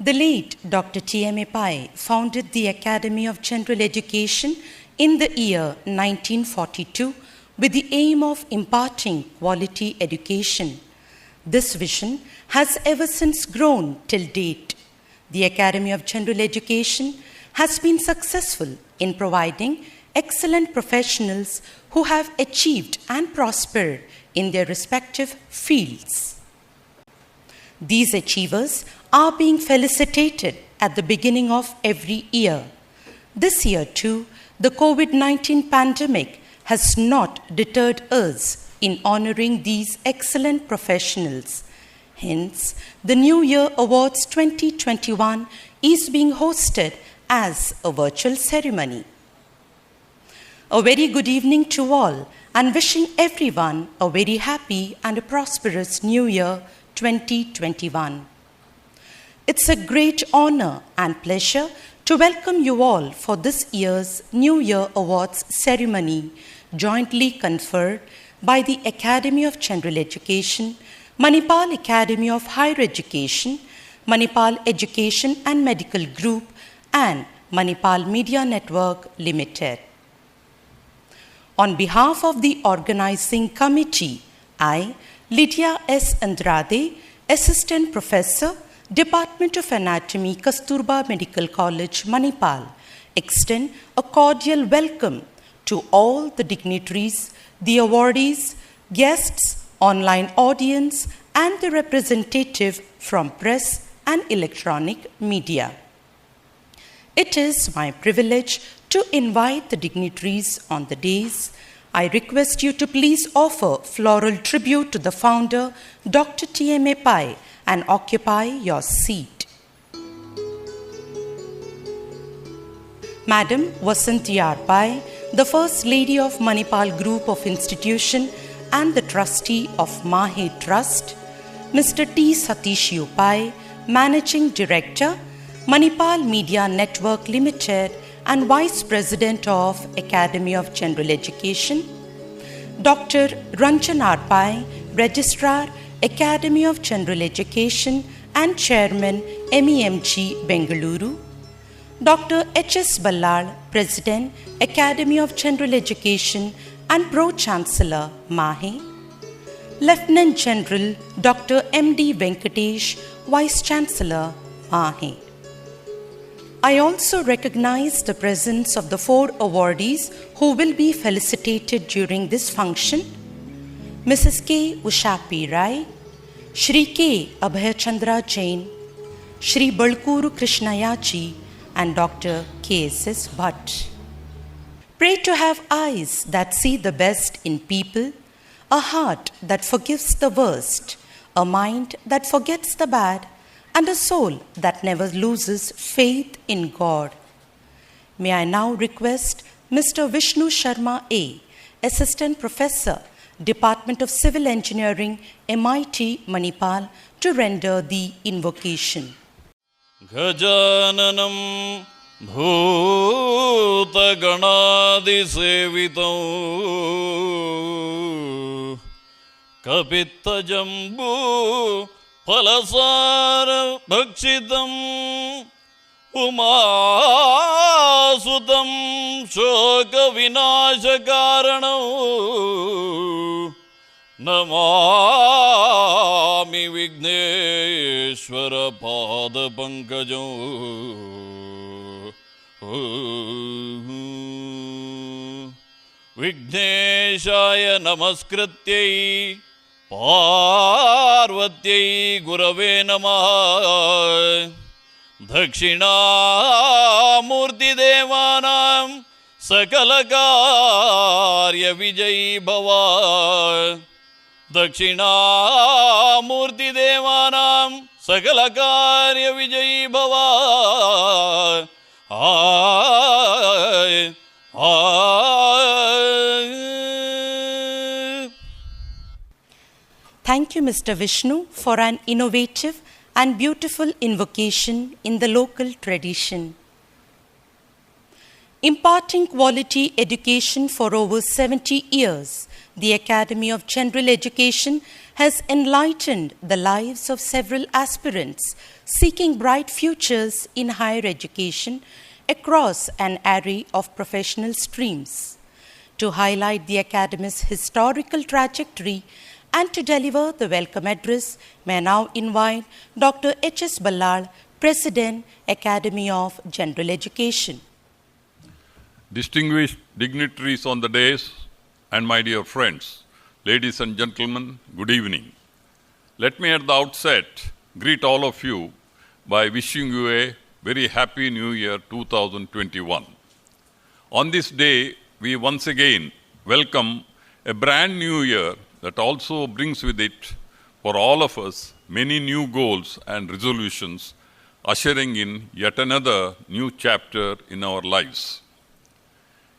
The late Dr. T.M.A. Pai founded the Academy of General Education in the year 1942 with the aim of imparting quality education. This vision has ever since grown till date. The Academy of General Education has been successful in providing excellent professionals who have achieved and prospered in their respective fields. These achievers are being felicitated at the beginning of every year. This year too, the COVID-19 pandemic has not deterred us in honoring these excellent professionals. Hence, the New Year Awards 2021 is being hosted as a virtual ceremony. A very good evening to all, and wishing everyone a very happy and a prosperous New Year 2021. It's a great honor and pleasure to welcome you all for this year's New Year Awards ceremony, jointly conferred by the Academy of General Education, Manipal Academy of Higher Education, Manipal Education and Medical Group, and Manipal Media Network Limited. On behalf of the organizing committee, I, Lydia S. Andrade, Assistant Professor, Department of Anatomy, Kasturba Medical College, Manipal, extend a cordial welcome to all the dignitaries, the awardees, guests, online audience, and the representative from press and electronic media. It is my privilege to invite the dignitaries on the dais. I request you to please offer floral tribute to the founder, Dr. T.M.A. Pai, and occupy your seat. Madam Vasanti R. Pai, the First Lady of Manipal Group of Institution and the Trustee of Mahe Trust, Mr. T. Satish U. Pai, Managing Director, Manipal Media Network Limited and Vice President of Academy of General Education, Dr. Ranjan R. Pai, Registrar, Academy of General Education and Chairman, MEMG, Bengaluru, Dr. H.S. Ballal, President, Academy of General Education and Pro-Chancellor, Mahe, Lieutenant General Dr. M.D. Venkatesh, Vice Chancellor, Mahe. I also recognize the presence of the 4 awardees who will be felicitated during this function: Mrs. K. Ushapi Rai, Shri K. Abhayachandra Jain, Shri Balkuru Krishnayachi, and Dr. K.S.S. Bhatt. Pray to have eyes that see the best in people, a heart that forgives the worst, a mind that forgets the bad, and a soul that never loses faith in God. May I now request Mr. Vishnu Sharma A., Assistant Professor, Department of Civil Engineering, MIT, Manipal, to render the invocation. Gajananam Bhuta Ganadi Sevito Kapitta Jambu Palasara Bhakshitam Umasutam Shoka Vinasha Karanam Namami Vigneshwara Pada Pankajam Vigneshaya Namaskrityai Parvatyai Gurave Namaha Dakshinamurti Devanam Sakalakarya Vijay Bhava Dakshinamurti Devanam Sakalakarya Vijay Bhava. Thank you, Mr. Vishnu, for an innovative and beautiful invocation in the local tradition. Imparting quality education for over 70 years, the Academy of General Education has enlightened the lives of several aspirants seeking bright futures in higher education across an array of professional streams. To highlight the Academy's historical trajectory and to deliver the welcome address, may I now invite Dr. H.S. Ballal, President, Academy of General Education. Distinguished dignitaries on the dais and my dear friends, ladies and gentlemen, good evening. Let me at the outset greet all of you by wishing you a very happy New Year 2021. On this day, we once again welcome a brand new year that also brings with it, for all of us, many new goals and resolutions, ushering in yet another new chapter in our lives.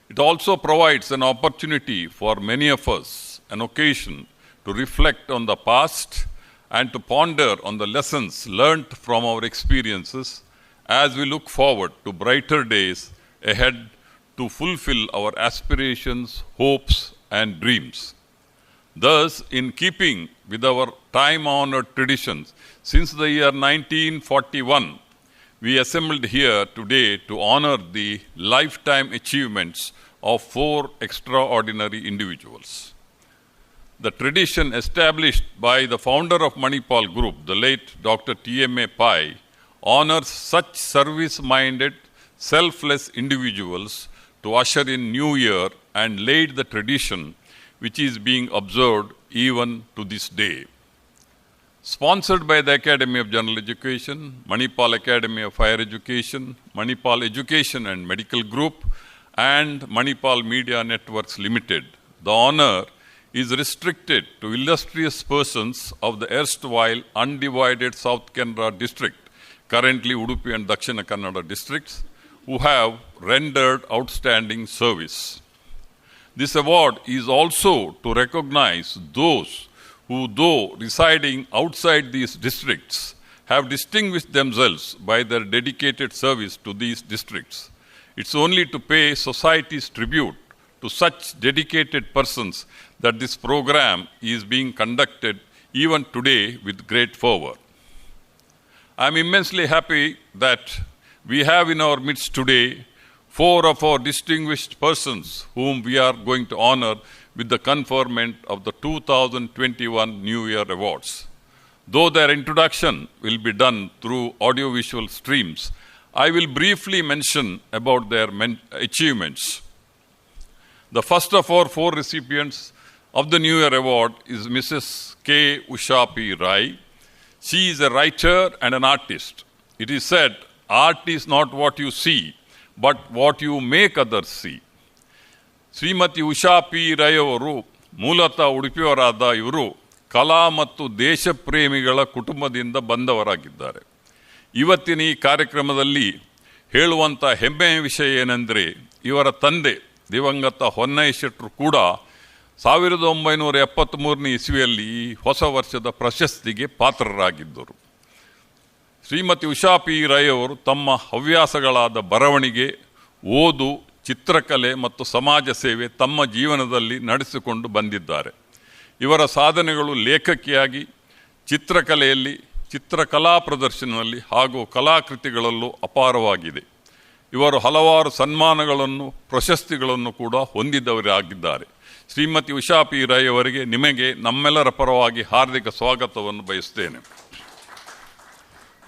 It also provides an opportunity for many of us, an occasion to reflect on the past and to ponder on the lessons learnt from our experiences as we look forward to brighter days ahead to fulfill our aspirations, hopes, and dreams. Thus, in keeping with our time-honored traditions, since the year 1941, we assembled here today to honor the lifetime achievements of 4 extraordinary individuals. The tradition established by the founder of Manipal Group, the late Dr. T.M.A. Pai, honors such service-minded, selfless individuals to usher in New Year and laid the tradition which is being observed even to this day. Sponsored by the Academy of General Education, Manipal Academy of Higher Education, Manipal Education and Medical Group, and Manipal Media Networks Limited, the honor is restricted to illustrious persons of the erstwhile undivided South Kannada district, currently Udupi and Dakshina Kannada districts, who have rendered outstanding service. This award is also to recognize those who, though residing outside these districts, have distinguished themselves by their dedicated service to these districts. It's only to pay society's tribute to such dedicated persons that this program is being conducted even today with great fervor. I'm immensely happy that we have in our midst today 4 of our distinguished persons whom we are going to honor with the conferment of the 2021 New Year Awards. Though their introduction will be done through audiovisual streams, I will briefly mention about their achievements. The first of our 4 recipients of the New Year Award is Mrs. K. Usha P. Rai. She is a writer and an artist. It is said, art is not what you see, but what you make others see. Shrimati Usha P Rai ಅವರು ಮೂಲತಃ ಉಡುಪಿಯವರಾದ ಇವರು ಕಲಾ ಮತ್ತು ದೇಶ ಪ್ರೇಮಿಗಳ ಕುಟುಂಬದಿಂದ ಬಂದವರಾಗಿದ್ದಾರೆ. ಇವತ್ತಿನ ಈ ಕಾರ್ಯಕ್ರಮದಲ್ಲಿ ಹೇಳುವಂಥ ಹೆಮ್ಮೆಯ ವಿಷಯ ಏನೆಂದರೆ, ಇವರ ತಂದೆ ದಿವಂಗತ ಹೊನ್ನಯ್ಯ ಶೆಟ್ಟರು ಕೂಡ 1973ನೇ ಇಸ್ವಿಯಲ್ಲಿ ಈ ಹೊಸ ವರ್ಷದ ಪ್ರಶಸ್ತಿಗೆ ಪಾತ್ರರಾಗಿದ್ದರು. ಶ್ರೀಮತಿ ಉಷಾ ಪಿ ರೈ ಅವರು ತಮ್ಮ ಹವ್ಯಾಸಗಳಾದ ಬರವಣಿಗೆ, ಓದು, ಚಿತ್ರಕಲೆ ಮತ್ತು ಸಮಾಜ ಸೇವೆ ತಮ್ಮ ಜೀವನದಲ್ಲಿ ನಡೆಸಿಕೊಂಡು ಬಂದಿದ್ದಾರೆ. ಇವರ ಸಾಧನೆಗಳು ಲೇಖಕಿಯಾಗಿ ಚಿತ್ರಕಲೆಯಲ್ಲಿ, ಚಿತ್ರಕಲಾ ಪ್ರದರ್ಶನದಲ್ಲಿ ಹಾಗೂ ಕಲಾಕೃತಿಗಳಲ್ಲೂ ಅಪಾರವಾಗಿದೆ. ಇವರು ಹಲವಾರು ಸನ್ಮಾನಗಳನ್ನು, ಪ್ರಶಸ್ತಿಗಳನ್ನು ಕೂಡ ಹೊಂದಿದವರಾಗಿದ್ದಾರೆ. ಶ್ರೀಮತಿ ಉಷಾ ಪಿ ರೈ ಅವರಿಗೆ ನಿಮಗೆ ನಮ್ಮೆಲ್ಲರ ಪರವಾಗಿ ಹಾರ್ದಿಕ ಸ್ವಾಗತವನ್ನು ಬಯಸುತ್ತೇನೆ.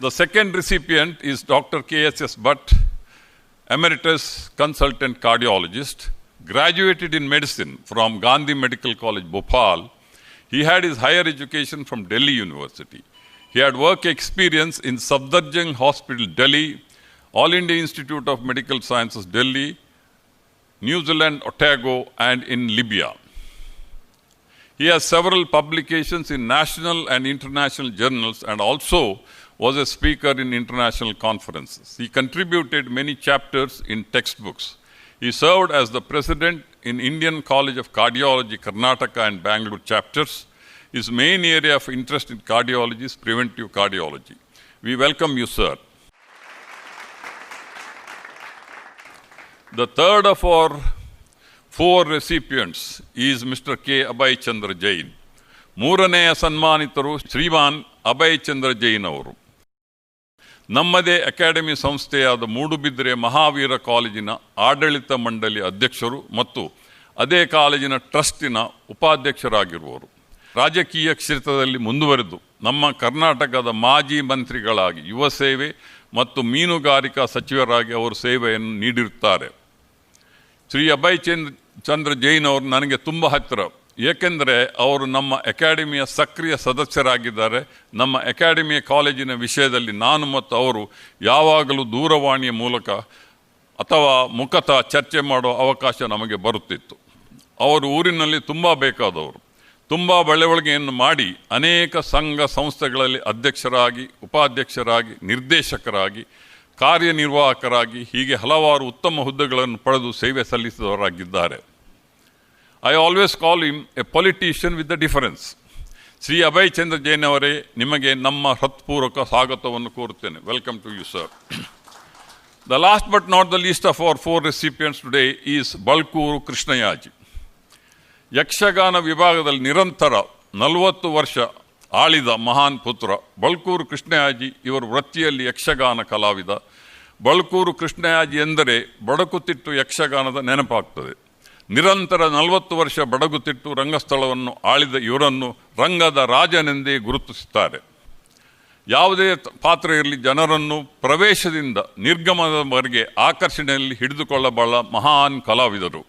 The second recipient is Dr. K.S.S. Bhatt, Emeritus Consultant Cardiologist, graduated in medicine from Gandhi Medical College, Bhopal. He had his higher education from Delhi University. He had work experience in Safdarjung Hospital, Delhi, All India Institute of Medical Sciences, Delhi, New Zealand, Otago, and in Libya. He has several publications in national and international journals and also was a speaker in international conferences. He contributed many chapters in textbooks. He served as the president in Indian College of Cardiology, Karnataka and Bangalore chapters. His main area of interest in cardiology is preventive cardiology. We welcome you, sir. The third of our 4 recipients is Mr. K. Abhay Chandra Jain. ಮೂರನೆಯ ಸನ್ಮಾನಿತರು ಶ್ರೀಮಾನ್ ಅಭಯ್ ಚಂದ್ರ ಜೈನ್ ಅವರು. ನಮ್ಮದೇ academy ಸಂಸ್ಥೆಯಾದ ಮೂಡುಬಿದಿರೆ ಮಹಾವೀರ ಕಾಲೇಜಿನ ಆಡಳಿತ ಮಂಡಳಿ ಅಧ್ಯಕ್ಷರು ಮತ್ತು ಅದೇ ಕಾಲೇಜಿನ ಟ್ರಸ್ಟಿನ ಉಪಾಧ್ಯಕ್ಷರಾಗಿರುವರು. ರಾಜಕೀಯ ಕ್ಷೇತ್ರದಲ್ಲಿ ಮುಂದುವರೆದು ನಮ್ಮ ಕರ್ನಾಟಕದ ಮಾಜಿ ಮಂತ್ರಿಗಳಾಗಿ ಯುವ ಸೇವೆ ಮತ್ತು ಮೀನುಗಾರಿಕಾ ಸಚಿವರಾಗಿ ಅವರು ಸೇವೆಯನ್ನು ನೀಡಿರುತ್ತಾರೆ. ಶ್ರೀ ಅಭಯ್ ಚಂದ್ರ ಜೈನ್ ಅವರು ನನಗೆ ತುಂಬ ಹತ್ತಿರ, ಏಕೆಂದರೆ ಅವರು ನಮ್ಮ ಅಕಾಡೆಮಿಯ ಸಕ್ರಿಯ ಸದಸ್ಯರಾಗಿದ್ದಾರೆ. ನಮ್ಮ ಅಕಾಡೆಮಿಯ ಕಾಲೇಜಿನ ವಿಷಯದಲ್ಲಿ ನಾನು ಮತ್ತು ಅವರು ಯಾವಾಗಲೂ ದೂರವಾಣಿಯ ಮೂಲಕ ಅಥವಾ ಮುಖತಃ ಚರ್ಚೆ ಮಾಡೋ ಅವಕಾಶ ನಮಗೆ ಬರುತ್ತಿತ್ತು. ಅವರು ಊರಿನಲ್ಲಿ ತುಂಬ ಬೇಕಾದವರು, ತುಂಬ ಬೆಳವಣಿಗೆಯನ್ನು ಮಾಡಿ ಅನೇಕ ಸಂಘ ಸಂಸ್ಥೆಗಳಲ್ಲಿ ಅಧ್ಯಕ್ಷರಾಗಿ, ಉಪಾಧ್ಯಕ್ಷರಾಗಿ, ನಿರ್ದೇಶಕರಾಗಿ, ಕಾರ್ಯನಿರ್ವಾಹಕರಾಗಿ ಹೀಗೆ ಹಲವಾರು ಉತ್ತಮ ಹುದ್ದೆಗಳನ್ನು ಪಡೆದು ಸೇವೆ ಸಲ್ಲಿಸಿದವರಾಗಿದ್ದಾರೆ. I always call him a politician with a difference. Shri Abhay ಚಂದ್ರ ಜೈನ್ ಅವರೇ, ನಿಮಗೆ ನಮ್ಮ ಹೃತ್ಪೂರ್ವಕ ಸ್ವಾಗತವನ್ನು ಕೋರುತ್ತೇನೆ. Welcome to you sir. The last but not the least of our 4 recipients today is ಬಲ್ಕೂರು ಕೃಷ್ಣಯಾಜಿ. Yakshagana ವಿಭಾಗದಲ್ಲಿ ನಿರಂತರ 40 ವರ್ಷ ಆಳಿದ ಮಹಾನ್ ಪುತ್ರ ಬಲ್ಕೂರು ಕೃಷ್ಣಯಾಜಿ. ಇವರು ವೃತ್ತಿಯಲ್ಲಿ ಯಕ್ಷಗಾನ ಕಲಾವಿದ. ಬಲ್ಕೂರು ಕೃಷ್ಣಯಾಜಿ ಎಂದರೆ ಬಡಗುತಿಟ್ಟು ಯಕ್ಷಗಾನದ ನೆನಪಾಗ್ತದೆ. ನಿರಂತರ 40 ವರ್ಷ ಬಡಗುತಿಟ್ಟು ರಂಗಸ್ಥಳವನ್ನು ಆಳಿದ ಇವರನ್ನು ರಂಗದ ರಾಜನೆಂದೇ ಗುರುತಿಸುತ್ತಾರೆ. ಯಾವುದೇ ಪಾತ್ರ ಇರಲಿ, ಜನರನ್ನು ಪ್ರವೇಶದಿಂದ ನಿರ್ಗಮನದವರೆಗೆ ಆಕರ್ಷಣೆಯಲ್ಲಿ ಹಿಡಿದುಕೊಳ್ಳಬಲ್ಲ ಮಹಾನ್ ಕಲಾವಿದರು.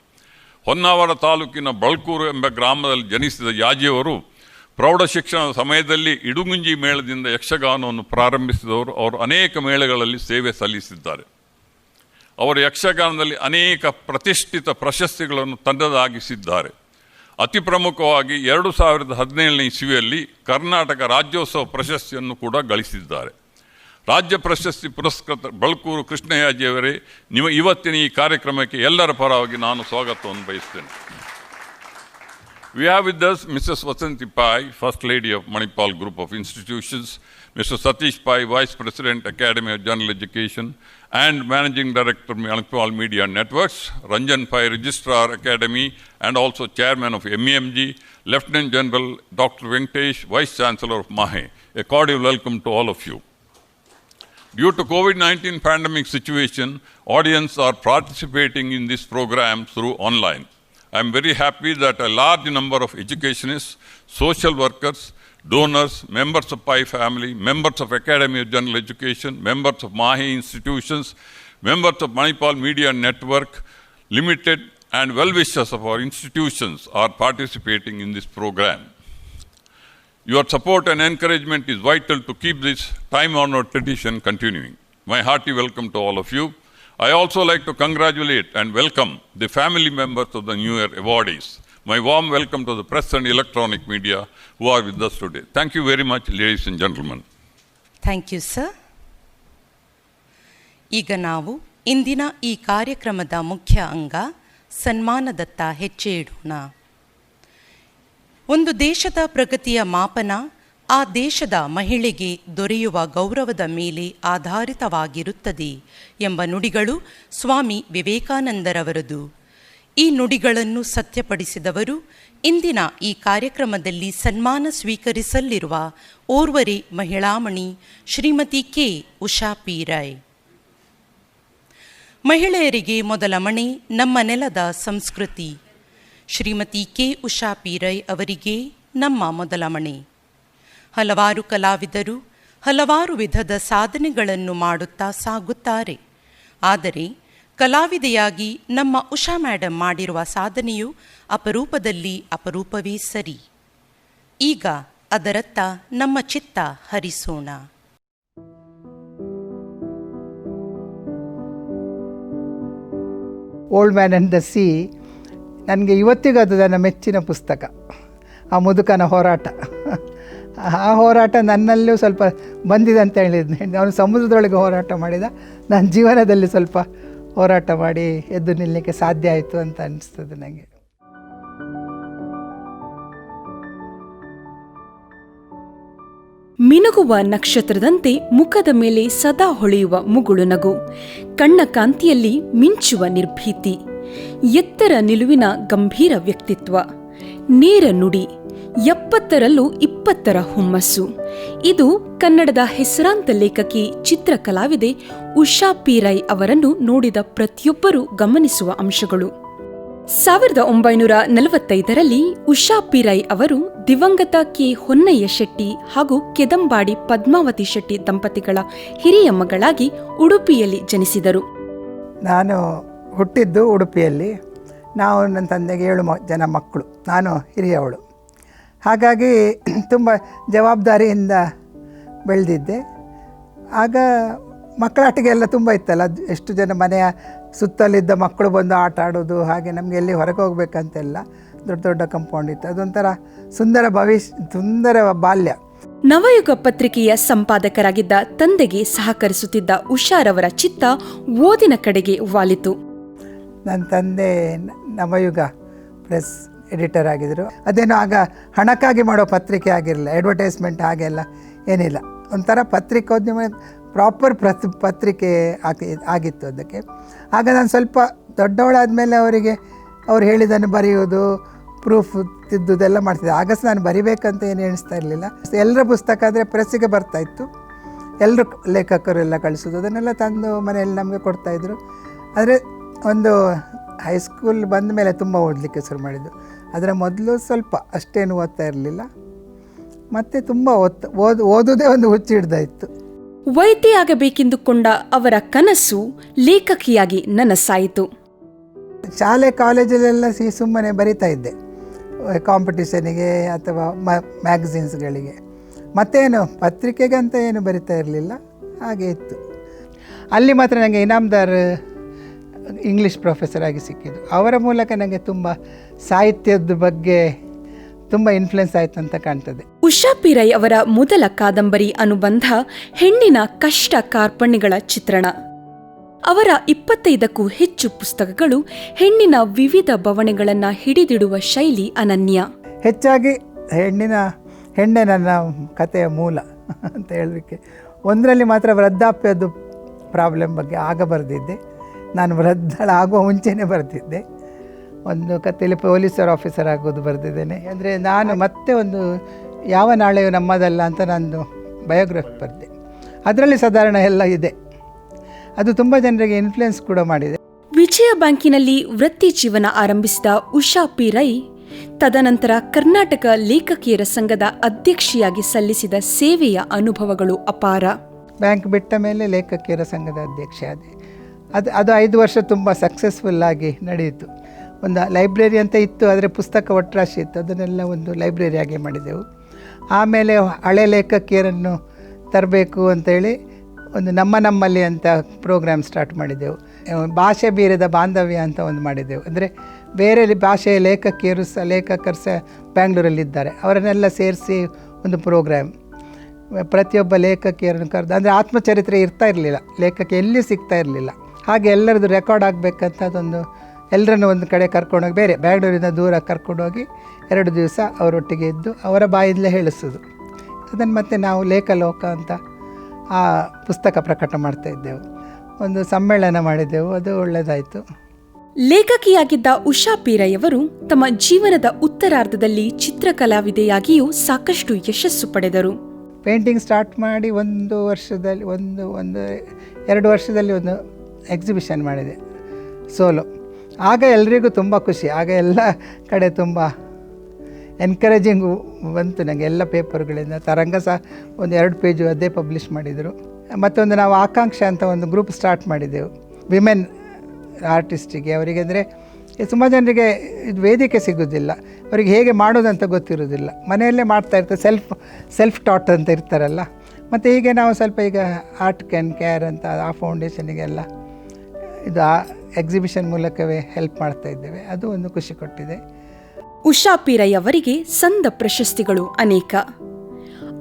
ಹೊನ್ನಾವರ ತಾಲೂಕಿನ ಬಲ್ಕೂರು ಎಂಬ ಗ್ರಾಮದಲ್ಲಿ ಜನಿಸಿದ ಯಾಜಿಯವರು ಪ್ರೌಢ ಶಿಕ್ಷಣದ ಸಮಯದಲ್ಲಿ ಇಡುಗುಂಜಿ ಮೇಳದಿಂದ ಯಕ್ಷಗಾನವನ್ನು ಪ್ರಾರಂಭಿಸಿದವರು. ಅವರು ಅನೇಕ ಮೇಳಗಳಲ್ಲಿ ಸೇವೆ ಸಲ್ಲಿಸಿದ್ದಾರೆ. ಅವರು ಯಕ್ಷಗಾನದಲ್ಲಿ ಅನೇಕ ಪ್ರತಿಷ್ಠಿತ ಪ್ರಶಸ್ತಿಗಳನ್ನು ತನ್ನದಾಗಿಸಿದ್ದಾರೆ. ಅತಿ ಪ್ರಮುಖವಾಗಿ 2017ನೇ ಇಸವಿಯಲ್ಲಿ ಕರ್ನಾಟಕ ರಾಜ್ಯೋತ್ಸವ ಪ್ರಶಸ್ತಿಯನ್ನು ಕೂಡ ಗಳಿಸಿದ್ದಾರೆ. ರಾಜ್ಯ ಪ್ರಶಸ್ತಿ ಪುರಸ್ಕೃತ ಬಲ್ಕೂರು ಕೃಷ್ಣಯಾಜಿಯವರೇ, ಇವತ್ತಿನ ಈ ಕಾರ್ಯಕ್ರಮಕ್ಕೆ ಎಲ್ಲರ ಪರವಾಗಿ ನಾನು ಸ್ವಾಗತವನ್ನು ಬಯಸ್ತೇನೆ. We have with us Mrs. Vasanthi Pai, First Lady of Manipal Group of Institutions, Mr. Satish Pai, Vice President, Academy of General Education and Managing Director, Manipal Media Networks, Ranjan Pai, Registrar, Academy and also Chairman of MEMG, Lieutenant General Dr. Venkatesh, Vice Chancellor of MAHE. A cordial welcome to all of you. Due to COVID-19 pandemic situation, audience are participating in this program through online. I am very happy that a large number of educationists, social workers, donors, members of Pai family, members of Academy of General Education, members of MAHE institutions, members of Manipal Media Network Limited and well-wishers of our institutions are participating in this program. Your support and encouragement is vital to keep this time-honored tradition continuing. My hearty welcome to all of you. I also like to congratulate and welcome the family members of the New Year awardees. My warm welcome to the press and electronic media who are with us today. Thank you very much, ladies and gentlemen. Thank you, sir. ಈಗ ನಾವು ಇಂದಿನ ಈ ಕಾರ್ಯಕ್ರಮದ ಮುಖ್ಯ ಅಂಗ ಸನ್ಮಾನದತ್ತ ಹೆಜ್ಜೆ ಇಡೋಣ. ಒಂದು ದೇಶದ ಪ್ರಗತಿಯ ಮಾಪನ ಆ ದೇಶದ ಮಹಿಳೆಗೆ ದೊರೆಯುವ ಗೌರವದ ಮೇಲೆ ಆಧಾರಿತವಾಗಿರುತ್ತದೆ ಎಂಬ ನುಡಿಗಳು ಸ್ವಾಮಿ ವಿವೇಕಾನಂದರವರದು. ಈ ನುಡಿಗಳನ್ನು ಸತ್ಯಪಡಿಸಿದವರು ಇಂದಿನ ಈ ಕಾರ್ಯಕ್ರಮದಲ್ಲಿ ಸನ್ಮಾನ ಸ್ವೀಕರಿಸಲಿರುವ ಓರ್ವರೇ ಮಹಿಳಾಮಣಿ ಶ್ರೀಮತಿ ಕೆ. ಉಷಾ ಪಿ ರೈ. ಮಹಿಳೆಯರಿಗೆ ಮೊದಲ ಮಣೆ ನಮ್ಮ ನೆಲದ ಸಂಸ್ಕೃತಿ. ಶ್ರೀಮತಿ ಕೆ. ಉಷಾ ಪಿ ರೈ ಅವರಿಗೆ ನಮ್ಮ ಮೊದಲ ಮಣೆ. ಹಲವಾರು ಕಲಾವಿದರು ಹಲವಾರು ವಿಧದ ಸಾಧನೆಗಳನ್ನು ಮಾಡುತ್ತಾ ಸಾಗುತ್ತಾರೆ. ಆದರೆ ಕಲಾವಿದೆಯಾಗಿ ನಮ್ಮ ಉಷಾ ಮೇಡಮ್ ಮಾಡಿರುವ ಸಾಧನೆಯು ಅಪರೂಪದಲ್ಲಿ ಅಪರೂಪವೇ ಸರಿ. ಈಗ ಅದರತ್ತ ನಮ್ಮ ಚಿತ್ತ ಹರಿಸೋಣ. Old man and the C ನನಗೆ ಇವತ್ತಿಗೂ ಅದು ನನ್ನ ಮೆಚ್ಚಿನ ಪುಸ್ತಕ. ಆ ಮುದುಕನ ಹೋರಾಟ, ಆ ಹೋರಾಟ ನನ್ನಲ್ಲೂ ಸ್ವಲ್ಪ ಬಂದಿದೆ ಅಂತ ಹೇಳಿದ್ನು. ಅವನು ಸಮುದ್ರದೊಳಗೆ ಹೋರಾಟ ಮಾಡಿದ, ನನ್ನ ಜೀವನದಲ್ಲಿ ಸ್ವಲ್ಪ ಹೋರಾಟ ಮಾಡಿ ಎದ್ದು ನಿಲ್ಲಲಿಕ್ಕೆ ಸಾಧ್ಯ ಆಯಿತು ಅಂತ ಅನಿಸ್ತದೆ ನನಗೆ. ಮಿನುಗುವ ನಕ್ಷತ್ರದಂತೆ ಮುಖದ ಮೇಲೆ ಸದಾ ಹೊಳೆಯುವ ಮುಗುಳು ನಗು, ಕಣ್ಣ ಕಾಂತಿಯಲ್ಲಿ ಮಿಂಚುವ ನಿರ್ಭೀತಿ, ಎತ್ತರ ನಿಲುವಿನ ಗಂಭೀರ ವ್ಯಕ್ತಿತ್ವ, ನೇರ ನುಡಿ, 70ರಲ್ಲೂ 20ರ ಹುಮ್ಮಸ್ಸು. ಇದು ಕನ್ನಡದ ಹೆಸರಾಂತ ಲೇಖಕಿ, ಚಿತ್ರಕಲಾವಿದೆ ಉಷಾ ಪಿ ರೈ ಅವರನ್ನು ನೋಡಿದ ಪ್ರತಿಯೊಬ್ಬರೂ ಗಮನಿಸುವ ಅಂಶಗಳು. 1945ರಲ್ಲಿ ಉಷಾ ಪಿ ರೈ ಅವರು ದಿವಂಗತ ಕೆ ಹೊನ್ನಯ್ಯ ಶೆಟ್ಟಿ ಹಾಗೂ ಕೆದಂಬಾಡಿ ಪದ್ಮಾವತಿ ಶೆಟ್ಟಿ ದಂಪತಿಗಳ ಹಿರಿಯ ಮಗಳಾಗಿ ಉಡುಪಿಯಲ್ಲಿ ಜನಿಸಿದರು. ನಾನು ಹುಟ್ಟಿದ್ದು ಉಡುಪಿಯಲ್ಲಿ. ನಾವು ನನ್ನ ತಂದೆಗೆ 7 ಜನ ಮಕ್ಕಳು, ನಾನು ಹಿರಿಯವಳು. ಹಾಗಾಗಿ ತುಂಬ ಜವಾಬ್ದಾರಿಯಿಂದ ಬೆಳೆದಿದ್ದೆ. ಆಗ ಮಕ್ಕಳಾಟಿಗೆಲ್ಲ ತುಂಬ ಇತ್ತಲ್ಲ, ಎಷ್ಟು ಜನ ಮನೆಯ ಸುತ್ತಲಿದ್ದ ಮಕ್ಕಳು ಬಂದು ಆಟ ಆಡೋದು, ಹಾಗೆ ನಮಗೆ ಎಲ್ಲಿ ಹೊರಗೆ ಹೋಗ್ಬೇಕಂತೆಲ್ಲ ದೊಡ್ಡ ದೊಡ್ಡ ಕಂಪೌಂಡ್ ಇತ್ತು. ಅದೊಂಥರ ಸುಂದರ ಬಾಲ್ಯ. ನವಯುಗ ಪತ್ರಿಕೆಯ ಸಂಪಾದಕರಾಗಿದ್ದ ತಂದೆಗೆ ಸಹಕರಿಸುತ್ತಿದ್ದ ಉಷಾರವರ ಚಿತ್ತ ಓದಿನ ಕಡೆಗೆ ವಾಲಿತು. ನನ್ನ ತಂದೆ ನವಯುಗ ಪ್ರೆಸ್ ಎಡಿಟರ್ ಆಗಿದ್ದರು. ಅದೇನೋ ಆಗ ಹಣಕ್ಕಾಗಿ ಮಾಡೋ ಪತ್ರಿಕೆ ಆಗಿರಲಿಲ್ಲ, ಅಡ್ವರ್ಟೈಸ್ಮೆಂಟ್ ಹಾಗೆಲ್ಲ ಏನಿಲ್ಲ. ಒಂಥರ ಪತ್ರಿಕೋದ್ಯಮ ಪ್ರಾಪರ್ ಪತ್ರಿಕೆ ಆಗಿತ್ತು ಅದಕ್ಕೆ. ಆಗ ನಾನು ಸ್ವಲ್ಪ ದೊಡ್ಡವಳಾದಮೇಲೆ ಅವ್ರು ಹೇಳಿದ್ದನ್ನು ಬರೆಯೋದು, ಪ್ರೂಫ್ ತಿದ್ದುದೆಲ್ಲ ಮಾಡ್ತಿದ್ದೆ. ಆಗ ನಾನು ಬರಿಬೇಕಂತ ಏನು ಎಣಿಸ್ತಾ ಇರಲಿಲ್ಲ. ಎಲ್ಲರ ಪುಸ್ತಕ ಆದರೆ ಪ್ರೆಸ್ಸಿಗೆ ಬರ್ತಾಯಿತ್ತು, ಎಲ್ಲರೂ ಲೇಖಕರೆಲ್ಲ ಕಳಿಸೋದು, ಅದನ್ನೆಲ್ಲ ತಂದು ಮನೆಯಲ್ಲಿ ನಮಗೆ ಕೊಡ್ತಾಯಿದ್ರು. ಆದರೆ ಒಂದು ಹೈಸ್ಕೂಲ್ ಬಂದ ಮೇಲೆ ತುಂಬ ಓದಲಿಕ್ಕೆ ಶುರು ಮಾಡಿದ್ದು. ಅದರ ಮೊದಲು ಸ್ವಲ್ಪ ಅಷ್ಟೇನು ಓದ್ತಾ ಇರಲಿಲ್ಲ, ಮತ್ತು ತುಂಬ ಓದೋದೇ ಒಂದು ಹುಚ್ಚು ಹಿಡ್ದಾಯಿತು. ವೈದ್ಯೆಯಾಗಬೇಕೆಂದುಕೊಂಡ ಅವರ ಕನಸು ಲೇಖಕಿಯಾಗಿ ನನಸಾಯಿತು. ಶಾಲೆ ಕಾಲೇಜಲ್ಲೆಲ್ಲ ಸುಮ್ಮನೆ ಬರಿತಾ ಇದ್ದೆ, ಕಾಂಪಿಟಿಷನಿಗೆ ಅಥವಾ ಮ್ಯಾಗಝಿನ್ಸ್ಗಳಿಗೆ. ಮತ್ತೇನು ಪತ್ರಿಕೆಗೆ ಅಂತ ಏನು ಬರಿತಾ ಇರಲಿಲ್ಲ, ಹಾಗೆ ಇತ್ತು. ಅಲ್ಲಿ ಮಾತ್ರ ನನಗೆ ಇನಾಮ್ದಾರ್ ಇಂಗ್ಲೀಷ್ ಪ್ರೊಫೆಸರ್ ಆಗಿ ಸಿಕ್ಕಿದ್ದು. ಅವರ ಮೂಲಕ ನನಗೆ ತುಂಬ ಸಾಹಿತ್ಯದ ಬಗ್ಗೆ ತುಂಬ ಇನ್ಫ್ಲುಯೆನ್ಸ್ ಆಯಿತು ಅಂತ ಕಾಣ್ತದೆ. ಉಷಾ ಪಿ ರೈ ಅವರ ಮೊದಲ ಕಾದಂಬರಿ ಅನುಬಂಧ ಹೆಣ್ಣಿನ ಕಷ್ಟ ಕಾರ್ಪಣ್ಯಗಳ ಚಿತ್ರಣ. ಅವರ 25ಕ್ಕೂ ಹೆಚ್ಚು ಪುಸ್ತಕಗಳು ಹೆಣ್ಣಿನ ವಿವಿಧ ಬವಣೆಗಳನ್ನು ಹಿಡಿದಿಡುವ ಶೈಲಿ ಅನನ್ಯ. ಹೆಚ್ಚಾಗಿ ಹೆಣ್ಣೆ ನನ್ನ ಕಥೆಯ ಮೂಲ ಅಂತ ಹೇಳಲಿಕ್ಕೆ. ಒಂದರಲ್ಲಿ ಮಾತ್ರ ವೃದ್ಧಾಪ್ಯದ ಪ್ರಾಬ್ಲಮ್ ಬಗ್ಗೆ ಆಗ ಬರೆದಿದ್ದೆ. ನಾನು ವೃದ್ಧಳಾಗುವ ಮುಂಚೆನೇ ಬರೆದಿದ್ದೆ. ಒಂದು ಕಥೆಯಲ್ಲಿ ಪೊಲೀಸರ್ ಆಫೀಸರ್ ಆಗೋದು ಬರೆದಿದ್ದೇನೆ. ಅಂದರೆ ನಾನು ಮತ್ತೆ ಒಂದು ಯಾವ ನಾಳೆಯೂ ನಮ್ಮದಲ್ಲ ಅಂತ ನಾನು ಬಯೋಗ್ರಫಿ ಬರೆದೆ. ಅದರಲ್ಲಿ ಸಾಧಾರಣ ಎಲ್ಲ ಇದೆ. ಅದು ತುಂಬ ಜನರಿಗೆ ಇನ್ಫ್ಲುಯೆನ್ಸ್ ಕೂಡ ಮಾಡಿದೆ. ವಿಜಯ ಬ್ಯಾಂಕಿನಲ್ಲಿ ವೃತ್ತಿ ಜೀವನ ಆರಂಭಿಸಿದ ಉಷಾ ಪಿ ರೈ ತದನಂತರ ಕರ್ನಾಟಕ ಲೇಖಕಿಯರ ಸಂಘದ ಅಧ್ಯಕ್ಷೆಯಾಗಿ ಸಲ್ಲಿಸಿದ ಸೇವೆಯ ಅನುಭವಗಳು ಅಪಾರ. ಬ್ಯಾಂಕ್ ಬಿಟ್ಟ ಮೇಲೆ ಲೇಖಕಿಯರ ಸಂಘದ ಅಧ್ಯಕ್ಷೆ ಆದೆ. ಅದು 5 ವರ್ಷ ತುಂಬ ಸಕ್ಸಸ್ಫುಲ್ಲಾಗಿ ನಡೆಯಿತು. ಒಂದು ಲೈಬ್ರರಿ ಅಂತ ಇತ್ತು, ಆದರೆ ಪುಸ್ತಕ ಒಟ್ರಾಶಿ ಇತ್ತು, ಅದನ್ನೆಲ್ಲ ಒಂದು ಲೈಬ್ರರಿಯಾಗಿ ಮಾಡಿದೆವು. ಆಮೇಲೆ ಹಳೆ ಲೇಖಕಿಯರನ್ನು ತರಬೇಕು ಅಂತೇಳಿ ಒಂದು ನಮ್ಮಲ್ಲಿ ಅಂತ ಪ್ರೋಗ್ರಾಮ್ ಸ್ಟಾರ್ಟ್ ಮಾಡಿದೆವು. ಭಾಷೆ ಬೀರದ ಬಾಂಧವ್ಯ ಅಂತ ಒಂದು ಮಾಡಿದೆವು. ಅಂದರೆ ಬೇರೆ ಭಾಷೆಯ ಲೇಖಕರು ಸಹ ಬ್ಯಾಂಗ್ಳೂರಲ್ಲಿದ್ದಾರೆ, ಅವರನ್ನೆಲ್ಲ ಸೇರಿಸಿ ಒಂದು ಪ್ರೋಗ್ರಾಮ್. ಪ್ರತಿಯೊಬ್ಬ ಲೇಖಕಿಯರನ್ನು ಕರೆದು, ಅಂದರೆ ಆತ್ಮಚರಿತ್ರೆ ಇರ್ತಾ ಇರಲಿಲ್ಲ, ಲೇಖಕಿ ಎಲ್ಲಿ ಸಿಗ್ತಾ ಇರಲಿಲ್ಲ. ಹಾಗೆ ಎಲ್ಲರದ್ದು ರೆಕಾರ್ಡ್ ಆಗಬೇಕಂತ ಅದೊಂದು ಎಲ್ಲರನ್ನು ಒಂದು ಕಡೆ ಕರ್ಕೊಂಡೋಗಿ, ಬೇರೆ ಬ್ಯಾಂಗ್ಳೂರಿಂದ ದೂರ ಕರ್ಕೊಂಡೋಗಿ 2 ದಿವಸ ಅವರೊಟ್ಟಿಗೆ ಇದ್ದು ಅವರ ಬಾಯಿಂದಲೇ ಹೇಳಿಸೋದು. ಅದನ್ನು ಮತ್ತೆ ನಾವು ಲೇಖಲೋಕ ಅಂತ ಆ ಪುಸ್ತಕ ಪ್ರಕಟ ಮಾಡ್ತಾ ಇದ್ದೆವು. ಒಂದು ಸಮ್ಮೇಳನ ಮಾಡಿದ್ದೆವು, ಅದು ಒಳ್ಳೆಯದಾಯಿತು. ಲೇಖಕಿಯಾಗಿದ್ದ ಉಷಾ ಪಿ ರೈ ಅವರು ತಮ್ಮ ಜೀವನದ ಉತ್ತರಾರ್ಧದಲ್ಲಿ ಚಿತ್ರಕಲಾವಿದೆಯಾಗಿಯೂ ಸಾಕಷ್ಟು ಯಶಸ್ಸು ಪಡೆದರು. ಪೇಂಟಿಂಗ್ ಸ್ಟಾರ್ಟ್ ಮಾಡಿ 1 ವರ್ಷದಲ್ಲಿ 2 ವರ್ಷದಲ್ಲಿ ಒಂದು ಎಕ್ಸಿಬಿಷನ್ ಮಾಡಿದೆ ಸೋಲೋ. ಆಗ ಎಲ್ರಿಗೂ ತುಂಬ ಖುಷಿ, ಆಗ ಎಲ್ಲ ಕಡೆ ತುಂಬ ಎನ್ಕರೇಜಿಂಗು ಬಂತು ನನಗೆ. ಎಲ್ಲ ಪೇಪರ್ಗಳಿಂದ ತರಂಗ ಸಹ ಒಂದು 2 ಪೇಜು ಅದೇ ಪಬ್ಲಿಷ್ ಮಾಡಿದರು. ಮತ್ತೊಂದು ನಾವು ಆಕಾಂಕ್ಷೆ ಅಂತ ಒಂದು ಗ್ರೂಪ್ ಸ್ಟಾರ್ಟ್ ಮಾಡಿದ್ದೆವು ವಿಮೆನ್ ಆರ್ಟಿಸ್ಟಿಗೆ. ಅವರಿಗೆ ಅಂದರೆ ತುಂಬ ಜನರಿಗೆ ಇದು ವೇದಿಕೆ ಸಿಗೋದಿಲ್ಲ, ಅವರಿಗೆ ಹೇಗೆ ಮಾಡೋದಂತ ಗೊತ್ತಿರೋದಿಲ್ಲ, ಮನೆಯಲ್ಲೇ ಮಾಡ್ತಾಯಿರ್ತಾರೆ, ಸೆಲ್ಫ್ ಟಾಟ್ ಅಂತ ಇರ್ತಾರಲ್ಲ. ಮತ್ತು ಹೀಗೆ ನಾವು ಸ್ವಲ್ಪ ಈಗ ಆರ್ಟ್ ಕ್ಯಾನ್ ಕೇರ್ ಅಂತ ಆ ಫೌಂಡೇಶನಿಗೆಲ್ಲ ಇದು ಆ ಎಕ್ಸಿಬಿಷನ್ ಮೂಲಕವೇ ಹೆಲ್ಪ್ ಮಾಡ್ತಾ ಇದ್ದೇವೆ. ಅದು ಒಂದು ಖುಷಿ ಕೊಟ್ಟಿದೆ. ಉಷಾ ಪಿ ರೈ ಅವರಿಗೆ ಸಂದ ಪ್ರಶಸ್ತಿಗಳು ಅನೇಕ.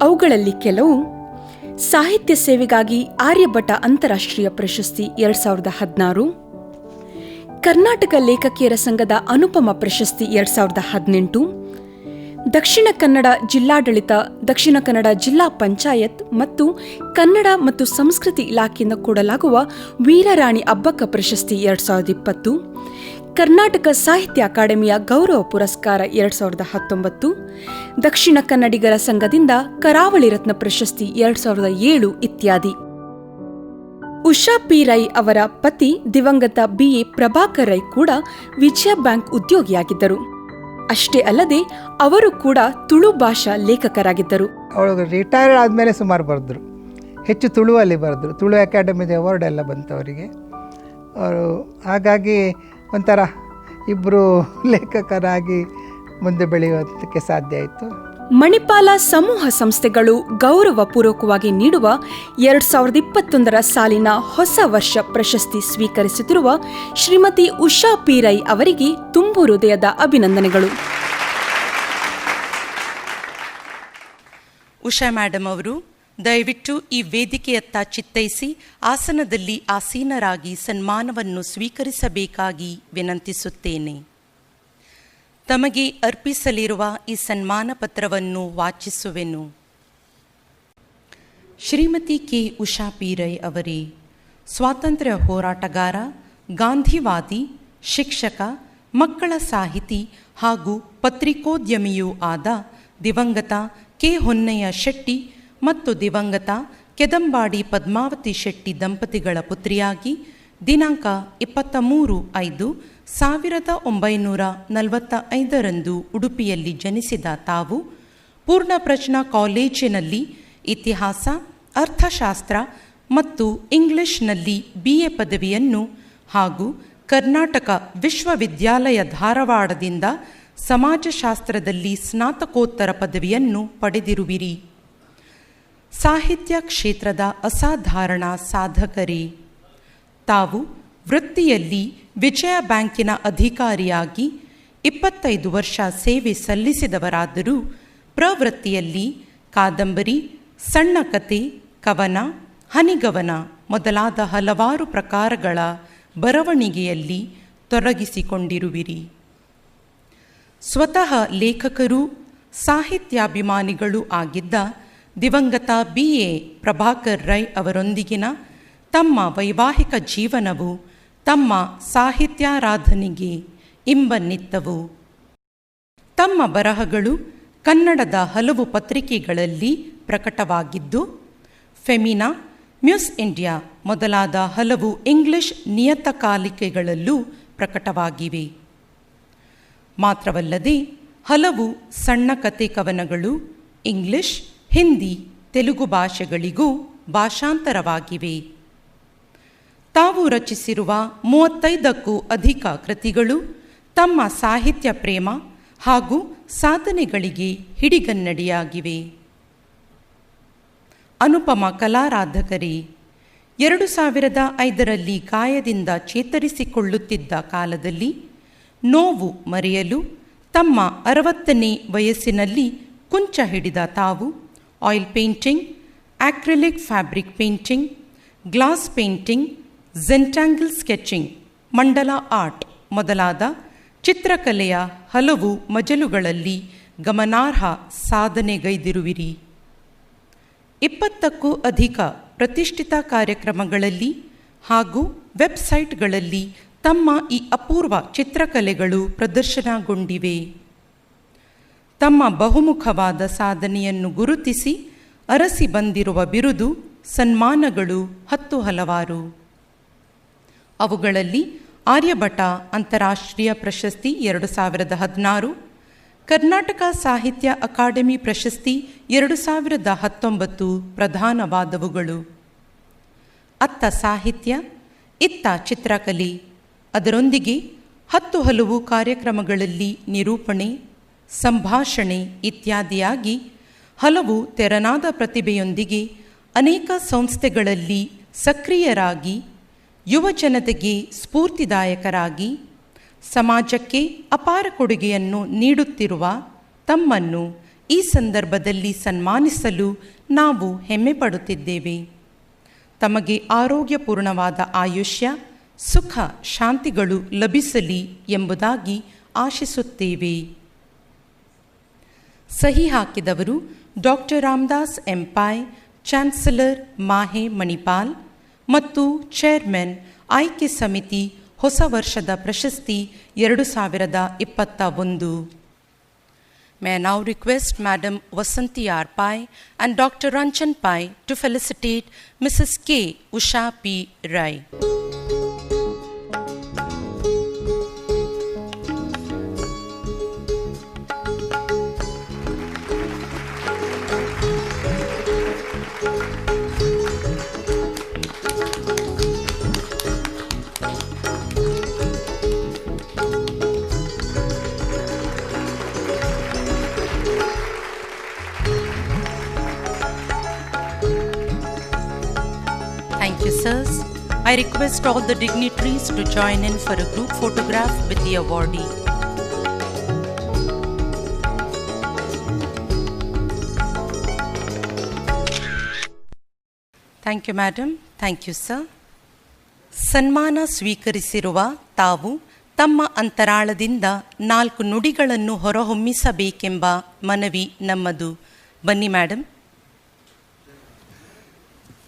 ಅವುಗಳಲ್ಲಿ ಕೆಲವು: ಸಾಹಿತ್ಯ ಸೇವೆಗಾಗಿ ಆರ್ಯಭಟ ಅಂತಾರಾಷ್ಟ್ರೀಯ ಪ್ರಶಸ್ತಿ 2016, ಕರ್ನಾಟಕ ಲೇಖಕಿಯರ ಸಂಘದ ಅನುಪಮ ಪ್ರಶಸ್ತಿ 2018, ದಕ್ಷಿಣ ಕನ್ನಡ ಜಿಲ್ಲಾಡಳಿತ, ದಕ್ಷಿಣ ಕನ್ನಡ ಜಿಲ್ಲಾ ಪಂಚಾಯತ್ ಮತ್ತು ಕನ್ನಡ ಮತ್ತು ಸಂಸ್ಕೃತಿ ಇಲಾಖೆಯಿಂದ ಕೊಡಲಾಗುವ ವೀರರಾಣಿ ಅಬ್ಬಕ್ಕ ಪ್ರಶಸ್ತಿ 2020, ಕರ್ನಾಟಕ ಸಾಹಿತ್ಯ ಅಕಾಡೆಮಿಯ ಗೌರವ ಪುರಸ್ಕಾರ 2019, ದಕ್ಷಿಣ ಕನ್ನಡಿಗರ ಸಂಘದಿಂದ ಕರಾವಳಿ ರತ್ನ ಪ್ರಶಸ್ತಿ 2007 ಇತ್ಯಾದಿ. ಉಷಾ ಪಿ ರೈ ಅವರ ಪತಿ ದಿವಂಗತ BA ಪ್ರಭಾಕರ್ ರೈ ಕೂಡ ವಿಜಯ ಬ್ಯಾಂಕ್ ಉದ್ಯೋಗಿಯಾಗಿದ್ದರು. ಅಷ್ಟೇ ಅಲ್ಲದೆ ಅವರು ಕೂಡ ತುಳು ಭಾಷಾ ಲೇಖಕರಾಗಿದ್ದರು. ಅವಳು ರಿಟೈರ್ಡ್ ಆದಮೇಲೆ ಸುಮಾರು ಬರೆದ್ರು, ಹೆಚ್ಚು ತುಳುವಲ್ಲಿ ಬರೆದ್ರು. ತುಳು ಅಕಾಡೆಮಿದ ಅವಾರ್ಡ್ ಎಲ್ಲ ಬಂತು ಅವರಿಗೆ. ಅವರು ಹಾಗಾಗಿ ಒಂಥರ ಇಬ್ಬರು ಲೇಖಕರಾಗಿ ಮುಂದೆ ಬೆಳೆಯೋದಕ್ಕೆ ಸಾಧ್ಯ ಆಯಿತು. ಮಣಿಪಾಲ ಸಮೂಹ ಸಂಸ್ಥೆಗಳು ಗೌರವಪೂರ್ವಕವಾಗಿ ನೀಡುವ 2021 ಸಾಲಿನ ಹೊಸ ವರ್ಷ ಪ್ರಶಸ್ತಿ ಸ್ವೀಕರಿಸುತ್ತಿರುವ ಶ್ರೀಮತಿ ಉಷಾ ಪಿ ರೈ ಅವರಿಗೆ ತುಂಬು ಹೃದಯದ ಅಭಿನಂದನೆಗಳು. ಉಷಾ ಮೇಡಮ್ ಅವರು ದಯವಿಟ್ಟು ಈ ವೇದಿಕೆಯತ್ತ ಚಿತ್ತೈಸಿ ಆಸನದಲ್ಲಿ ಆಸೀನರಾಗಿ ಸನ್ಮಾನವನ್ನು ಸ್ವೀಕರಿಸಬೇಕಾಗಿ ವಿನಂತಿಸುತ್ತೇನೆ. ತಮಗೆ ಅರ್ಪಿಸಲಿರುವ ಈ ಸನ್ಮಾನ ಪತ್ರವನ್ನು ವಾಚಿಸುವೆನು. ಶ್ರೀಮತಿ ಕೆ ಉಷಾ ಪಿ ರೈ ಅವರೇ, ಸ್ವಾತಂತ್ರ್ಯ ಹೋರಾಟಗಾರ, ಗಾಂಧಿವಾದಿ, ಶಿಕ್ಷಕ, ಮಕ್ಕಳ ಸಾಹಿತಿ ಹಾಗೂ ಪತ್ರಿಕೋದ್ಯಮಿಯೂ ಆದ ದಿವಂಗತ ಕೆ ಹೊನ್ನಯ್ಯ ಶೆಟ್ಟಿ ಮತ್ತು ದಿವಂಗತ ಕೆದಂಬಾಡಿ ಪದ್ಮಾವತಿ ಶೆಟ್ಟಿ ದಂಪತಿಗಳ ಪುತ್ರಿಯಾಗಿ ದಿನಾಂಕ 23/5/1945 ಉಡುಪಿಯಲ್ಲಿ ಜನಿಸಿದ ತಾವು ಪೂರ್ಣಪ್ರಜ್ಞಾ ಕಾಲೇಜಿನಲ್ಲಿ ಇತಿಹಾಸ, ಅರ್ಥಶಾಸ್ತ್ರ ಮತ್ತು ಇಂಗ್ಲಿಷ್ನಲ್ಲಿ BA ಪದವಿಯನ್ನು ಹಾಗೂ ಕರ್ನಾಟಕ ವಿಶ್ವವಿದ್ಯಾಲಯ ಧಾರವಾಡದಿಂದ ಸಮಾಜಶಾಸ್ತ್ರದಲ್ಲಿ ಸ್ನಾತಕೋತ್ತರ ಪದವಿಯನ್ನು ಪಡೆದಿರುವಿರಿ. ಸಾಹಿತ್ಯ ಕ್ಷೇತ್ರದ ಅಸಾಧಾರಣ ಸಾಧಕರೇ. ತಾವು ವೃತ್ತಿಯಲ್ಲಿ ವಿಜಯ ಬ್ಯಾಂಕಿನ ಅಧಿಕಾರಿಯಾಗಿ 25 ವರ್ಷ ಸೇವೆ ಸಲ್ಲಿಸಿದವರಾದರೂ ಪ್ರವೃತ್ತಿಯಲ್ಲಿ ಕಾದಂಬರಿ, ಸಣ್ಣ ಕತೆ, ಕವನ, ಹನಿಗವನ ಮೊದಲಾದ ಹಲವಾರು ಪ್ರಕಾರಗಳ ಬರವಣಿಗೆಯಲ್ಲಿ ತೊಡಗಿಸಿಕೊಂಡಿರುವಿರಿ. ಸ್ವತಃ ಲೇಖಕರೂ ಸಾಹಿತ್ಯಾಭಿಮಾನಿಗಳೂ ಆಗಿದ್ದ ದಿವಂಗತ BA ಪ್ರಭಾಕರ್ ರೈ ಅವರೊಂದಿಗಿನ ತಮ್ಮ ವೈವಾಹಿಕ ಜೀವನವು ತಮ್ಮ ಸಾಹಿತ್ಯಾರಾಧನೆಗೆ ಇಂಬನ್ನಿತ್ತವು. ತಮ್ಮ ಬರಹಗಳು ಕನ್ನಡದ ಹಲವು ಪತ್ರಿಕೆಗಳಲ್ಲಿ ಪ್ರಕಟವಾಗಿದ್ದು, ಫೆಮಿನಾ, ಮ್ಯೂಸ್ ಇಂಡಿಯಾ ಮೊದಲಾದ ಹಲವು ಇಂಗ್ಲಿಷ್ ನಿಯತಕಾಲಿಕೆಗಳಲ್ಲೂ ಪ್ರಕಟವಾಗಿವೆ. ಮಾತ್ರವಲ್ಲದೆ ಹಲವು ಸಣ್ಣ ಕತೆ ಕವನಗಳು ಇಂಗ್ಲಿಷ್, ಹಿಂದಿ, ತೆಲುಗು ಭಾಷೆಗಳಿಗೂ ಭಾಷಾಂತರವಾಗಿವೆ. ತಾವು ರಚಿಸಿರುವ 35ಕ್ಕೂ ಅಧಿಕ ಕೃತಿಗಳು ತಮ್ಮ ಸಾಹಿತ್ಯ ಪ್ರೇಮ ಹಾಗೂ ಸಾಧನೆಗಳಿಗೆ ಹಿಡಿಗನ್ನಡಿಯಾಗಿವೆ. ಅನುಪಮ ಕಲಾರಾಧಕರೇ, 2005ರಲ್ಲಿ ಗಾಯದಿಂದ ಚೇತರಿಸಿಕೊಳ್ಳುತ್ತಿದ್ದ ಕಾಲದಲ್ಲಿ ನೋವು ಮರೆಯಲು ತಮ್ಮ 60ನೇ ವಯಸ್ಸಿನಲ್ಲಿ ಕುಂಚ ಹಿಡಿದ ತಾವು oil painting, acrylic fabric painting, glass painting, zentangle sketching, mandala art ಮೊದಲಾದ ಚಿತ್ರಕಲೆಯ ಹಲವು ಮಜಲುಗಳಲ್ಲಿ ಗಮನಾರ್ಹ ಸಾಧನೆಗೈದಿರುವಿರಿ. 20ಕ್ಕೂ ಅಧಿಕ ಪ್ರತಿಷ್ಠಿತ ಕಾರ್ಯಕ್ರಮಗಳಲ್ಲಿ ಹಾಗೂ ವೆಬ್ಸೈಟ್ಗಳಲ್ಲಿ ತಮ್ಮ ಈ ಅಪೂರ್ವ ಚಿತ್ರಕಲೆಗಳು ಪ್ರದರ್ಶನಗೊಂಡಿವೆ. ತಮ್ಮ ಬಹುಮುಖವಾದ ಸಾಧನೆಯನ್ನು ಗುರುತಿಸಿ ಅರಸಿ ಬಂದಿರುವ ಬಿರುದು, ಸನ್ಮಾನಗಳು ಹಲವಾರು. ಅವುಗಳಲ್ಲಿ ಆರ್ಯಭಟ ಅಂತಾರಾಷ್ಟ್ರೀಯ ಪ್ರಶಸ್ತಿ 2016, ಕರ್ನಾಟಕ ಸಾಹಿತ್ಯ ಅಕಾಡೆಮಿ ಪ್ರಶಸ್ತಿ 2019 ಪ್ರಧಾನವಾದವುಗಳು. ಅತ್ತ ಸಾಹಿತ್ಯ, ಇತ್ತ ಚಿತ್ರಕಲೆ, ಅದರೊಂದಿಗೆ ಹಲವು ಕಾರ್ಯಕ್ರಮಗಳಲ್ಲಿ ನಿರೂಪಣೆ, ಸಂಭಾಷಣೆ ಇತ್ಯಾದಿಯಾಗಿ ಹಲವು ತೆರನಾದ ಪ್ರತಿಭೆಯೊಂದಿಗೆ ಅನೇಕ ಸಂಸ್ಥೆಗಳಲ್ಲಿ ಸಕ್ರಿಯರಾಗಿ ಯುವ ಜನತೆಗೆ ಸ್ಫೂರ್ತಿದಾಯಕರಾಗಿ ಸಮಾಜಕ್ಕೆ ಅಪಾರ ಕೊಡುಗೆಯನ್ನು ನೀಡುತ್ತಿರುವ ತಮ್ಮನ್ನು ಈ ಸಂದರ್ಭದಲ್ಲಿ ಸನ್ಮಾನಿಸಲು ನಾವು ಹೆಮ್ಮೆ ಪಡುತ್ತಿದ್ದೇವೆ. ತಮಗೆ ಆರೋಗ್ಯಪೂರ್ಣವಾದ ಆಯುಷ್ಯ, ಸುಖ, ಶಾಂತಿಗಳು ಲಭಿಸಲಿ ಎಂಬುದಾಗಿ ಆಶಿಸುತ್ತೇವೆ. ಸಹಿ ಹಾಕಿದವರು doctor Ramdas M Pai, chancellor ಮಾಹೆ ಮಣಿಪಾಲ್ ಮತ್ತು ಚೇರ್ಮನ್ ಆಯ್ಕೆ ಸಮಿತಿ ಹೊಸ ವರ್ಷದ ಪ್ರಶಸ್ತಿ 2021. May I now request Madam Vasanti R. Pai and Dr. Ranchan Pai to felicitate Mrs. K. Usha P. Rai. Thank you, sirs. I request all the dignitaries to join in for a group photograph with the awardee. Thank you, madam. Thank you, sir. ಸನ್ಮಾನ ಸ್ವೀಕರಿಸಿರುವ ತಾವು ತಮ್ಮ ಅಂತರಾಳದಿಂದ 4 ನುಡಿಗಳನ್ನು ಹೊರಹೊಮ್ಮಿಸಬೇಕೆಂಬ ಮನವಿ ನಮ್ಮದು. ಬನ್ನಿ madam.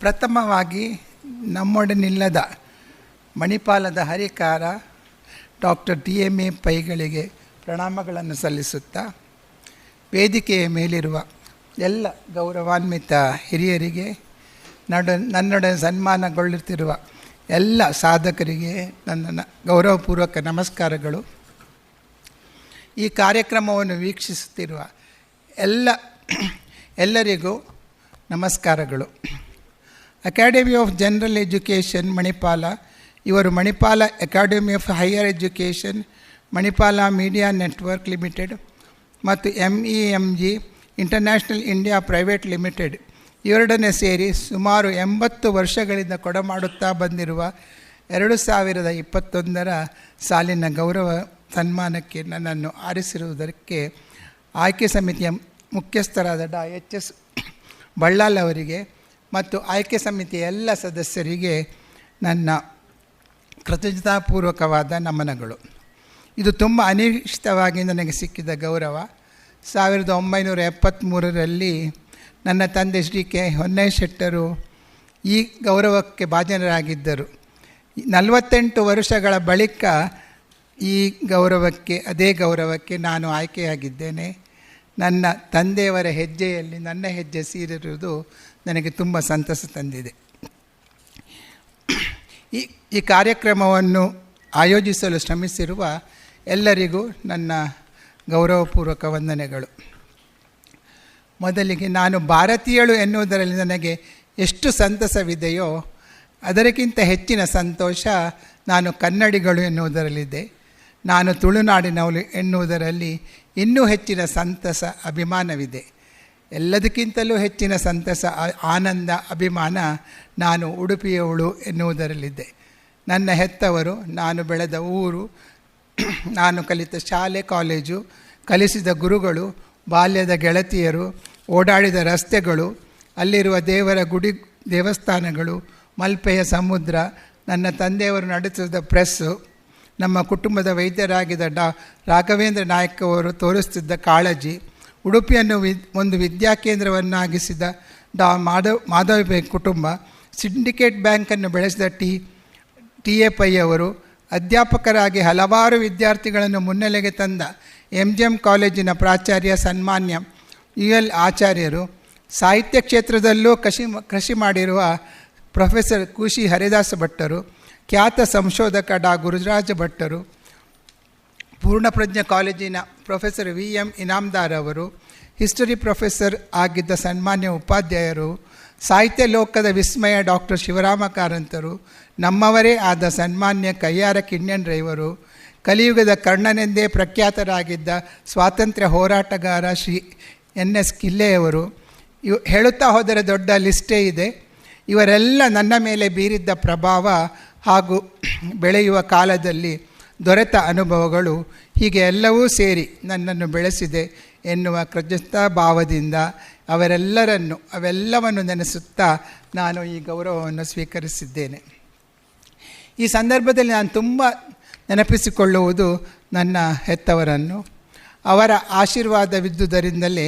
ಪ್ರಥಮವಾಗಿ ನಮ್ಮೊಡನಿಲ್ಲದ ಮಣಿಪಾಲದ ಹರಿಕಾರ doctor TMA ಪೈಗಳಿಗೆ ಪ್ರಣಾಮಗಳನ್ನು ಸಲ್ಲಿಸುತ್ತಾ, ವೇದಿಕೆಯ ಮೇಲಿರುವ ಎಲ್ಲ ಗೌರವಾನ್ವಿತ ಹಿರಿಯರಿಗೆ, ನನ್ನೊಡನೆ ಸನ್ಮಾನಗೊಳ್ಳುತ್ತಿರುವ ಎಲ್ಲ ಸಾಧಕರಿಗೆ ನನ್ನ ಗೌರವಪೂರ್ವಕ ನಮಸ್ಕಾರಗಳು. ಈ ಕಾರ್ಯಕ್ರಮವನ್ನು ವೀಕ್ಷಿಸುತ್ತಿರುವ ಎಲ್ಲರಿಗೂ ನಮಸ್ಕಾರಗಳು. Academy of general Education Manipal, ಇವರು Manipal academy of higher Education, Manipal Media network Limited ಮತ್ತು MEMG international India private Limited ಇವರೊಡನೆ ಸೇರಿ ಸುಮಾರು 80 ವರ್ಷಗಳಿಂದ ಕೊಡಮಾಡುತ್ತಾ ಬಂದಿರುವ 2021 ಸಾಲಿನ ಗೌರವ ಸನ್ಮಾನಕ್ಕೆ ನನ್ನನ್ನು ಆರಿಸಿರುವುದಕ್ಕೆ ಆಯ್ಕೆ ಸಮಿತಿಯ ಮುಖ್ಯಸ್ಥರಾದ HS ಬಳ್ಳಾಲ್ ಅವರಿಗೆ ಮತ್ತು ಆಯ್ಕೆ ಸಮಿತಿಯ ಎಲ್ಲ ಸದಸ್ಯರಿಗೆ ನನ್ನ ಕೃತಜ್ಞತಾಪೂರ್ವಕವಾದ ನಮನಗಳು. ಇದು ತುಂಬ ಅನಿರೀಕ್ಷಿತವಾಗಿ ನನಗೆ ಸಿಕ್ಕಿದ ಗೌರವ. 1973ರಲ್ಲಿ ನನ್ನ ತಂದೆ ಶ್ರೀ ಕೆ ಹೊನ್ನೇಶೆಟ್ಟರು ಈ ಗೌರವಕ್ಕೆ ಭಾಜನರಾಗಿದ್ದರು. 48 ವರ್ಷಗಳ ಬಳಿಕ ಅದೇ ಗೌರವಕ್ಕೆ ನಾನು ಆಯ್ಕೆಯಾಗಿದ್ದೇನೆ. ನನ್ನ ತಂದೆಯವರ ಹೆಜ್ಜೆಯಲ್ಲಿ ನನ್ನ ಹೆಜ್ಜೆ ಸೇರಿರುವುದು ನನಗೆ ತುಂಬ ಸಂತಸ ತಂದಿದೆ. ಈ ಕಾರ್ಯಕ್ರಮವನ್ನು ಆಯೋಜಿಸಲು ಶ್ರಮಿಸಿರುವ ಎಲ್ಲರಿಗೂ ನನ್ನ ಗೌರವಪೂರ್ವಕ ವಂದನೆಗಳು. ಮೊದಲಿಗೆ ನಾನು ಭಾರತೀಯಳು ಎನ್ನುವುದರಲ್ಲಿ ನನಗೆ ಎಷ್ಟು ಸಂತಸವಿದೆಯೋ ಅದಕ್ಕಿಂತ ಹೆಚ್ಚಿನ ಸಂತೋಷ ನಾನು ಕನ್ನಡಿಗಳು ಎನ್ನುವುದರಲ್ಲಿದೆ. ನಾನು ತುಳುನಾಡಿನವಳು ಎನ್ನುವುದರಲ್ಲಿ ಇನ್ನೂ ಹೆಚ್ಚಿನ ಸಂತಸ, ಅಭಿಮಾನವಿದೆ. ಎಲ್ಲದಕ್ಕಿಂತಲೂ ಹೆಚ್ಚಿನ ಸಂತಸ, ಆನಂದ, ಅಭಿಮಾನ ನಾನು ಉಡುಪಿಯವಳು ಎನ್ನುವುದರಲ್ಲಿದೆ. ನನ್ನ ಹೆತ್ತವರು, ನಾನು ಬೆಳೆದ ಊರು, ನಾನು ಕಲಿತ ಶಾಲೆ ಕಾಲೇಜು, ಕಲಿಸಿದ ಗುರುಗಳು, ಬಾಲ್ಯದ ಗೆಳತಿಯರು, ಓಡಾಡಿದ ರಸ್ತೆಗಳು, ಅಲ್ಲಿರುವ ದೇವರ ಗುಡಿ ದೇವಸ್ಥಾನಗಳು, ಮಲ್ಪೆಯ ಸಮುದ್ರ, ನನ್ನ ತಂದೆಯವರು ನಡೆಸಿದ ಪ್ರೆಸ್ಸು, ನಮ್ಮ ಕುಟುಂಬದ ವೈದ್ಯರಾಗಿದ್ದ ರಾಘವೇಂದ್ರ ನಾಯಕ್ ಅವರು ತೋರಿಸ್ತಿದ್ದ ಕಾಳಜಿ, ಉಡುಪಿಯನ್ನು ಒಂದು ವಿದ್ಯಾಕೇಂದ್ರವನ್ನಾಗಿಸಿದ ಮಾಧವ ಕುಟುಂಬ, ಸಿಂಡಿಕೇಟ್ ಬ್ಯಾಂಕನ್ನು ಬೆಳೆಸಿದ TA ಪೈ ಅವರು, ಅಧ್ಯಾಪಕರಾಗಿ ಹಲವಾರು ವಿದ್ಯಾರ್ಥಿಗಳನ್ನು ಮುನ್ನೆಲೆಗೆ ತಂದ MGM ಕಾಲೇಜಿನ ಪ್ರಾಚಾರ್ಯ ಸನ್ಮಾನ್ಯ UL ಆಚಾರ್ಯರು, ಸಾಹಿತ್ಯ ಕ್ಷೇತ್ರದಲ್ಲೂ ಕೃಷಿ ಮಾಡಿರುವ ಪ್ರೊಫೆಸರ್ ಕುಶಿ ಹರಿದಾಸ ಭಟ್ಟರು, ಖ್ಯಾತ ಸಂಶೋಧಕ ಗುರುರಾಜ ಭಟ್ಟರು, ಪೂರ್ಣಪ್ರಜ್ಞ ಕಾಲೇಜಿನ ಪ್ರೊಫೆಸರ್ VM ಇನಾಮ್ದಾರ್ ಅವರು, ಹಿಸ್ಟರಿ ಪ್ರೊಫೆಸರ್ ಆಗಿದ್ದ ಸನ್ಮಾನ್ಯ ಉಪಾಧ್ಯಾಯರು, ಸಾಹಿತ್ಯ ಲೋಕದ ವಿಸ್ಮಯ ಡಾಕ್ಟರ್ ಶಿವರಾಮ ಕಾರಂತರು, ನಮ್ಮವರೇ ಆದ ಸನ್ಮಾನ್ಯ ಕಯ್ಯಾರ ಕಿಣ್ಯನ್ರೈವರು, ಕಲಿಯುಗದ ಕರ್ಣನೆಂದೇ ಪ್ರಖ್ಯಾತರಾಗಿದ್ದ ಸ್ವಾತಂತ್ರ್ಯ ಹೋರಾಟಗಾರ ಶ್ರೀ NS ಕಿಲ್ಲೆಯವರು. ಹೇಳುತ್ತಾ ಹೋದರೆ ದೊಡ್ಡ ಲಿಸ್ಟೇ ಇದೆ. ಇವರೆಲ್ಲ ನನ್ನ ಮೇಲೆ ಬೀರಿದ್ದ ಪ್ರಭಾವ ಹಾಗೂ ಬೆಳೆಯುವ ಕಾಲದಲ್ಲಿ ದೊರೆತ ಅನುಭವಗಳು ಹೀಗೆ ಎಲ್ಲವೂ ಸೇರಿ ನನ್ನನ್ನು ಬೆಳೆಸಿದೆ ಎನ್ನುವ ಕೃತಜ್ಞತಾ ಭಾವದಿಂದ ಅವೆಲ್ಲವನ್ನು ನೆನೆಸುತ್ತಾ ನಾನು ಈ ಗೌರವವನ್ನು ಸ್ವೀಕರಿಸಿದ್ದೇನೆ. ಈ ಸಂದರ್ಭದಲ್ಲಿ ನಾನು ತುಂಬ ನೆನಪಿಸಿಕೊಳ್ಳುವುದು ನನ್ನ ಹೆತ್ತವರನ್ನು. ಅವರ ಆಶೀರ್ವಾದವಿದ್ದುದರಿಂದಲೇ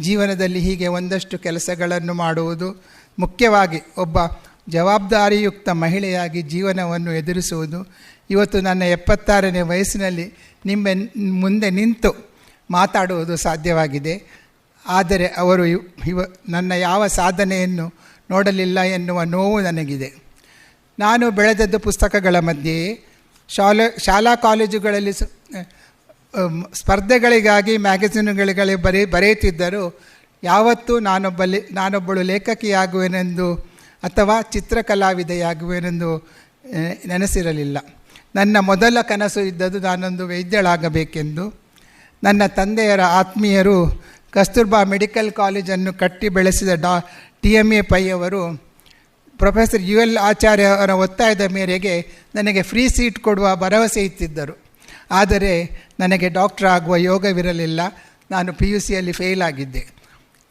ಜೀವನದಲ್ಲಿ ಹೀಗೆ ಒಂದಷ್ಟು ಕೆಲಸಗಳನ್ನು ಮಾಡುವುದು, ಮುಖ್ಯವಾಗಿ ಒಬ್ಬ ಜವಾಬ್ದಾರಿಯುಕ್ತ ಮಹಿಳೆಯಾಗಿ ಜೀವನವನ್ನು ಎದುರಿಸುವುದು. ಇವತ್ತು ನನ್ನ 76ನೇ ವಯಸ್ಸಿನಲ್ಲಿ ನಿಮ್ಮ ಮುಂದೆ ನಿಂತು ಮಾತಾಡುವುದು ಸಾಧ್ಯವಾಗಿದೆ. ಆದರೆ ಅವರು ನನ್ನ ಯಾವ ಸಾಧನೆಯನ್ನು ನೋಡಲಿಲ್ಲ ಎನ್ನುವ ನೋವು ನನಗಿದೆ. ನಾನು ಬೆಳೆದದ್ದು ಪುಸ್ತಕಗಳ ಮಧ್ಯೆಯೇ. ಶಾಲಾ ಕಾಲೇಜುಗಳಲ್ಲಿ ಸ್ಪರ್ಧೆಗಳಿಗಾಗಿ ಮ್ಯಾಗಝಿನ್ಗಳಿಗೆ ಬರೆಯುತ್ತಿದ್ದರೂ ಯಾವತ್ತೂ ನಾನೊಬ್ಬಳು ಲೇಖಕಿಯಾಗುವೆನೆಂದು ಅಥವಾ ಚಿತ್ರಕಲಾವಿದೆಯಾಗುವೆನೆಂದು ನೆನೆಸಿರಲಿಲ್ಲ. ನನ್ನ ಮೊದಲ ಕನಸು ಇದ್ದದ್ದು ನಾನೊಂದು ವೈದ್ಯಳಾಗಬೇಕೆಂದು. ನನ್ನ ತಂದೆಯರ ಆತ್ಮೀಯರು ಕಸ್ತೂರ್ಬಾ ಮೆಡಿಕಲ್ ಕಾಲೇಜನ್ನು ಕಟ್ಟಿ ಬೆಳೆಸಿದ TMA ಪೈ ಅವರು ಪ್ರೊಫೆಸರ್ UL ಆಚಾರ್ಯ ಅವರ ಒತ್ತಾಯದ ಮೇರೆಗೆ ನನಗೆ ಫ್ರೀ ಸೀಟ್ ಕೊಡುವ ಭರವಸೆ ಇತ್ತಿದ್ದರು. ಆದರೆ ನನಗೆ ಡಾಕ್ಟರ್ ಆಗುವ ಯೋಗವಿರಲಿಲ್ಲ. ನಾನು PUCಯಲ್ಲಿ ಫೇಲ್ ಆಗಿದ್ದೆ.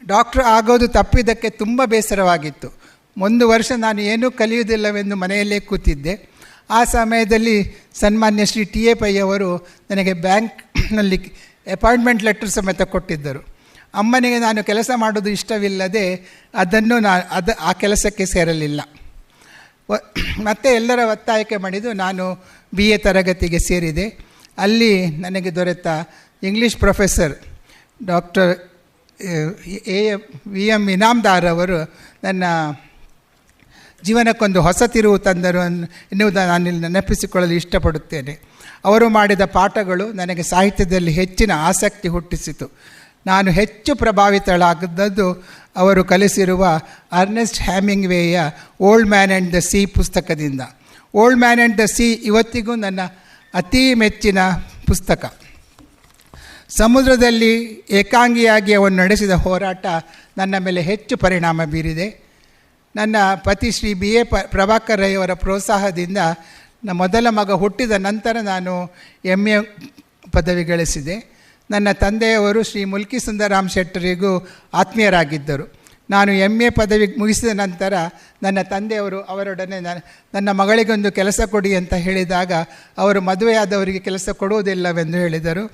ಡಾಕ್ಟರ್ ಆಗೋದು ತಪ್ಪಿದ್ದಕ್ಕೆ ತುಂಬ ಬೇಸರವಾಗಿತ್ತು. 1 ವರ್ಷ ನಾನು ಏನೂ ಕಲಿಯುವುದಿಲ್ಲವೆಂದು ಮನೆಯಲ್ಲೇ ಕೂತಿದ್ದೆ. ಆ ಸಮಯದಲ್ಲಿ ಸನ್ಮಾನ್ಯ ಶ್ರೀ TA ಪೈ ಅವರು ನನಗೆ ಬ್ಯಾಂಕ್ನಲ್ಲಿ ಅಪಾಯಿಂಟ್ಮೆಂಟ್ ಲೆಟರ್ ಸಮೇತ ಕೊಟ್ಟಿದ್ದರು. ಅಮ್ಮನಿಗೆ ನಾನು ಕೆಲಸ ಮಾಡೋದು ಇಷ್ಟವಿಲ್ಲದೆ ಆ ಕೆಲಸಕ್ಕೆ ಸೇರಲಿಲ್ಲ. ಮತ್ತೆ ಎಲ್ಲರ ಒತ್ತಾಯಕ್ಕೆ ಮಾಡಿದ್ದು ನಾನು BA ತರಗತಿಗೆ ಸೇರಿದೆ. ಅಲ್ಲಿ ನನಗೆ ದೊರೆತ English professor doctor VM Inamdar ಅವರು ನನ್ನ ಜೀವನಕ್ಕೊಂದು ಹೊಸ ತಿರುವು ತಂದರು ಎನ್ನುವುದನ್ನು ನಾನಿಲ್ಲಿ ನೆನಪಿಸಿಕೊಳ್ಳಲು ಇಷ್ಟಪಡುತ್ತೇನೆ. ಅವರು ಮಾಡಿದ ಪಾಠಗಳು ನನಗೆ ಸಾಹಿತ್ಯದಲ್ಲಿ ಹೆಚ್ಚಿನ ಆಸಕ್ತಿ ಹುಟ್ಟಿಸಿತು. ನಾನು ಹೆಚ್ಚು ಪ್ರಭಾವಿತಳಾಗದ್ದು ಅವರು ಕಲಿಸಿರುವ ಅರ್ನೆಸ್ಟ್ ಹ್ಯಾಮಿಂಗ್ವೇಯ old man and the sea ಪುಸ್ತಕದಿಂದ. Old man and the sea ಇವತ್ತಿಗೂ ನನ್ನ ಅತೀ ಮೆಚ್ಚಿನ ಪುಸ್ತಕ. ಸಮುದ್ರದಲ್ಲಿ ಏಕಾಂಗಿಯಾಗಿ ಅವನು ನಡೆಸಿದ ಹೋರಾಟ ನನ್ನ ಮೇಲೆ ಹೆಚ್ಚು ಪರಿಣಾಮ ಬೀರಿದೆ. ನನ್ನ ಪತಿ ಶ್ರೀ BA ಪ್ರಭಾಕರ್ ರೈ ಅವರ ಪ್ರೋತ್ಸಾಹದಿಂದ ಮೊದಲ ಮಗ ಹುಟ್ಟಿದ ನಂತರ ನಾನು MA ಪದವಿ ಗಳಿಸಿದೆ. ನನ್ನ ತಂದೆಯವರು ಶ್ರೀ ಮುಲ್ಕಿ ಸುಂದರಾಮ್ ಶೆಟ್ಟರಿಗೂ ಆತ್ಮೀಯರಾಗಿದ್ದರು. ನಾನು MA ಪದವಿ ಮುಗಿಸಿದ ನಂತರ ನನ್ನ ತಂದೆಯವರು ಅವರೊಡನೆ ನನ್ನ ಮಗಳಿಗೊಂದು ಕೆಲಸ ಕೊಡಿ ಅಂತ ಹೇಳಿದಾಗ ಅವರು ಮದುವೆಯಾದವರಿಗೆ ಕೆಲಸ ಕೊಡುವುದಿಲ್ಲವೆಂದು ಹೇಳಿದರು.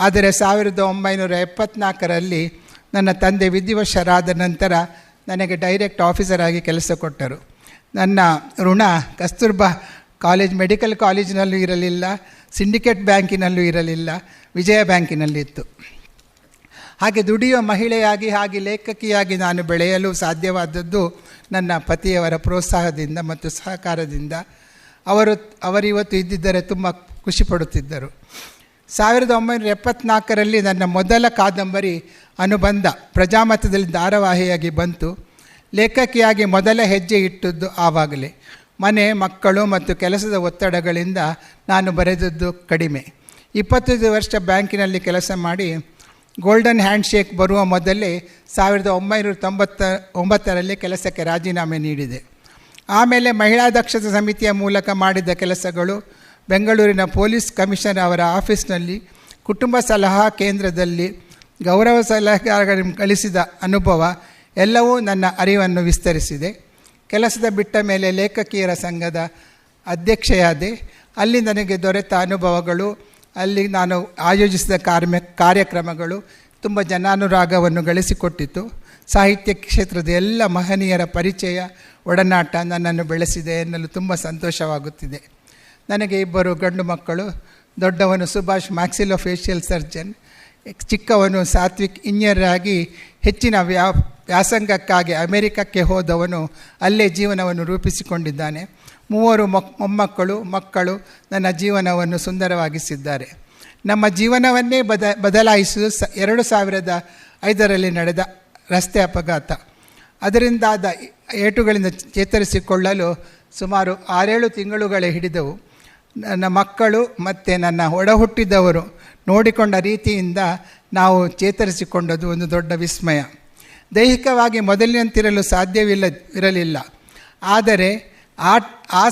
ಆದರೆ 1974ರಲ್ಲಿ ನನ್ನ ತಂದೆ ವಿಧಿವಶರಾದ ನಂತರ ನನಗೆ ಡೈರೆಕ್ಟ್ ಆಫೀಸರ್ ಆಗಿ ಕೆಲಸ ಕೊಟ್ಟರು. ನನ್ನ ಋಣ ಕಸ್ತೂರ್ಬಾ ಮೆಡಿಕಲ್ ಕಾಲೇಜಿನಲ್ಲೂ ಇರಲಿಲ್ಲ, ಸಿಂಡಿಕೇಟ್ ಬ್ಯಾಂಕಿನಲ್ಲೂ ಇರಲಿಲ್ಲ, ವಿಜಯ ಬ್ಯಾಂಕಿನಲ್ಲಿತ್ತು. ಹಾಗೆ ದುಡಿಯುವ ಮಹಿಳೆಯಾಗಿ ಹಾಗೆ ಲೇಖಕಿಯಾಗಿ ನಾನು ಬೆಳೆಯಲು ಸಾಧ್ಯವಾದದ್ದು ನನ್ನ ಪತಿಯವರ ಪ್ರೋತ್ಸಾಹದಿಂದ ಮತ್ತು ಸಹಕಾರದಿಂದ. ಅವರಿವತ್ತು ಇದ್ದಿದ್ದರೆ ತುಂಬ ಖುಷಿಪಡುತ್ತಿದ್ದರು. 1974ರಲ್ಲಿ ನನ್ನ ಮೊದಲ ಕಾದಂಬರಿ ಅನುಬಂಧ ಪ್ರಜಾಮತದಲ್ಲಿ ಧಾರಾವಾಹಿಯಾಗಿ ಬಂತು. ಲೇಖಕಿಯಾಗಿ ಮೊದಲ ಹೆಜ್ಜೆ ಇಟ್ಟದ್ದು ಆವಾಗಲೇ. ಮನೆ, ಮಕ್ಕಳು ಮತ್ತು ಕೆಲಸದ ಒತ್ತಡಗಳಿಂದ ನಾನು ಬರೆದದ್ದು ಕಡಿಮೆ. 25 ವರ್ಷ ಬ್ಯಾಂಕಿನಲ್ಲಿ ಕೆಲಸ ಮಾಡಿ ಗೋಲ್ಡನ್ ಹ್ಯಾಂಡ್ಶೇಕ್ ಬರುವ ಮೊದಲೇ 1999ರಲ್ಲಿ ಕೆಲಸಕ್ಕೆ ರಾಜೀನಾಮೆ ನೀಡಿದೆ. ಆಮೇಲೆ ಮಹಿಳಾ ದಕ್ಷತಾ ಸಮಿತಿಯ ಮೂಲಕ ಮಾಡಿದ ಕೆಲಸಗಳು, ಬೆಂಗಳೂರಿನ ಪೊಲೀಸ್ ಕಮಿಷನರ್ ಅವರ ಆಫೀಸ್ನಲ್ಲಿ, ಕುಟುಂಬ ಸಲಹಾ ಕೇಂದ್ರದಲ್ಲಿ ಗೌರವ ಸಲಹೆಗಾರರನ್ನು ಕಲಿಸಿದ ಅನುಭವ ಎಲ್ಲವೂ ನನ್ನ ಅರಿವನ್ನು ವಿಸ್ತರಿಸಿದೆ. ಕೆಲಸದ ಬಿಟ್ಟ ಮೇಲೆ ಲೇಖಕಿಯರ ಸಂಘದ ಅಧ್ಯಕ್ಷೆಯಾದೆ. ಅಲ್ಲಿ ನನಗೆ ದೊರೆತ ಅನುಭವಗಳು, ಅಲ್ಲಿ ನಾನು ಆಯೋಜಿಸಿದ ಕಾರ್ಯಕ್ರಮಗಳು ತುಂಬ ಜನಾನುರಾಗವನ್ನು ಗಳಿಸಿಕೊಟ್ಟಿತು. ಸಾಹಿತ್ಯ ಕ್ಷೇತ್ರದ ಎಲ್ಲ ಮಹನೀಯರ ಪರಿಚಯ, ಒಡನಾಟ ನನ್ನನ್ನು ಬೆಳೆಸಿದೆ ಎನ್ನಲು ತುಂಬ ಸಂತೋಷವಾಗುತ್ತಿದೆ. ನನಗೆ 2 ಗಂಡು ಮಕ್ಕಳು. ದೊಡ್ಡವನು ಸುಭಾಷ್ ಮ್ಯಾಕ್ಸಿಲೋಫೇಶಿಯಲ್ ಸರ್ಜನ್, ಚಿಕ್ಕವನು ಸಾತ್ವಿಕ್ ಇಂಜಿನಿಯರ್ ಆಗಿ ಹೆಚ್ಚಿನ ವ್ಯಾಸಂಗಕ್ಕಾಗಿ ಅಮೆರಿಕಕ್ಕೆ ಹೋದವನು ಅಲ್ಲೇ ಜೀವನವನ್ನು ರೂಪಿಸಿಕೊಂಡಿದ್ದಾನೆ. 3 ಮಕ್ಕಳು ನನ್ನ ಜೀವನವನ್ನು ಸುಂದರವಾಗಿಸಿದ್ದಾರೆ. ನಮ್ಮ ಜೀವನವನ್ನೇ ಬದಲಾಯಿಸುವುದು 2005ರಲ್ಲಿ ನಡೆದ ರಸ್ತೆ ಅಪಘಾತ. ಅದರಿಂದಾದ ಏಟುಗಳಿಂದ ಚೇತರಿಸಿಕೊಳ್ಳಲು ಸುಮಾರು 6-7 ತಿಂಗಳುಗಳೇ ಹಿಡಿದವು. ನನ್ನ ಮಕ್ಕಳು ಮತ್ತು ನನ್ನ ಒಡಹುಟ್ಟಿದವರು ನೋಡಿಕೊಂಡ ರೀತಿಯಿಂದ ನಾವು ಚೇತರಿಸಿಕೊಂಡದ್ದು ಒಂದು ದೊಡ್ಡ ವಿಸ್ಮಯ. ದೈಹಿಕವಾಗಿ ಮೊದಲಿನಂತಿರಲು ಇರಲಿಲ್ಲ. ಆದರೆ ಆ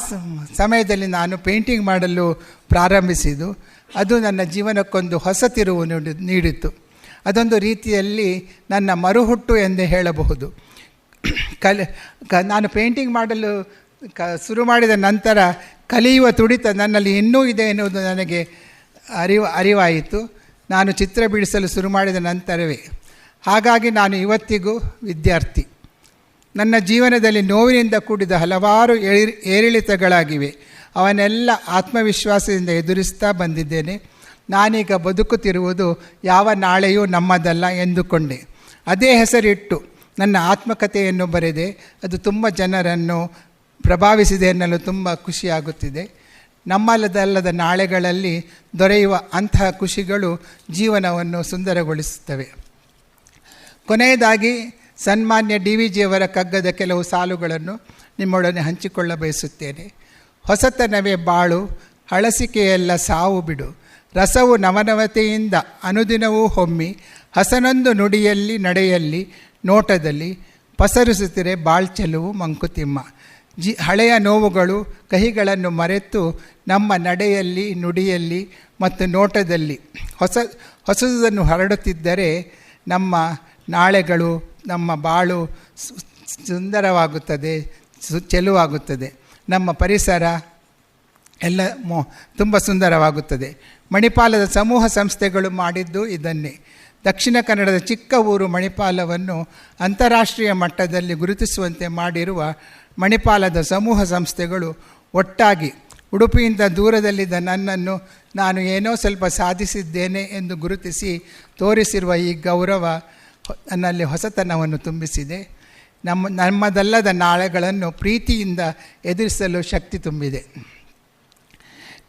ಸಮಯದಲ್ಲಿ ನಾನು ಪೇಂಟಿಂಗ್ ಮಾಡಲು ಪ್ರಾರಂಭಿಸಿದ್ದು ಅದು ನನ್ನ ಜೀವನಕ್ಕೊಂದು ಹೊಸ ತಿರುವು ನೀಡಿತು. ಅದೊಂದು ರೀತಿಯಲ್ಲಿ ನನ್ನ ಮರುಹುಟ್ಟು ಎಂದೇ ಹೇಳಬಹುದು. ನಾನು ಪೇಂಟಿಂಗ್ ಮಾಡಲು ಶುರು ಮಾಡಿದ ನಂತರ ಕಲಿಯುವ ತುಡಿತ ನನ್ನಲ್ಲಿ ಇನ್ನೂ ಇದೆ ಎನ್ನುವುದು ನನಗೆ ಅರಿವಾಯಿತು. ನಾನು ಚಿತ್ರ ಬಿಡಿಸಲು ಶುರು ಮಾಡಿದ ನಂತರವೇ. ಹಾಗಾಗಿ ನಾನು ಇವತ್ತಿಗೂ ವಿದ್ಯಾರ್ಥಿ. ನನ್ನ ಜೀವನದಲ್ಲಿ ನೋವಿನಿಂದ ಕೂಡಿದ ಹಲವಾರು ಏರಿಳಿತಗಳಾಗಿವೆ. ಅವನ್ನೆಲ್ಲ ಆತ್ಮವಿಶ್ವಾಸದಿಂದ ಎದುರಿಸ್ತಾ ಬಂದಿದ್ದೇನೆ. ನಾನೀಗ ಬದುಕುತ್ತಿರುವುದು ಯಾವ ನಾಳೆಯೂ ನಮ್ಮದಲ್ಲ ಎಂದುಕೊಂಡೆ. ಅದೇ ಹೆಸರಿಟ್ಟು ನನ್ನ ಆತ್ಮಕಥೆಯನ್ನು ಬರೆದೆ. ಅದು ತುಂಬ ಜನರನ್ನು ಪ್ರಭಾವಿಸಿದೆ ಎನ್ನಲು ತುಂಬ ಖುಷಿಯಾಗುತ್ತಿದೆ. ನಮ್ಮಲ್ಲದಲ್ಲದ ನಾಳೆಗಳಲ್ಲಿ ದೊರೆಯುವ ಅಂತಹ ಖುಷಿಗಳು ಜೀವನವನ್ನು ಸುಂದರಗೊಳಿಸುತ್ತವೆ. ಕೊನೆಯದಾಗಿ ಸನ್ಮಾನ್ಯ DVG ಅವರ ಕಗ್ಗದ ಕೆಲವು ಸಾಲುಗಳನ್ನು ನಿಮ್ಮೊಡನೆ ಹಂಚಿಕೊಳ್ಳ ಬಯಸುತ್ತೇನೆ. ಹೊಸತನವೇ ಬಾಳು, ಹಳಸಿಕೆಯೆಲ್ಲ ಸಾವು ಬಿಡು, ರಸವು ನವನವತೆಯಿಂದ ಅನುದಿನವೂ ಹೊಮ್ಮಿ, ಹಸನೊಂದು ನುಡಿಯಲ್ಲಿ ನಡೆಯಲ್ಲಿ ನೋಟದಲ್ಲಿ ಪಸರಿಸುತ್ತಿರೆ ಬಾಳ್ಚೆಲುವು ಮಂಕುತಿಮ್ಮ. ಹಳೆಯ ನೋವುಗಳು ಕಹಿಗಳನ್ನು ಮರೆತು ನಮ್ಮ ನಡೆಯಲ್ಲಿ ನುಡಿಯಲ್ಲಿ ಮತ್ತು ನೋಟದಲ್ಲಿ ಹೊಸದನ್ನು ಹರಡುತ್ತಿದ್ದರೆ ನಮ್ಮ ನಾಳೆಗಳು, ನಮ್ಮ ಬಾಳು ಸುಂದರವಾಗುತ್ತದೆ, ಚೆಲುವಾಗುತ್ತದೆ. ನಮ್ಮ ಪರಿಸರ ಎಲ್ಲ ತುಂಬ ಸುಂದರವಾಗುತ್ತದೆ. ಮಣಿಪಾಲದ ಸಮೂಹ ಸಂಸ್ಥೆಗಳು ಮಾಡಿದ್ದು ಇದನ್ನೇ. ದಕ್ಷಿಣ ಕನ್ನಡದ ಚಿಕ್ಕ ಊರು ಮಣಿಪಾಲವನ್ನು ಅಂತಾರಾಷ್ಟ್ರೀಯ ಮಟ್ಟದಲ್ಲಿ ಗುರುತಿಸುವಂತೆ ಮಾಡಿರುವ ಮಣಿಪಾಲದ ಸಮೂಹ ಸಂಸ್ಥೆಗಳು ಒಟ್ಟಾಗಿ ಉಡುಪಿಯಿಂದ ದೂರದಲ್ಲಿದ್ದ ನನ್ನನ್ನು ನಾನು ಏನೋ ಸ್ವಲ್ಪ ಸಾಧಿಸಿದ್ದೇನೆ ಎಂದು ಗುರುತಿಸಿ ತೋರಿಸಿರುವ ಈ ಗೌರವ ನನ್ನಲ್ಲಿ ಹೊಸತನವನ್ನು ತುಂಬಿಸಿದೆ. ನಮ್ಮದಲ್ಲದ ನಾಳೆಗಳನ್ನು ಪ್ರೀತಿಯಿಂದ ಎದುರಿಸಲು ಶಕ್ತಿ ತುಂಬಿದೆ.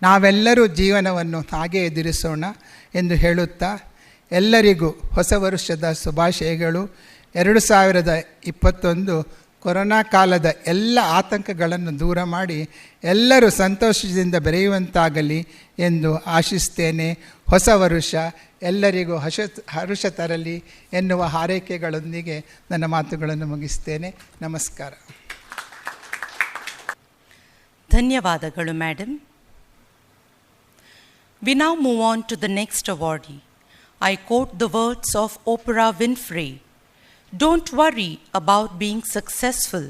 ನಾವೆಲ್ಲರೂ ಜೀವನವನ್ನು ಹಾಗೆ ಎದುರಿಸೋಣ ಎಂದು ಹೇಳುತ್ತಾ ಎಲ್ಲರಿಗೂ ಹೊಸ ವರ್ಷದ ಶುಭಾಶಯಗಳು. 2021 ಕೊರೋನಾ ಕಾಲದ ಎಲ್ಲ ಆತಂಕಗಳನ್ನು ದೂರ ಮಾಡಿ ಎಲ್ಲರೂ ಸಂತೋಷದಿಂದ ಬೆರೆಯುವಂತಾಗಲಿ ಎಂದು ಆಶಿಸ್ತೇನೆ. ಹೊಸ ವರುಷ ಎಲ್ಲರಿಗೂ ಹರುಷ ತರಲಿ ಎನ್ನುವ ಹಾರೈಕೆಗಳೊಂದಿಗೆ ನನ್ನ ಮಾತುಗಳನ್ನು ಮುಗಿಸ್ತೇನೆ. ನಮಸ್ಕಾರ. ಧನ್ಯವಾದಗಳು madam. We now move on to the next awardee. I quote the words of Oprah Winfrey. Don't worry about being successful,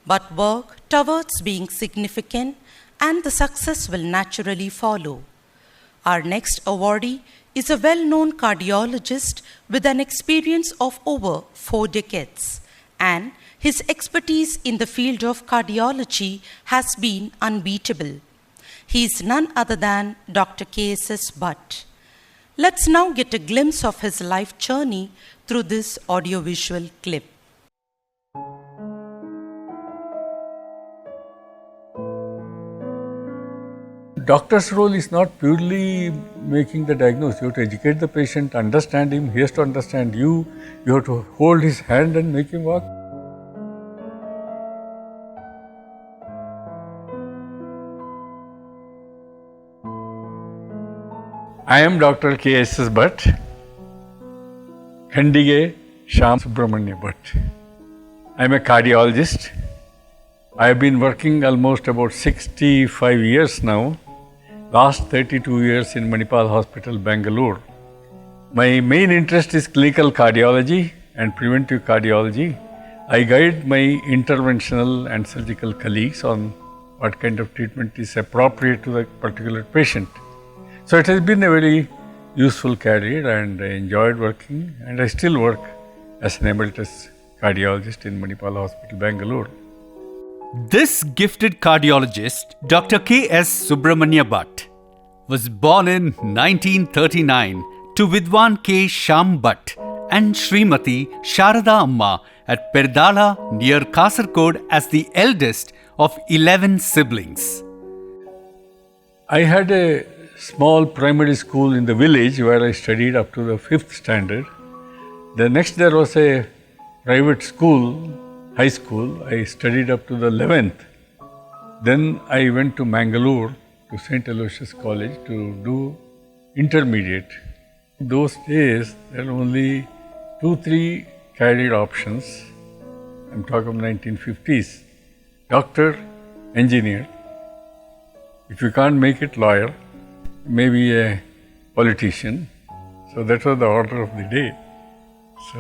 but work towards being significant and the success will naturally follow. Our next awardee is a well-known cardiologist with an experience of over 4 decades, and his expertise in the field of cardiology has been unbeatable. He is none other than Dr. K.S.S. Bhatt. Let's now get a glimpse of his life journey through this audiovisual clip. Doctor's role is not purely making the diagnosis. You have to educate the patient, understand him, he has to understand you. You have to hold his hand and make him walk. I am Dr. K.S.S. Bhatt, Khandige Shyam Subramanya Bhatt. I am a cardiologist. I have been working almost about 65 years now, last 32 years in Manipal Hospital, Bangalore. My main interest is clinical cardiology and preventive cardiology. I guide my interventional and surgical colleagues on what kind of treatment is appropriate to the particular patient. So it has been a very useful career and I enjoyed working, and I still work as an emeritus cardiologist in Manipal Hospital, Bangalore. This gifted cardiologist, Dr. K.S. Subramanya Bhatt, was born in 1939 to Vidwan K. Shyam Bhatt and Srimati Sharada Amma at Perdala near Kasargod as the eldest of 11 siblings. I had a small primary school in the village where I studied up to the 5th standard. The next there was a private school, high school. I studied up to the 11th. Then I went to Mangalore to St. Aloysius College to do intermediate. In those days there were only 2-3 career options. I'm talking of 1950s. Doctor, engineer. If you can't make it, lawyer. Maybe a politician. So that was the order of the day. So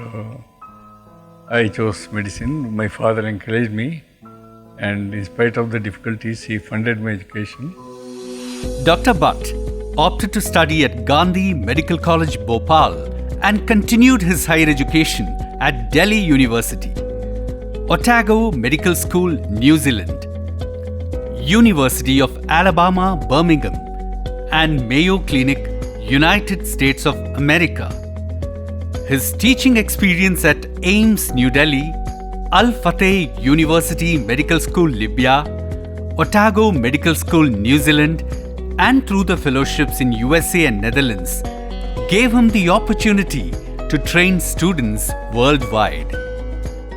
I chose medicine. My father encouraged me, and in spite of the difficulties, he funded my education. Dr. Bhatt opted to study at Gandhi Medical College, Bhopal, and continued his higher education at Delhi University, Otago Medical School, New Zealand, University of Alabama, Birmingham, and Mayo Clinic, United States of America. His teaching experience at AIIMS, New Delhi, Al Fateh University Medical School, Libya, Otago Medical School, New Zealand, and through the fellowships in USA and Netherlands, gave him the opportunity to train students worldwide.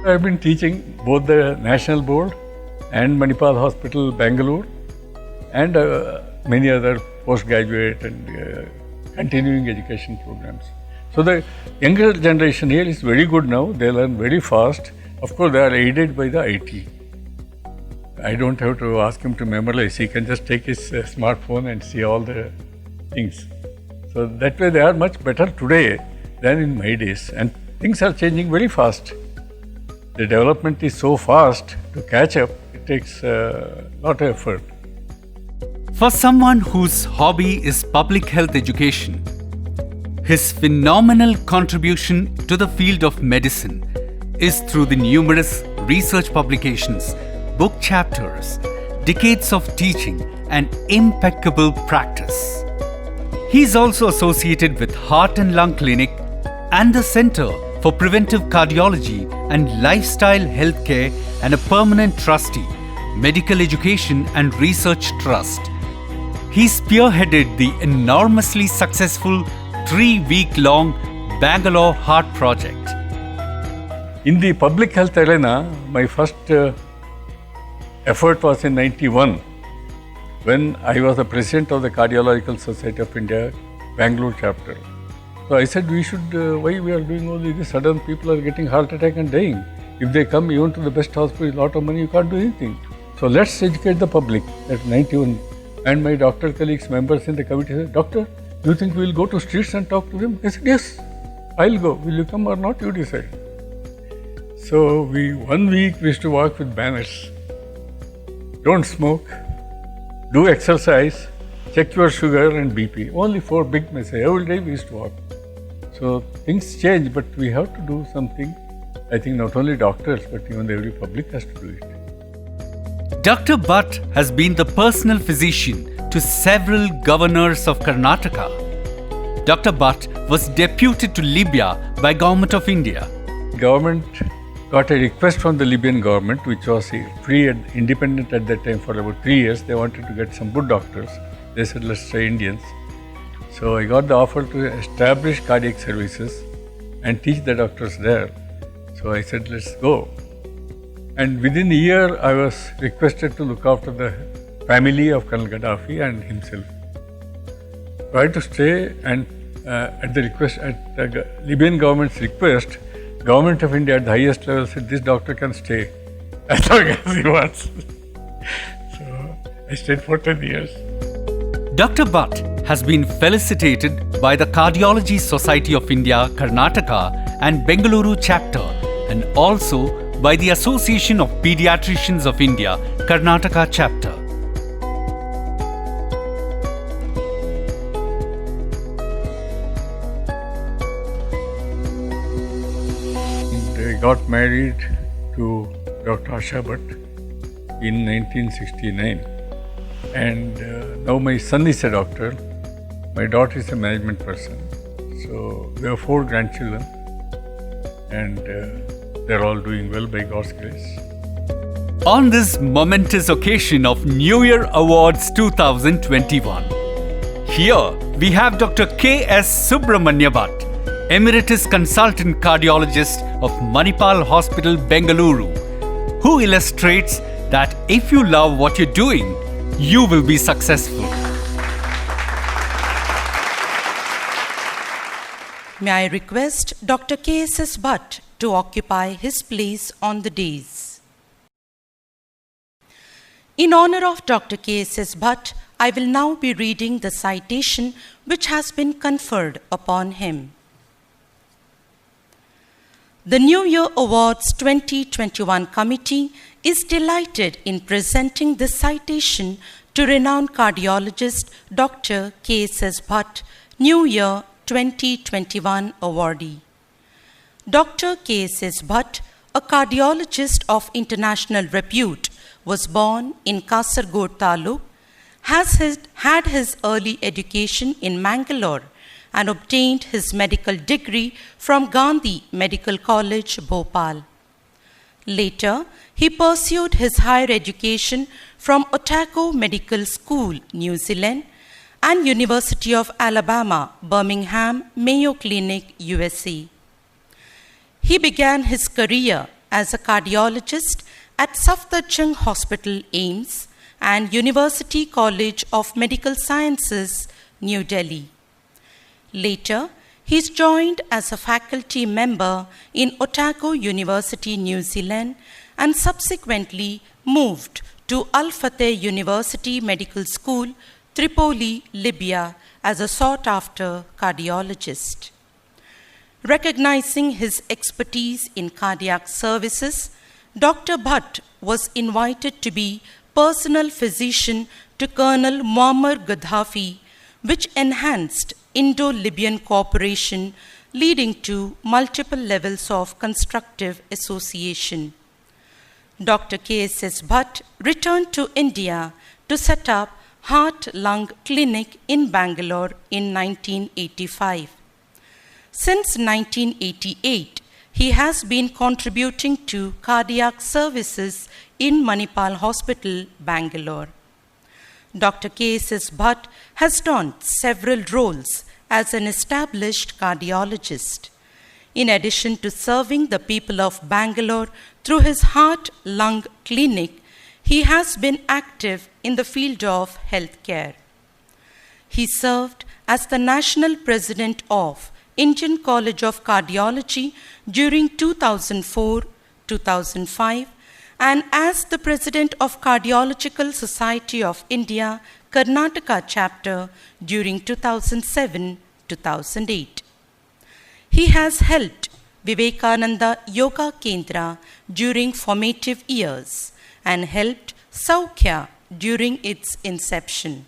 I've been teaching both the National Board and Manipal Hospital, Bangalore, and many other postgraduate and continuing education programs. So the younger generation here is very good now. They learn very fast. Of course, they are aided by the IT. I don't have to ask him to memorize. He can just take his smartphone and see all the things. So that way they are much better today than in my days. And things are changing very fast. The development is so fast, to catch up, it takes a lot of effort. For someone whose hobby is public health education, his phenomenal contribution to the field of medicine is through the numerous research publications, book chapters, decades of teaching, and impeccable practice. He is also associated with Heart and Lung Clinic and the Center for Preventive Cardiology and Lifestyle Healthcare, and a permanent trustee, Medical Education and Research Trust. He spearheaded the enormously successful 3-week-long Bangalore Heart Project. In the public health arena, my first effort was in 91 when I was the president of the Cardiological Society of India, Bangalore chapter. So I said, why we are doing all this? Sudden people are getting heart attack and dying. If they come even to the best hospital, a lot of money, you can't do anything. So let's educate the public. At 91, and my doctor colleagues, members in the committee said, Doctor, do you think we will go to streets and talk to them? I said, yes, I'll go. Will you come or not? You decide. So 1 week we used to walk with banners. Don't smoke, do exercise, check your sugar and BP. Only 4 big messages. Every day we used to walk. So things change, but we have to do something. I think not only doctors, but even every public has to do it. Dr. Bhatt has been the personal physician to several governors of Karnataka. Dr. Bhatt was deputed to Libya by Government of India. Government got a request from the Libyan government, which was free and independent at that time for about 3 years. They wanted to get some good doctors. They said, let's try Indians. So I got the offer to establish cardiac services and teach the doctors there. So I said, let's go. And within a year, I was requested to look after the family of Colonel Gaddafi and himself. So I had to stay, and at the Libyan government's request, Government of India at the highest level said, this doctor can stay as long as he wants. So I stayed for 10 years. Dr. Bhatt has been felicitated by the Cardiology Society of India, Karnataka and Bengaluru chapter, and also by the Association of Pediatricians of India, Karnataka chapter. I got married to Dr. Asha Bhatt in 1969, and now my son is a doctor, my daughter is a management person. So we have 4 grandchildren, and they're all doing well by God's grace. On this momentous occasion of New Year Awards 2021, here we have Dr. K.S. Subramanya Bhatt, Emeritus Consultant Cardiologist of Manipal Hospital, Bengaluru, who illustrates that if you love what you're doing, you will be successful. May I request Dr. K.S.S. Bhatt to occupy his place on the dais. In honor of Dr. K.S.S. Bhatt, I will now be reading the citation which has been conferred upon him. The New Year Awards 2021 Committee is delighted in presenting this citation to renowned cardiologist Dr. K.S.S. Bhatt, New Year 2021 awardee. Dr. K.S.S. Bhatt, a cardiologist of international repute, was born in Kasargod Taluk, had his early education in Mangalore and obtained his medical degree from Gandhi Medical College, Bhopal. Later, he pursued his higher education from Otago Medical School, New Zealand, and University of Alabama, Birmingham, Mayo Clinic, USA. He began his career as a cardiologist at Safdarjung Hospital, AIIMS, and University College of Medical Sciences, New Delhi. Later, he joined as a faculty member in Otago University, New Zealand, and subsequently moved to Al Fateh University Medical School, Tripoli, Libya, as a sought-after cardiologist. Recognizing his expertise in cardiac services, Dr. Bhatt was invited to be personal physician to Colonel Muammar Gaddafi, which enhanced Indo-Libyan cooperation, leading to multiple levels of constructive association. Dr. K.S.S. Bhatt returned to India to set up Heart-Lung Clinic in Bangalore in 1985. Since 1988, he has been contributing to cardiac services in Manipal Hospital, Bangalore. Dr. K.S.S. Bhatt has donned several roles as an established cardiologist. In addition to serving the people of Bangalore through his heart-lung clinic, he has been active in the field of healthcare. He served as the national president of Indian College of Cardiology during 2004-2005 and as the President of Cardiological Society of India, Karnataka chapter during 2007-2008. He has helped Vivekananda Yoga Kendra during formative years and helped Saukhya during its inception.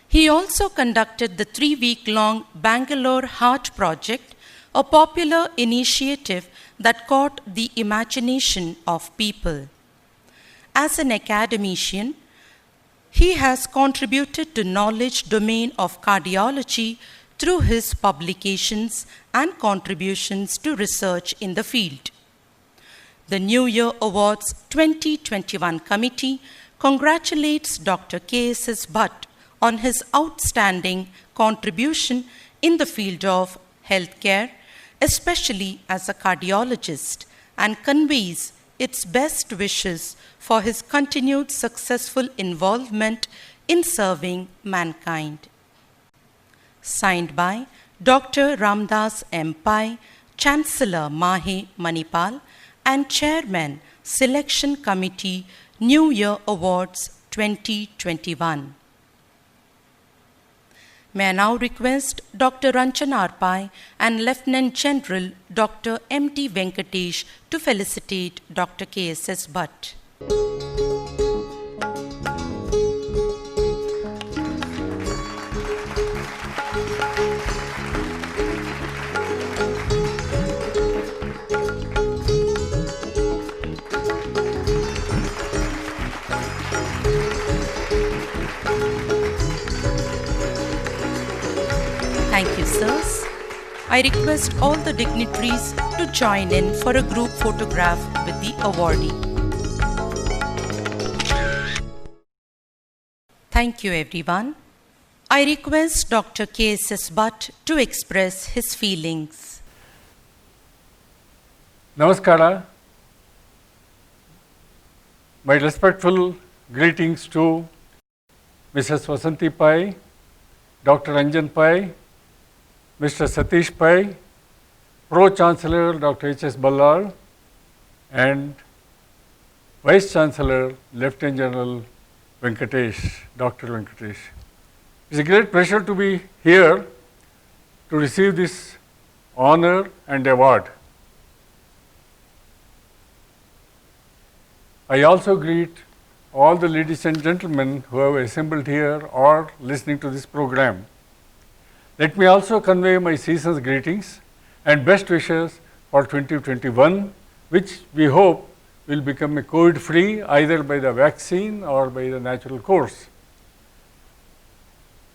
He also conducted the 3-week-long Bangalore Heart Project, a popular initiative that caught the imagination of people. As an academician, he has contributed to knowledge domain of cardiology through his publications and contributions to research in the field. The New Year Awards 2021 committee congratulates Dr. K.S.S. Bhatt on his outstanding contribution in the field of healthcare, especially as a cardiologist, and conveys its best wishes for his continued successful involvement in serving mankind. Signed by Dr. Ramdas M. Pai, Chancellor Mahe Manipal, and Chairman, Selection Committee, New Year Awards 2021. May I now request Dr. Ranjan Arpai and Lieutenant General Dr. M.T. Venkatesh to felicitate Dr. K.S.S. Bhatt. Thank you, sirs. I request all the dignitaries to join in for a group photograph with the awardee. Thank you, everyone. I request Dr. K.S.S. Bhatt to express his feelings. Namaskara. My respectful greetings to Mrs. Vasanti Pai, Dr. Ranjan Pai, Mr. Satish Pai, Pro-Chancellor Dr. H.S. Ballar, and Vice Chancellor Lieutenant General Venkatesh, Dr. Venkatesh. It's a great pleasure to be here to receive this honor and award. I also greet all the ladies and gentlemen who have assembled here or listening to this program. Let me also convey my season's greetings and best wishes for 2021, which we hope will become a COVID-free either by the vaccine or by the natural course.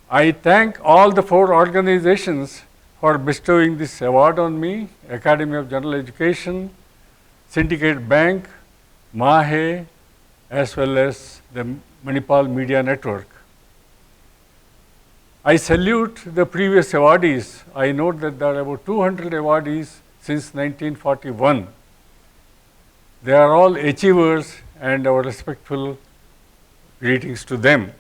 I thank all the 4 organizations for bestowing this award on me: Academy of General Education, Syndicate Bank, MAHE, as well as the Manipal Media Network. I salute the previous awardees. I note that there are about 200 awardees since 1941. They are all achievers, and our respectful greetings to them.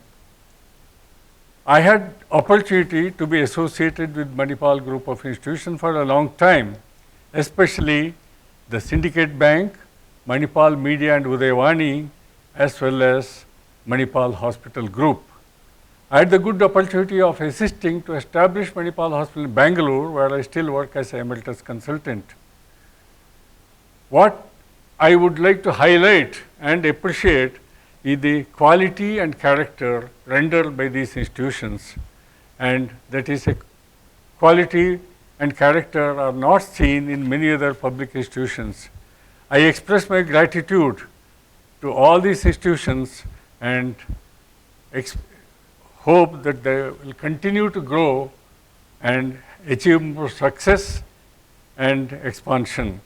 I had opportunity to be associated with Manipal group of institutions for a long time, especially the Syndicate Bank, Manipal Media and Udayavani, as well as Manipal Hospital Group. I had the good opportunity of assisting to establish Manipal Hospital in Bangalore, where I still work as an emeritus consultant. What I would like to highlight and appreciate is the quality and character rendered by these institutions, and that is a quality and character are not seen in many other public institutions. I express my gratitude to all these institutions and hope that they will continue to grow and achieve more success and expansion.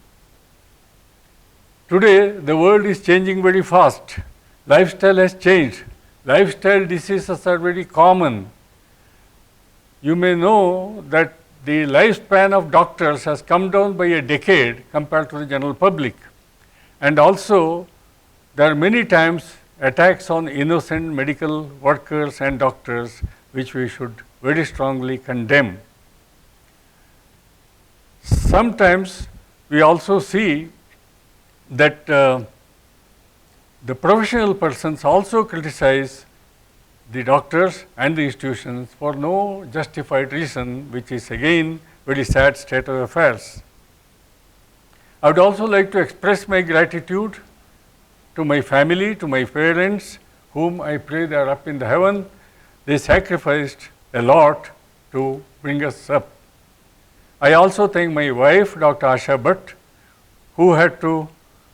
Today, the world is changing very fast. Lifestyle has changed. Lifestyle diseases are very common. You may know that the lifespan of doctors has come down by a decade compared to the general public. And also, there are many times attacks on innocent medical workers and doctors, which we should very strongly condemn. Sometimes we also see that the professional persons also criticize the doctors and the institutions for no justified reason, which is again very sad state of affairs. I would also like to express my gratitude to my family, to my parents, whom I pray they are up in the heaven. They sacrificed a lot to bring us up. I also thank my wife, Dr. Asha Bhatt, who had to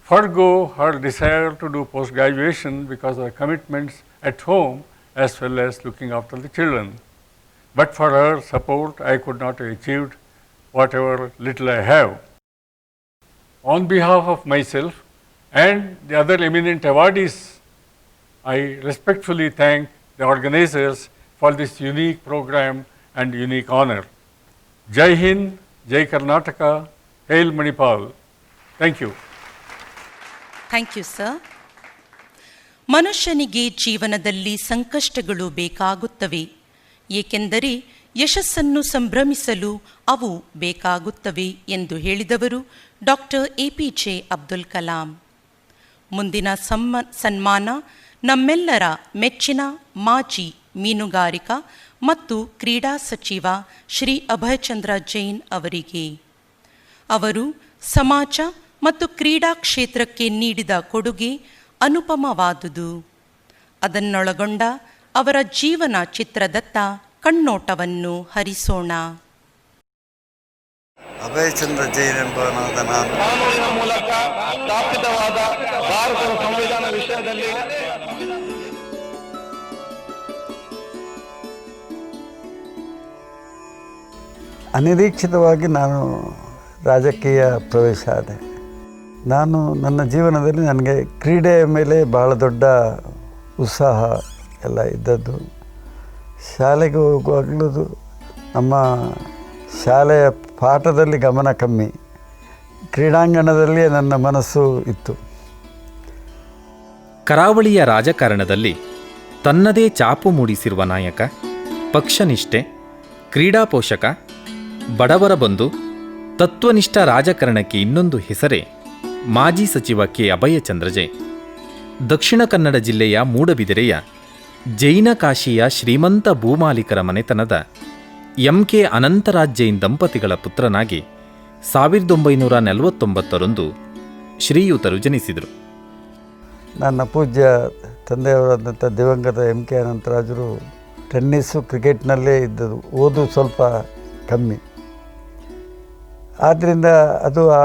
forgo her desire to do post-graduation because of commitments at home as well as looking after the children. But for her support, I could not have achieved whatever little I have. On behalf of myself and the other eminent awardees, I respectfully thank the organizers for this unique program and unique honor. Jai Hind, Jai Karnataka, Hail Manipal. Thank you. Thank you sir. ಮನುಷ್ಯನಿಗೆ ಜೀವನದಲ್ಲಿ ಸಂಕಷ್ಟಗಳು ಬೇಕಾಗುತ್ತವೆ, ಏಕೆಂದರೆ ಯಶಸ್ಸನ್ನು ಸಂಭ್ರಮಿಸಲು ಅವು ಬೇಕಾಗುತ್ತವೆ ಎಂದು ಹೇಳಿದವರು ಡಾಕ್ಟರ್ APJ ಅಬ್ದುಲ್ ಕಲಾಂ. ಮುಂದಿನ ಸನ್ಮಾನ ನಮ್ಮೆಲ್ಲರ ಮೆಚ್ಚಿನ ಮಾಜಿ ಮೀನುಗಾರಿಕಾ ಮತ್ತು ಕ್ರೀಡಾ ಸಚಿವ ಶ್ರೀ ಅಭಯಚಂದ್ರ ಜೈನ್ ಅವರಿಗೆ. ಅವರು ಸಮಾಜ ಮತ್ತು ಕ್ರೀಡಾ ಕ್ಷೇತ್ರಕ್ಕೆ ನೀಡಿದ ಕೊಡುಗೆ ಅನುಪಮವಾದುದು. ಅದನ್ನೊಳಗೊಂಡ ಅವರ ಜೀವನ ಚಿತ್ರದತ್ತ ಕಣ್ಣೋಟವನ್ನು ಹರಿಸೋಣ. ಅಭಯಚಂದ್ರ ಜೈನ್ ಎಂಬನಾದ ನಾನು ಕಾನೂನಿನ ಮೂಲಕ ಸ್ಥಾಪಿತವಾದ ಭಾರತದ ಸಂವಿಧಾನ ವಿಷಯದಲ್ಲಿ ಅನಿರೀಕ್ಷಿತವಾಗಿ ನಾನು ರಾಜಕೀಯ ಪ್ರವೇಶ ಆದೆ. ನಾನು ನನ್ನ ಜೀವನದಲ್ಲಿ ನನಗೆ ಕ್ರೀಡೆಯ ಮೇಲೆ ಭಾಳ ದೊಡ್ಡ ಉತ್ಸಾಹ ಎಲ್ಲ ಇದ್ದದ್ದು. ಶಾಲೆಗೆ ಹೋಗುವಾಗಲೂ ನಮ್ಮ ಶಾಲೆಯ ಪಾಠದಲ್ಲಿ ಗಮನ ಕಮ್ಮಿ, ಕ್ರೀಡಾಂಗಣದಲ್ಲಿಯೇ ನನ್ನ ಮನಸ್ಸು ಇತ್ತು. ಕರಾವಳಿಯ ರಾಜಕಾರಣದಲ್ಲಿ ತನ್ನದೇ ಚಾಪು ಮೂಡಿಸಿರುವ ನಾಯಕ, ಪಕ್ಷನಿಷ್ಠೆ, ಕ್ರೀಡಾ ಪೋಷಕ, ಬಡವರ ಬಂಧು, ತತ್ವನಿಷ್ಠ ರಾಜಕಾರಣಕ್ಕೆ ಇನ್ನೊಂದು ಹೆಸರೇ ಮಾಜಿ ಸಚಿವ ಕೆ ಅಭಯಚಂದ್ರ ಜೈನ್. ದಕ್ಷಿಣ ಕನ್ನಡ ಜಿಲ್ಲೆಯ ಮೂಡಬಿದಿರೆಯ ಜೈನ ಕಾಶಿಯ ಶ್ರೀಮಂತ ಭೂಮಾಲೀಕರ ಮನೆತನದ MK ಅನಂತರಾಜ್ ಜೈನ್ ದಂಪತಿಗಳ ಪುತ್ರನಾಗಿ 1949 ರಂದು ಶ್ರೀಯುತರು ಜನಿಸಿದರು. ನನ್ನ ಪೂಜ್ಯ ತಂದೆಯವರಾದಂಥ ದಿವಂಗತ ಎಮ್ ಕೆ ಅನಂತರಾಜರು ಟೆನ್ನಿಸ್ಸು ಕ್ರಿಕೆಟ್ನಲ್ಲೇ ಇದ್ದದ್ದು, ಓದು ಸ್ವಲ್ಪ ಕಮ್ಮಿ. ಆದ್ದರಿಂದ ಅದು ಆ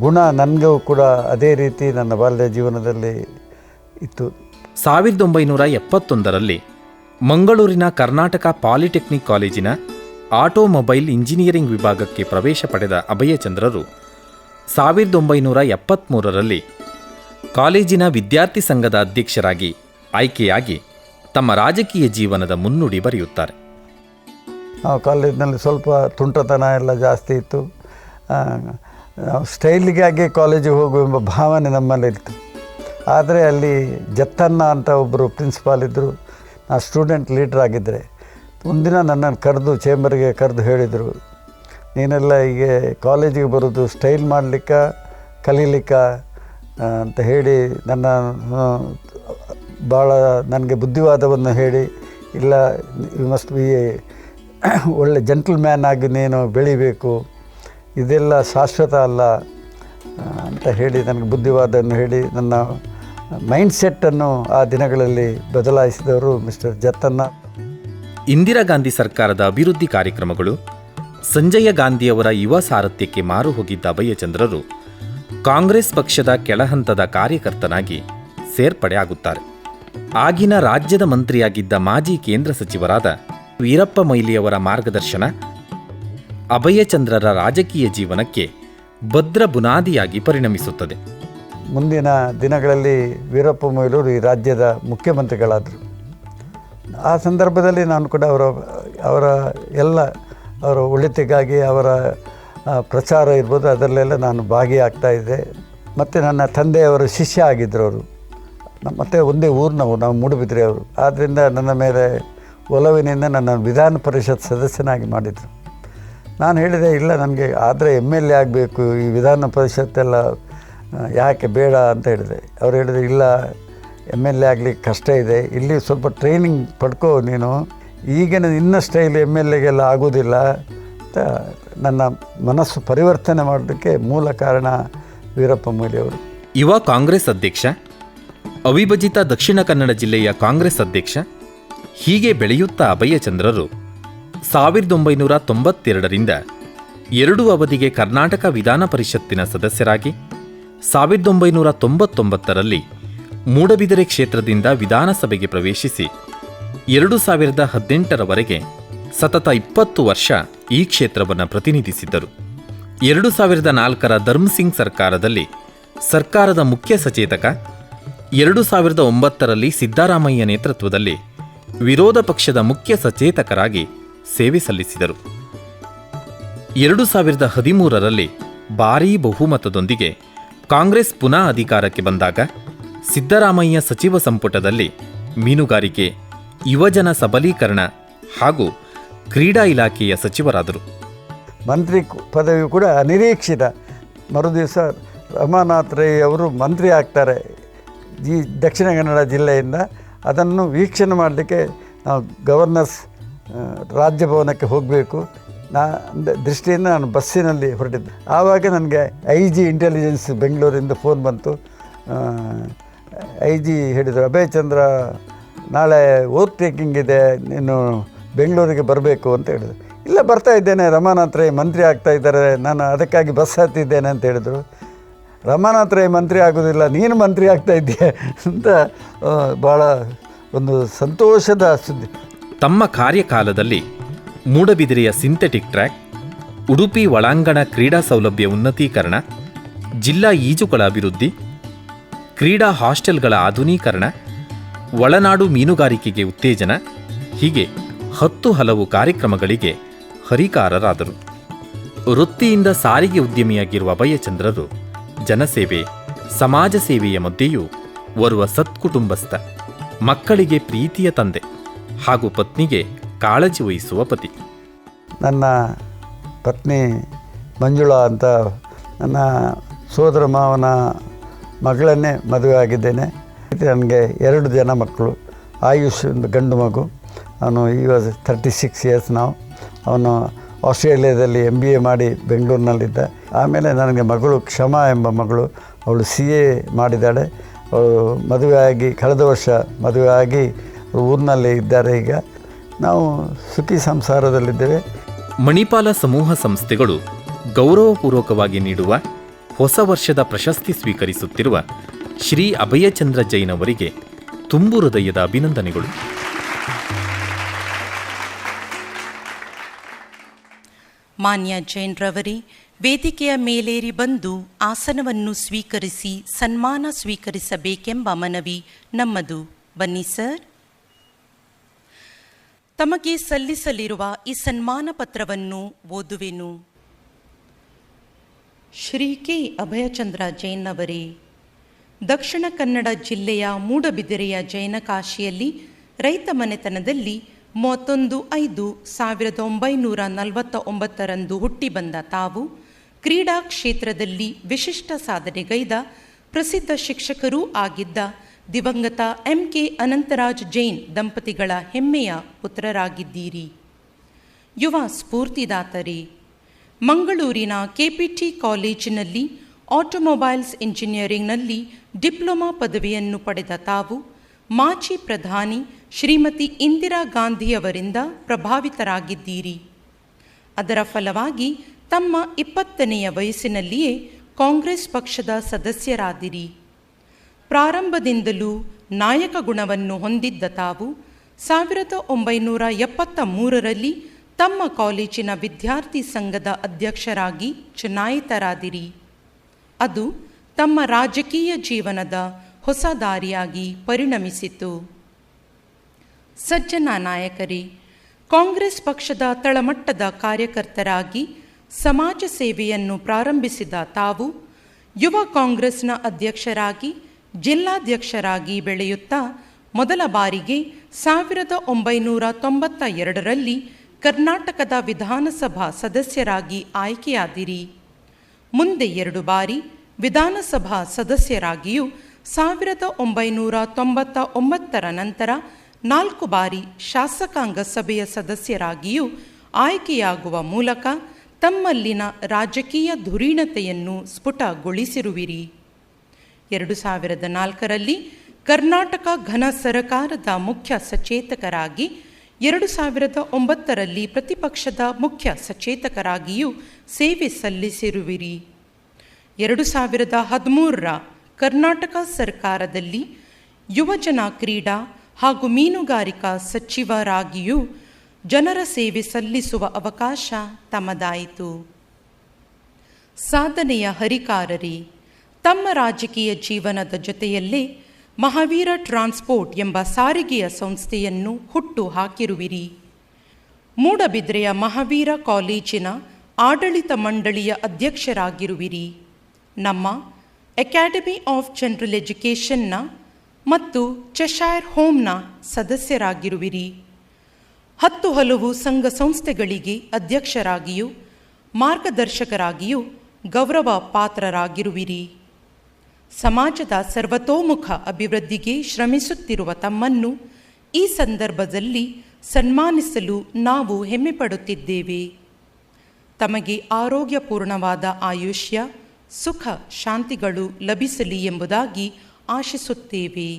ಗುಣ ನನಗೂ ಕೂಡ ಅದೇ ರೀತಿ ನನ್ನ ಬಾಲ್ಯ ಜೀವನದಲ್ಲಿ ಇತ್ತು. 1971ರಲ್ಲಿ ಮಂಗಳೂರಿನ ಕರ್ನಾಟಕ ಪಾಲಿಟೆಕ್ನಿಕ್ ಕಾಲೇಜಿನ ಆಟೋಮೊಬೈಲ್ ಇಂಜಿನಿಯರಿಂಗ್ ವಿಭಾಗಕ್ಕೆ ಪ್ರವೇಶ ಪಡೆದ ಅಭಯಚಂದ್ರರು 1973ರಲ್ಲಿ ಕಾಲೇಜಿನ ವಿದ್ಯಾರ್ಥಿ ಸಂಘದ ಅಧ್ಯಕ್ಷರಾಗಿ ಆಯ್ಕೆಯಾಗಿ ತಮ್ಮ ರಾಜಕೀಯ ಜೀವನದ ಮುನ್ನುಡಿ ಬರೆಯುತ್ತಾರೆ. ಕಾಲೇಜಿನಲ್ಲಿ ಸ್ವಲ್ಪ ತುಂಟತನ ಎಲ್ಲ ಜಾಸ್ತಿ ಇತ್ತು. ಸ್ಟೈಲಿಗಾಗಿ ಕಾಲೇಜಿಗೆ ಹೋಗುವ ಭಾವನೆ ನಮ್ಮಲ್ಲಿತ್ತು. ಆದರೆ ಅಲ್ಲಿ ಜತ್ತನ್ನ ಅಂತ ಒಬ್ಬರು ಪ್ರಿನ್ಸಿಪಾಲ್ ಇದ್ದರು, ನಾನು ಸ್ಟೂಡೆಂಟ್ ಲೀಡ್ರ್ ಆಗಿದ್ದರೆ. ಒಂದಿನ ನನ್ನನ್ನು ಚೇಂಬರ್ಗೆ ಕರೆದು ಹೇಳಿದರು, ನೀನೆಲ್ಲ ಹೀಗೆ ಕಾಲೇಜಿಗೆ ಬರೋದು ಸ್ಟೈಲ್ ಮಾಡಲಿಕ್ಕೆ ಕಲೀಲಿಕ್ಕೆ ಅಂತ ಹೇಳಿ ನನ್ನ ಭಾಳ ನನಗೆ ಬುದ್ಧಿವಾದವನ್ನು ಹೇಳಿ, ಇಲ್ಲ ಯು ಮಸ್ಟ್ ಬಿ ಒಳ್ಳೆ ಜೆಂಟಲ್ಮ್ಯಾನ್ ಆಗಿ ನೀನು ಬೆಳಿಬೇಕು, ಇದೆಲ್ಲ ಶಾಶ್ವತ ಅಲ್ಲ ಅಂತ ಹೇಳಿ ನನಗೆ ಬುದ್ಧಿವಾದವನ್ನು ಹೇಳಿ ನನ್ನ ಮೈಂಡ್ಸೆಟ್ಟನ್ನು ಆ ದಿನಗಳಲ್ಲಿ ಬದಲಾಯಿಸಿದವರು ಮಿಸ್ಟರ್ ಜತ್ತನ್ನ. ಇಂದಿರಾ ಗಾಂಧಿ ಸರ್ಕಾರದ ಅಭಿವೃದ್ಧಿ ಕಾರ್ಯಕ್ರಮಗಳು, ಸಂಜಯ ಗಾಂಧಿಯವರ ಯುವ ಸಾರಥ್ಯಕ್ಕೆ ಮಾರು ಹೋಗಿದ್ದ ಅಭಯಚಂದ್ರರು ಕಾಂಗ್ರೆಸ್ ಪಕ್ಷದ ಕೆಳಹಂತದ ಕಾರ್ಯಕರ್ತನಾಗಿ ಸೇರ್ಪಡೆ ಆಗುತ್ತಾರೆ. ಆಗಿನ ರಾಜ್ಯದ ಮಂತ್ರಿಯಾಗಿದ್ದ ಮಾಜಿ ಕೇಂದ್ರ ಸಚಿವರಾದ ವೀರಪ್ಪ ಮೊಯ್ಲಿಯವರ ಮಾರ್ಗದರ್ಶನ ಅಭಯಚಂದ್ರರ ರಾಜಕೀಯ ಜೀವನಕ್ಕೆ ಭದ್ರ ಬುನಾದಿಯಾಗಿ ಪರಿಣಮಿಸುತ್ತದೆ. ಮುಂದಿನ ದಿನಗಳಲ್ಲಿ ವೀರಪ್ಪ ಮೊಯ್ಲೂರು ಈ ರಾಜ್ಯದ ಮುಖ್ಯಮಂತ್ರಿಗಳಾದರು. ಆ ಸಂದರ್ಭದಲ್ಲಿ ನಾನು ಕೂಡ ಅವರ ಒಳಿತಿಗಾಗಿ ಅವರ ಪ್ರಚಾರ ಇರ್ಬೋದು, ಅದರಲ್ಲೆಲ್ಲ ನಾನು ಭಾಗಿಯಾಗ್ತಾಯಿದ್ದೆ. ಮತ್ತು ನನ್ನ ತಂದೆಯವರ ಶಿಷ್ಯ ಆಗಿದ್ದರು ಅವರು. ಮತ್ತು ಒಂದೇ ಊರಿನವರು, ನಾವು ಮೂಡುಬಿದ್ರೆ ಅವರು. ಆದ್ದರಿಂದ ನನ್ನ ಮೇಲೆ ಒಲವಿನಿಂದ ನನ್ನ ವಿಧಾನ ಪರಿಷತ್ ಸದಸ್ಯನಾಗಿ ಮಾಡಿದರು. ನಾನು ಹೇಳಿದೆ, ಇಲ್ಲ ನನಗೆ ಆದರೆ MLA ಆಗಬೇಕು, ಈ ವಿಧಾನ ಪರಿಷತ್ತೆಲ್ಲ ಯಾಕೆ ಬೇಡ ಅಂತ ಹೇಳಿದೆ. ಅವ್ರು ಹೇಳಿದೆ, ಇಲ್ಲ MLA ಆಗಲಿಕ್ಕೆ ಕಷ್ಟ ಇದೆ, ಇಲ್ಲಿ ಸ್ವಲ್ಪ ಟ್ರೈನಿಂಗ್ ಪಡ್ಕೋ ನೀನು, ಈಗಿನ ಇನ್ನ ಸ್ಟೈಲ್ MLAಗೆಲ್ಲ ಆಗೋದಿಲ್ಲ ಅಂತ ನನ್ನ ಮನಸ್ಸು ಪರಿವರ್ತನೆ ಮಾಡೋದಕ್ಕೆ ಮೂಲ ಕಾರಣ ವೀರಪ್ಪ ಮೊಯ್ಲಿಯವರು. ಯುವ ಕಾಂಗ್ರೆಸ್ ಅಧ್ಯಕ್ಷ, ಅವಿಭಜಿತ ದಕ್ಷಿಣ ಕನ್ನಡ ಜಿಲ್ಲೆಯ ಕಾಂಗ್ರೆಸ್ ಅಧ್ಯಕ್ಷ, ಹೀಗೆ ಬೆಳೆಯುತ್ತಾ ಅಭಯಚಂದ್ರರು 1992ರಿಂದ 2 ಅವಧಿಗೆ ಕರ್ನಾಟಕ ವಿಧಾನ ಪರಿಷತ್ತಿನ ಸದಸ್ಯರಾಗಿ 1999ರಲ್ಲಿ ಮೂಡಬಿದರೆ ಕ್ಷೇತ್ರದಿಂದ ವಿಧಾನಸಭೆಗೆ ಪ್ರವೇಶಿಸಿ 2018ರವರೆಗೆ ಸತತ 20 ವರ್ಷ ಈ ಕ್ಷೇತ್ರವನ್ನು ಪ್ರತಿನಿಧಿಸಿದ್ದರು. 2004ರ ಧರ್ಮಸಿಂಗ್ ಸರ್ಕಾರದಲ್ಲಿ ಸರ್ಕಾರದ ಮುಖ್ಯ ಸಚೇತಕ, 2009ರಲ್ಲಿ ಸಿದ್ದರಾಮಯ್ಯ ನೇತೃತ್ವದಲ್ಲಿ ವಿರೋಧ ಪಕ್ಷದ ಮುಖ್ಯ ಸಚೇತಕರಾಗಿ ಸೇವೆ ಸಲ್ಲಿಸಿದರು. 2013ರಲ್ಲಿ ಭಾರೀ ಬಹುಮತದೊಂದಿಗೆ ಕಾಂಗ್ರೆಸ್ ಪುನಃ ಅಧಿಕಾರಕ್ಕೆ ಬಂದಾಗ ಸಿದ್ದರಾಮಯ್ಯ ಸಚಿವ ಸಂಪುಟದಲ್ಲಿ ಮೀನುಗಾರಿಕೆ, ಯುವಜನ ಸಬಲೀಕರಣ ಹಾಗೂ ಕ್ರೀಡಾ ಇಲಾಖೆಯ ಸಚಿವರಾದರು. ಮಂತ್ರಿ ಪದವಿ ಕೂಡ ಅನಿರೀಕ್ಷಿತ. ಮರುದಿವಸ ರಮಾನಾಥ್ ರೈ ಅವರು ಮಂತ್ರಿ ಆಗ್ತಾರೆ ಈ ದಕ್ಷಿಣ ಕನ್ನಡ ಜಿಲ್ಲೆಯಿಂದ. ಅದನ್ನು ವೀಕ್ಷಣೆ ಮಾಡಲಿಕ್ಕೆ ನಾವು ಗವರ್ನರ್ಸ್ ರಾಜಭವನಕ್ಕೆ ಹೋಗಬೇಕು ದೃಷ್ಟಿಯಿಂದ ನಾನು ಬಸ್ಸಿನಲ್ಲಿ ಹೊರಟಿದ್ದೆ. ಆವಾಗ ನನಗೆ IG ಇಂಟೆಲಿಜೆನ್ಸ್ ಬೆಂಗಳೂರಿಂದ ಫೋನ್ ಬಂತು. IG ಹೇಳಿದರು, ಅಭಯಚಂದ್ರ ನಾಳೆ ಓವರ್ಟೇಕಿಂಗ್ ಇದೆ, ನೀನು ಬೆಂಗಳೂರಿಗೆ ಬರಬೇಕು ಅಂತ ಹೇಳಿದರು. ಇಲ್ಲ, ಬರ್ತಾ ಇದ್ದೇನೆ, ರಮಾನಾಥ್ ರೈ ಮಂತ್ರಿ ಆಗ್ತಾ ಇದ್ದಾರೆ, ನಾನು ಅದಕ್ಕಾಗಿ ಬಸ್ ಹತ್ತಿದ್ದೇನೆ ಅಂತ ಹೇಳಿದರು. ರಮಾನಾಥ್ ರೈ ಮಂತ್ರಿ ಆಗೋದಿಲ್ಲ, ನೀನು ಮಂತ್ರಿ ಆಗ್ತಾ ಇದ್ದೀಯ ಅಂತ ಭಾಳ ಒಂದು ಸಂತೋಷದ ಸುದ್ದಿ. ತಮ್ಮ ಕಾರ್ಯಕಾಲದಲ್ಲಿ ಮೂಡಬಿದಿರೆಯ ಸಿಂಥೆಟಿಕ್ ಟ್ರ್ಯಾಕ್, ಉಡುಪಿ ಒಳಾಂಗಣ ಕ್ರೀಡಾ ಸೌಲಭ್ಯ ಉನ್ನತೀಕರಣ, ಜಿಲ್ಲಾ ಈಜುಕೊಳ ಅಭಿವೃದ್ಧಿ, ಕ್ರೀಡಾ ಹಾಸ್ಟೆಲ್ಗಳ ಆಧುನೀಕರಣ, ಒಳನಾಡು ಮೀನುಗಾರಿಕೆಗೆ ಉತ್ತೇಜನ, ಹೀಗೆ 10 ಹಲವು ಕಾರ್ಯಕ್ರಮಗಳಿಗೆ ಹರಿಕಾರರಾದರು. ವೃತ್ತಿಯಿಂದ ಸಾರಿಗೆ ಉದ್ಯಮಿಯಾಗಿರುವ ಅಭಯಚಂದ್ರರು ಜನಸೇವೆ, ಸಮಾಜ ಸೇವೆಯ ಮಧ್ಯೆಯೂ ಓರ್ವ ಸತ್ಕುಟುಂಬಸ್ಥ, ಮಕ್ಕಳಿಗೆ ಪ್ರೀತಿಯ ತಂದೆ ಹಾಗೂ ಪತ್ನಿಗೆ ಕಾಳಜಿ ವಹಿಸುವ ಪತಿ. ನನ್ನ ಪತ್ನಿ ಮಂಜುಳಾ ಅಂತ ನನ್ನ ಸೋದರ ಮಾವನ ಮಗಳನ್ನೇ ಮದುವೆ ಆಗಿದ್ದೇನೆ. ನನಗೆ 2 ಜನ ಮಕ್ಕಳು. ಆಯುಷ್ ಒಂದು ಗಂಡು ಮಗು, ಅವನು ವಾಸ್ 36 ಇಯರ್ಸ್ ನಾವು. ಅವನು ಆಸ್ಟ್ರೇಲಿಯಾದಲ್ಲಿ MBA ಮಾಡಿ ಬೆಂಗಳೂರಿನಲ್ಲಿದ್ದ. ಆಮೇಲೆ ನನಗೆ ಮಗಳು ಕ್ಷಮಾ ಎಂಬ ಮಗಳು, ಅವಳು CA ಮಾಡಿದ್ದಾಳೆ. ಮದುವೆ ಆಗಿ ಕಳೆದ ವರ್ಷ ಮದುವೆ ಆಗಿ ಊರಿನಲ್ಲೇ ಇದ್ದಾರೆ. ಈಗ ನಾವು ಸುಖಿ ಸಂಸಾರದಲ್ಲಿದ್ದೇವೆ. ಮಣಿಪಾಲ ಸಮೂಹ ಸಂಸ್ಥೆಗಳು ಗೌರವಪೂರ್ವಕವಾಗಿ ನೀಡುವ ಹೊಸ ವರ್ಷದ ಪ್ರಶಸ್ತಿ ಸ್ವೀಕರಿಸುತ್ತಿರುವ ಶ್ರೀ ಅಭಯಚಂದ್ರ ಜೈನ್ ಅವರಿಗೆ ತುಂಬು ಹೃದಯದ ಅಭಿನಂದನೆಗಳು. ಮಾನ್ಯ ಜೈನ್ ರವರೇ, ವೇದಿಕೆಯ ಮೇಲೇರಿ ಬಂದು ಆಸನವನ್ನು ಸ್ವೀಕರಿಸಿ ಸನ್ಮಾನ ಸ್ವೀಕರಿಸಬೇಕೆಂಬ ಮನವಿ ನಮ್ಮದು. ಬನ್ನಿ ಸರ್. ತಮಗೆ ಸಲ್ಲಿಸಲಿರುವ ಈ ಸನ್ಮಾನ ಪತ್ರವನ್ನು ಓದುವೆನು. ಶ್ರೀ ಕೆ ಅಭಯಚಂದ್ರ ಜೈನ್ ಅವರೇ, ದಕ್ಷಿಣ ಕನ್ನಡ ಜಿಲ್ಲೆಯ ಮೂಡಬಿದಿರೆಯ ಜೈನಕಾಶಿಯಲ್ಲಿ ರೈತ ಮನೆತನದಲ್ಲಿ 31/5/1949 ಹುಟ್ಟಿ ಬಂದ ತಾವು ಕ್ರೀಡಾ ಕ್ಷೇತ್ರದಲ್ಲಿ ವಿಶಿಷ್ಟ ಸಾಧನೆಗೈದ ಪ್ರಸಿದ್ಧ ಶಿಕ್ಷಕರೂ ಆಗಿದ್ದ ದಿವಂಗತ MK ಅನಂತರಾಜ್ ಜೈನ್ ದಂಪತಿಗಳ ಹೆಮ್ಮೆಯ ಪುತ್ರರಾಗಿದ್ದೀರಿ. ಯುವ ಸ್ಫೂರ್ತಿದಾತರೇ, ಮಂಗಳೂರಿನ KPT ಕಾಲೇಜಿನಲ್ಲಿ ಆಟೋಮೊಬೈಲ್ಸ್ ಇಂಜಿನಿಯರಿಂಗ್ನಲ್ಲಿ ಡಿಪ್ಲೊಮಾ ಪದವಿಯನ್ನು ಪಡೆದ ತಾವು ಮಾಜಿ ಪ್ರಧಾನಿ ಶ್ರೀಮತಿ ಇಂದಿರಾ ಗಾಂಧಿಯವರಿಂದ ಪ್ರಭಾವಿತರಾಗಿದ್ದೀರಿ. ಅದರ ಫಲವಾಗಿ ತಮ್ಮ 20ನೆಯ ವಯಸ್ಸಿನಲ್ಲಿಯೇ ಕಾಂಗ್ರೆಸ್ ಪಕ್ಷದ ಸದಸ್ಯರಾದಿರಿ. ಪ್ರಾರಂಭದಿಂದಲೂ ನಾಯಕ ಗುಣವನ್ನು ಹೊಂದಿದ್ದ ತಾವು 1973ರಲ್ಲಿ ತಮ್ಮ ಕಾಲೇಜಿನ ವಿದ್ಯಾರ್ಥಿ ಸಂಘದ ಅಧ್ಯಕ್ಷರಾಗಿ ಚುನಾಯಿತರಾದಿರಿ. ಅದು ತಮ್ಮ ರಾಜಕೀಯ ಜೀವನದ ಹೊಸ ದಾರಿಯಾಗಿ ಪರಿಣಮಿಸಿತು. ಸಜ್ಜನ ನಾಯಕರೇ, ಕಾಂಗ್ರೆಸ್ ಪಕ್ಷದ ತಳಮಟ್ಟದ ಕಾರ್ಯಕರ್ತರಾಗಿ ಸಮಾಜ ಸೇವೆಯನ್ನು ಪ್ರಾರಂಭಿಸಿದ ತಾವು ಯುವ ಕಾಂಗ್ರೆಸ್ನ ಅಧ್ಯಕ್ಷರಾಗಿ ಜಿಲ್ಲಾಧ್ಯಕ್ಷರಾಗಿ ಬೆಳೆಯುತ್ತಾ ಮೊದಲ ಬಾರಿಗೆ 1992ರಲ್ಲಿ ಕರ್ನಾಟಕದ ವಿಧಾನಸಭಾ ಸದಸ್ಯರಾಗಿ ಆಯ್ಕೆಯಾದಿರಿ. ಮುಂದೆ 2 ಬಾರಿ ವಿಧಾನಸಭಾ ಸದಸ್ಯರಾಗಿಯೂ 1999ರ ನಂತರ 4 ಬಾರಿ ಶಾಸಕಾಂಗ ಸಭೆಯ ಸದಸ್ಯರಾಗಿಯೂ ಆಯ್ಕೆಯಾಗುವ ಮೂಲಕ ತಮ್ಮಲ್ಲಿನ ರಾಜಕೀಯ ಧುರೀಣತೆಯನ್ನು ಸ್ಫುಟಗೊಳಿಸಿರುವಿರಿ. 2004ರಲ್ಲಿ ಕರ್ನಾಟಕ ಘನ ಸರಕಾರದ ಮುಖ್ಯ ಸಚೇತಕರಾಗಿ, 2009ರಲ್ಲಿ ಪ್ರತಿಪಕ್ಷದ ಮುಖ್ಯ ಸಚೇತಕರಾಗಿಯೂ ಸೇವೆ ಸಲ್ಲಿಸಿರುವಿರಿ. 2013ರ ಕರ್ನಾಟಕ ಸರ್ಕಾರದಲ್ಲಿ ಯುವಜನ ಕ್ರೀಡಾ ಹಾಗೂ ಮೀನುಗಾರಿಕಾ ಸಚಿವರಾಗಿಯೂ ಜನರ ಸೇವೆ ಸಲ್ಲಿಸುವ ಅವಕಾಶ ತಮ್ಮದಾಯಿತು. ಸಾಧನೆಯ ಹರಿಕಾರರೇ, ತಮ್ಮ ರಾಜಕೀಯ ಜೀವನದ ಜೊತೆಯಲ್ಲೇ ಮಹಾವೀರ ಟ್ರಾನ್ಸ್ಪೋರ್ಟ್ ಎಂಬ ಸಾರಿಗೆಯ ಸಂಸ್ಥೆಯನ್ನು ಹುಟ್ಟು ಹಾಕಿರುವಿರಿ. ಮೂಡಬಿದ್ರೆಯ ಮಹಾವೀರ ಕಾಲೇಜಿನ ಆಡಳಿತ ಮಂಡಳಿಯ ಅಧ್ಯಕ್ಷರಾಗಿರುವಿರಿ. ನಮ್ಮ ಅಕಾಡೆಮಿ ಆಫ್ ಜನರಲ್ ಎಜುಕೇಷನ್ನ ಮತ್ತು ಚೆಶೈರ್ ಹೋಮ್ನ ಸದಸ್ಯರಾಗಿರುವಿರಿ. 10 ಹಲವು ಸಂಘ ಸಂಸ್ಥೆಗಳಿಗೆ ಅಧ್ಯಕ್ಷರಾಗಿಯೂ ಮಾರ್ಗದರ್ಶಕರಾಗಿಯೂ ಗೌರವ ಪಾತ್ರರಾಗಿರುವಿರಿ. ಸಮಾಜದ ಸರ್ವತೋಮುಖ ಅಭಿವೃದ್ಧಿಗೆ ಶ್ರಮಿಸುತ್ತಿರುವ ತಮ್ಮನ್ನು ಈ ಸಂದರ್ಭದಲ್ಲಿ ಸನ್ಮಾನಿಸಲು ನಾವು ಹೆಮ್ಮೆಪಡುತ್ತಿದ್ದೇವೆ. ತಮಗೆ ಆರೋಗ್ಯಪೂರ್ಣವಾದ ಆಯುಷ್ಯ, ಸುಖ, ಶಾಂತಿಗಳು ಲಭಿಸಲಿ ಎಂಬುದಾಗಿ ಆಶಿಸುತ್ತೇವೆ.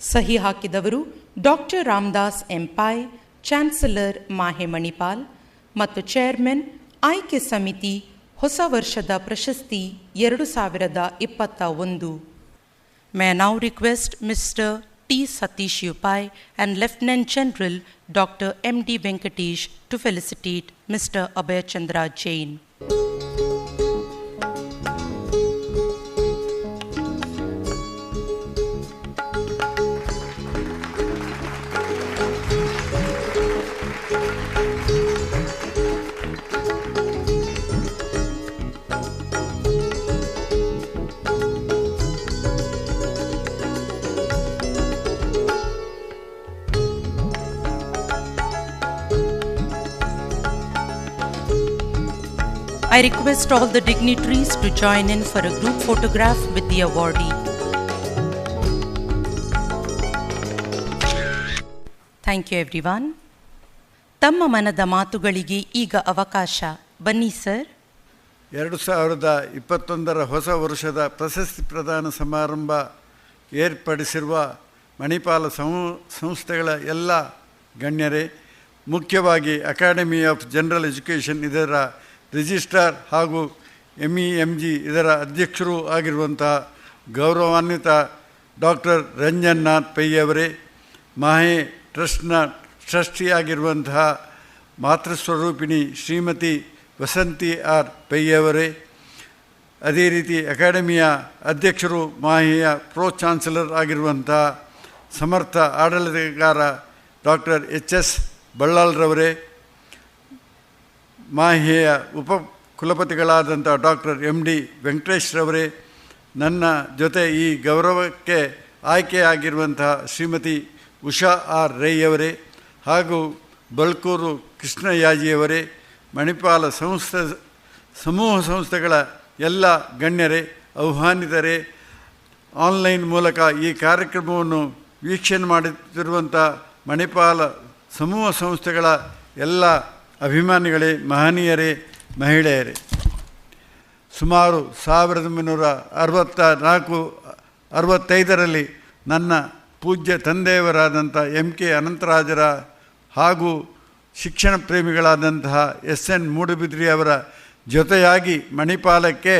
ಸಹಿ ಹಾಕಿದವರು ಡಾಕ್ಟರ್ ರಾಮದಾಸ್ ಎಂಪೈ, ಚಾನ್ಸಲರ್ ಮಾಹೆ ಮಣಿಪಾಲ್ ಮತ್ತು ಚೇರ್ಮನ್ ಆಯ್ಕೆ ಸಮಿತಿ, ಹೊಸ ವರ್ಷದ ಪ್ರಶಸ್ತಿ 2021. May I now request Mr. T. Satish Upai and Lieutenant General Dr. M.D. Venkatesh to felicitate Mr. Abhayachandra Jain. I request all the dignitaries to join in for a group photograph with the awardee. Thank you everyone. ತಮ್ಮ ಮನದ ಮಾತುಗಳಿಗೆ ಈಗ ಅವಕಾಶ. ಬನ್ನಿ sir. 2021 ಹೊಸ ವರ್ಷದ ಪ್ರಶಸ್ತಿ ಪ್ರದಾನ ಸಮಾರಂಭ ಏರ್ಪಡಿಸಿರುವ ಮಣಿಪಾಲ ಸಂಸ್ಥೆಗಳ ಎಲ್ಲ ಗಣ್ಯರೇ, ಮುಖ್ಯವಾಗಿ ಅಕಾಡೆಮಿ ಆಫ್ ಜನರಲ್ ಎಜುಕೇಷನ್ ಇದರ ರಿಜಿಸ್ಟ್ರಾರ್ ಹಾಗೂ MEMG ಇದರ ಅಧ್ಯಕ್ಷರೂ ಆಗಿರುವಂತಹ ಗೌರವಾನ್ವಿತ ಡಾಕ್ಟರ್ ರಂಜನ್ನಾಥ್ ಪೈ ಅವರೇ, ಮಾಹೆ ಟ್ರಸ್ಟ್ನ ಟ್ರಸ್ಟಿಯಾಗಿರುವಂತಹ ಮಾತೃಸ್ವರೂಪಿಣಿ ಶ್ರೀಮತಿ ವಸಂತಿ ಆರ್ ಪೈ ಅವರೇ, ಅದೇ ರೀತಿ ಅಕಾಡೆಮಿಯ ಅಧ್ಯಕ್ಷರು ಮಾಹೆಯ ಪ್ರೋ ಚಾನ್ಸಲರ್ ಆಗಿರುವಂತಹ ಸಮರ್ಥ ಆಡಳಿತಗಾರ ಡಾಕ್ಟರ್ HS ಬಳ್ಳಾಲ್ರವರೇ, ಮಾಹೆಯ ಉಪ ಕುಲಪತಿಗಳಾದಂಥ ಡಾಕ್ಟರ್ MD ವೆಂಕಟೇಶ್ರವರೇ, ನನ್ನ ಜೊತೆ ಈ ಗೌರವಕ್ಕೆ ಆಯ್ಕೆಯಾಗಿರುವಂತಹ ಶ್ರೀಮತಿ ಉಷಾ R ರೈ ಅವರೇ ಹಾಗೂ ಬಳ್ಕೂರು ಕೃಷ್ಣಯಾಜಿಯವರೇ, ಮಣಿಪಾಲ ಸಮೂಹ ಸಂಸ್ಥೆಗಳ ಎಲ್ಲ ಗಣ್ಯರೇ, ಆಹ್ವಾನಿತರೇ, ಆನ್ಲೈನ್ ಮೂಲಕ ಈ ಕಾರ್ಯಕ್ರಮವನ್ನು ವೀಕ್ಷಣೆ ಮಾಡುತ್ತಿರುವಂಥ ಮಣಿಪಾಲ ಸಮೂಹ ಸಂಸ್ಥೆಗಳ ಎಲ್ಲ ಅಭಿಮಾನಿಗಳೇ, ಮಹನೀಯರೇ, ಮಹಿಳೆಯರೇ, ಸುಮಾರು 1965ರಲ್ಲಿ ನನ್ನ ಪೂಜ್ಯ ತಂದೆಯವರಾದಂಥ MK ಅನಂತರಾಜರ ಹಾಗೂ ಶಿಕ್ಷಣ ಪ್ರೇಮಿಗಳಾದಂತಹ SN ಮೂಡುಬಿದ್ರಿ ಅವರ ಜೊತೆಯಾಗಿ ಮಣಿಪಾಲಕ್ಕೆ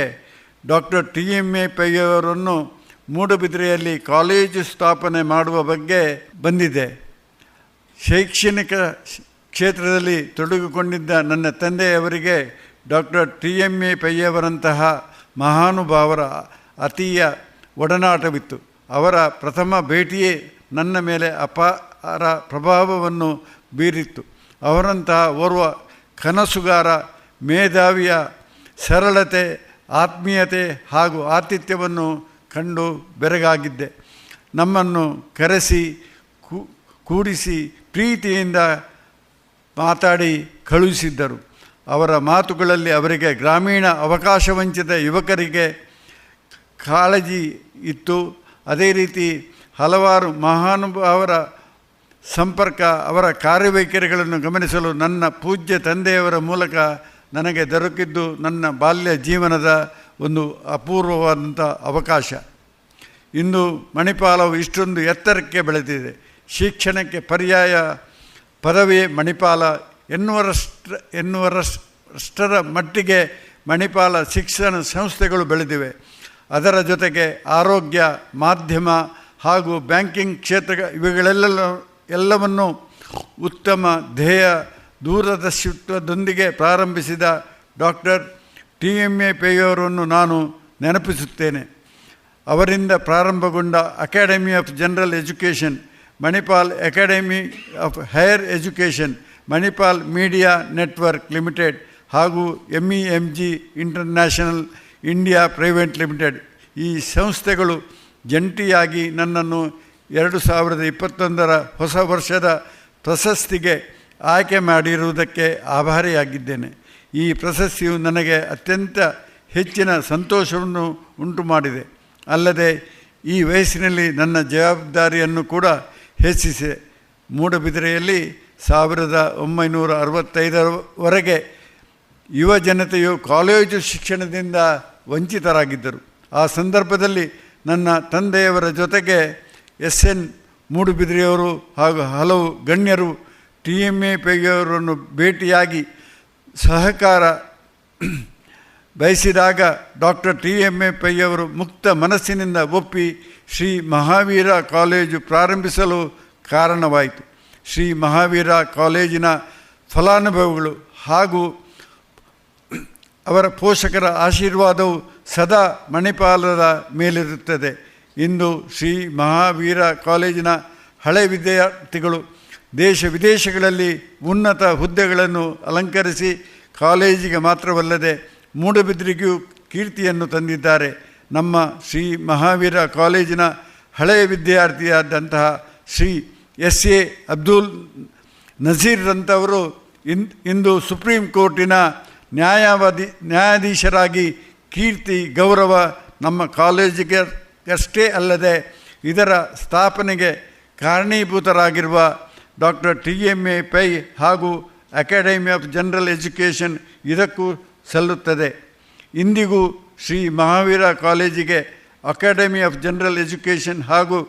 ಡಾಕ್ಟರ್ TMA ಪೈ ಅವರನ್ನು ಮೂಡುಬಿದ್ರೆಯಲ್ಲಿ ಕಾಲೇಜು ಸ್ಥಾಪನೆ ಮಾಡುವ ಬಗ್ಗೆ ಬಂದಿದೆ. ಶೈಕ್ಷಣಿಕ ಕ್ಷೇತ್ರದಲ್ಲಿ ತೊಡಗಿಕೊಂಡಿದ್ದ ನನ್ನ ತಂದೆಯವರಿಗೆ ಡಾಕ್ಟರ್ TMA ಪೈ ಅವರಂತಹ ಮಹಾನುಭಾವರ ಅತೀಯ ಒಡನಾಟವಿತ್ತು. ಅವರ ಪ್ರಥಮ ಭೇಟಿಯೇ ನನ್ನ ಮೇಲೆ ಅಪಾರ ಪ್ರಭಾವವನ್ನು ಬೀರಿತ್ತು. ಅವರಂತಹ ಓರ್ವ ಕನಸುಗಾರ, ಮೇಧಾವಿಯ ಸರಳತೆ, ಆತ್ಮೀಯತೆ ಹಾಗೂ ಆತಿಥ್ಯವನ್ನು ಕಂಡು ಬೆರಗಾಗಿದ್ದೆ. ನಮ್ಮನ್ನು ಕರೆಸಿ ಕೂಡಿಸಿ ಪ್ರೀತಿಯಿಂದ ಮಾತಾಡಿ ಕಳುಹಿಸಿದ್ದರು. ಅವರ ಮಾತುಗಳಲ್ಲಿ ಅವರಿಗೆ ಗ್ರಾಮೀಣ ಅವಕಾಶವಂಚಿತ ಯುವಕರಿಗೆ ಕಾಳಜಿ ಇತ್ತು. ಅದೇ ರೀತಿ ಹಲವಾರು ಮಹಾನುಭಾವರ ಸಂಪರ್ಕ, ಅವರ ಕಾರ್ಯವೈಖರಿಗಳನ್ನು ಗಮನಿಸಲು ನನ್ನ ಪೂಜ್ಯ ತಂದೆಯವರ ಮೂಲಕ ನನಗೆ ದೊರಕಿದ್ದು ನನ್ನ ಬಾಲ್ಯ ಜೀವನದ ಒಂದು ಅಪೂರ್ವವಾದಂಥ ಅವಕಾಶ. ಇಂದು ಮಣಿಪಾಲವು ಇಷ್ಟೊಂದು ಎತ್ತರಕ್ಕೆ ಬೆಳೆದಿದೆ. ಶಿಕ್ಷಣಕ್ಕೆ ಪರ್ಯಾಯ ಪದವಿ ಮಣಿಪಾಲ ಎನ್ನುವಷ್ಟರ ಮಟ್ಟಿಗೆ ಮಣಿಪಾಲ ಶಿಕ್ಷಣ ಸಂಸ್ಥೆಗಳು ಬೆಳೆದಿವೆ. ಅದರ ಜೊತೆಗೆ ಆರೋಗ್ಯ, ಮಾಧ್ಯಮ ಹಾಗೂ ಬ್ಯಾಂಕಿಂಗ್ ಕ್ಷೇತ್ರ ಇವುಗಳೆಲ್ಲವನ್ನೂ ಉತ್ತಮ ಧ್ಯೇಯ ದೂರದರ್ಶಿತ್ವದೊಂದಿಗೆ ಪ್ರಾರಂಭಿಸಿದ ಡಾಕ್ಟರ್ TMA ಪೈ ಅವರನ್ನು ನಾನು ನೆನಪಿಸುತ್ತೇನೆ. ಅವರಿಂದ ಪ್ರಾರಂಭಗೊಂಡ academy of general education, Manipal academy of higher education, Manipal media network limited ಹಾಗೂ MEMG international India private limited ಈ ಸಂಸ್ಥೆಗಳು ಜಂಟಿಯಾಗಿ ನನ್ನನ್ನು 2021 ಹೊಸ ವರ್ಷದ ಪ್ರಶಸ್ತಿಗೆ ಆಯ್ಕೆ ಮಾಡಿರುವುದಕ್ಕೆ ಆಭಾರಿಯಾಗಿದ್ದೇನೆ. ಈ ಪ್ರಶಸ್ತಿಯು ನನಗೆ ಅತ್ಯಂತ ಹೆಚ್ಚಿನ ಸಂತೋಷವನ್ನು ಉಂಟು ಮಾಡಿದೆ. ಅಲ್ಲದೆ ಈ ವಯಸ್ಸಿನಲ್ಲಿ ನನ್ನ ಜವಾಬ್ದಾರಿಯನ್ನು ಕೂಡ ಹೆಚ್ಚಿಸಿದೆ. ಮೂಡುಬಿದಿರೆಯಲ್ಲಿ 1965ರವರೆಗೆ ಯುವ ಜನತೆಯು ಕಾಲೇಜು ಶಿಕ್ಷಣದಿಂದ ವಂಚಿತರಾಗಿದ್ದರು. ಆ ಸಂದರ್ಭದಲ್ಲಿ ನನ್ನ ತಂದೆಯವರ ಜೊತೆಗೆ SN ಮೂಡುಬಿದಿರೆಯವರು ಹಾಗೂ ಹಲವು ಗಣ್ಯರು TMA ಪೈ ಅವರನ್ನು ಭೇಟಿಯಾಗಿ ಸಹಕಾರ ಬಯಸಿದಾಗ ಡಾಕ್ಟರ್ TMA ಪೈ ಅವರು ಮುಕ್ತ ಮನಸ್ಸಿನಿಂದ ಒಪ್ಪಿ ಶ್ರೀ ಮಹಾವೀರ ಕಾಲೇಜು ಪ್ರಾರಂಭಿಸಲು ಕಾರಣವಾಯಿತು. ಶ್ರೀ ಮಹಾವೀರ ಕಾಲೇಜಿನ ಫಲಾನುಭವಿಗಳು ಹಾಗೂ ಅವರ ಪೋಷಕರ ಆಶೀರ್ವಾದವು ಸದಾ ಮಣಿಪಾಲದ ಮೇಲಿರುತ್ತದೆ. ಇಂದು ಶ್ರೀ ಮಹಾವೀರ ಕಾಲೇಜಿನ ಹಳೆ ವಿದ್ಯಾರ್ಥಿಗಳು ದೇಶ ವಿದೇಶಗಳಲ್ಲಿ ಉನ್ನತ ಹುದ್ದೆಗಳನ್ನು ಅಲಂಕರಿಸಿ ಕಾಲೇಜಿಗೆ ಮಾತ್ರವಲ್ಲದೆ ಮೂಡುಬಿದ್ರೆಗೂ ಕೀರ್ತಿಯನ್ನು ತಂದಿದ್ದಾರೆ. ನಮ್ಮ ಶ್ರೀ ಮಹಾವೀರ ಕಾಲೇಜಿನ ಹಳೆಯ ವಿದ್ಯಾರ್ಥಿಯಾದಂತಹ ಶ್ರೀ SA ಅಬ್ದುಲ್ ನಜೀರ್ರಂಥವರು ಇಂದು ಸುಪ್ರೀಂ ಕೋರ್ಟಿನ ನ್ಯಾಯಾಧೀಶರಾಗಿ ಕೀರ್ತಿ ಗೌರವ ನಮ್ಮ ಕಾಲೇಜಿಗೆ ಅಷ್ಟೇ ಅಲ್ಲದೆ ಇದರ ಸ್ಥಾಪನೆಗೆ ಕಾರಣೀಭೂತರಾಗಿರುವ ಡಾಕ್ಟರ್ TMA ಪೈ ಹಾಗೂ ಅಕಾಡೆಮಿ ಆಫ್ ಜನರಲ್ ಎಜುಕೇಷನ್ ಇದಕ್ಕೂ ಸಲ್ಲುತ್ತದೆ. ಇಂದಿಗೂ ಶ್ರೀ ಮಹಾವೀರ ಕಾಲೇಜಿಗೆ ಅಕಾಡೆಮಿ ಆಫ್ ಜನರಲ್ ಎಜುಕೇಷನ್ ಹಾಗೂ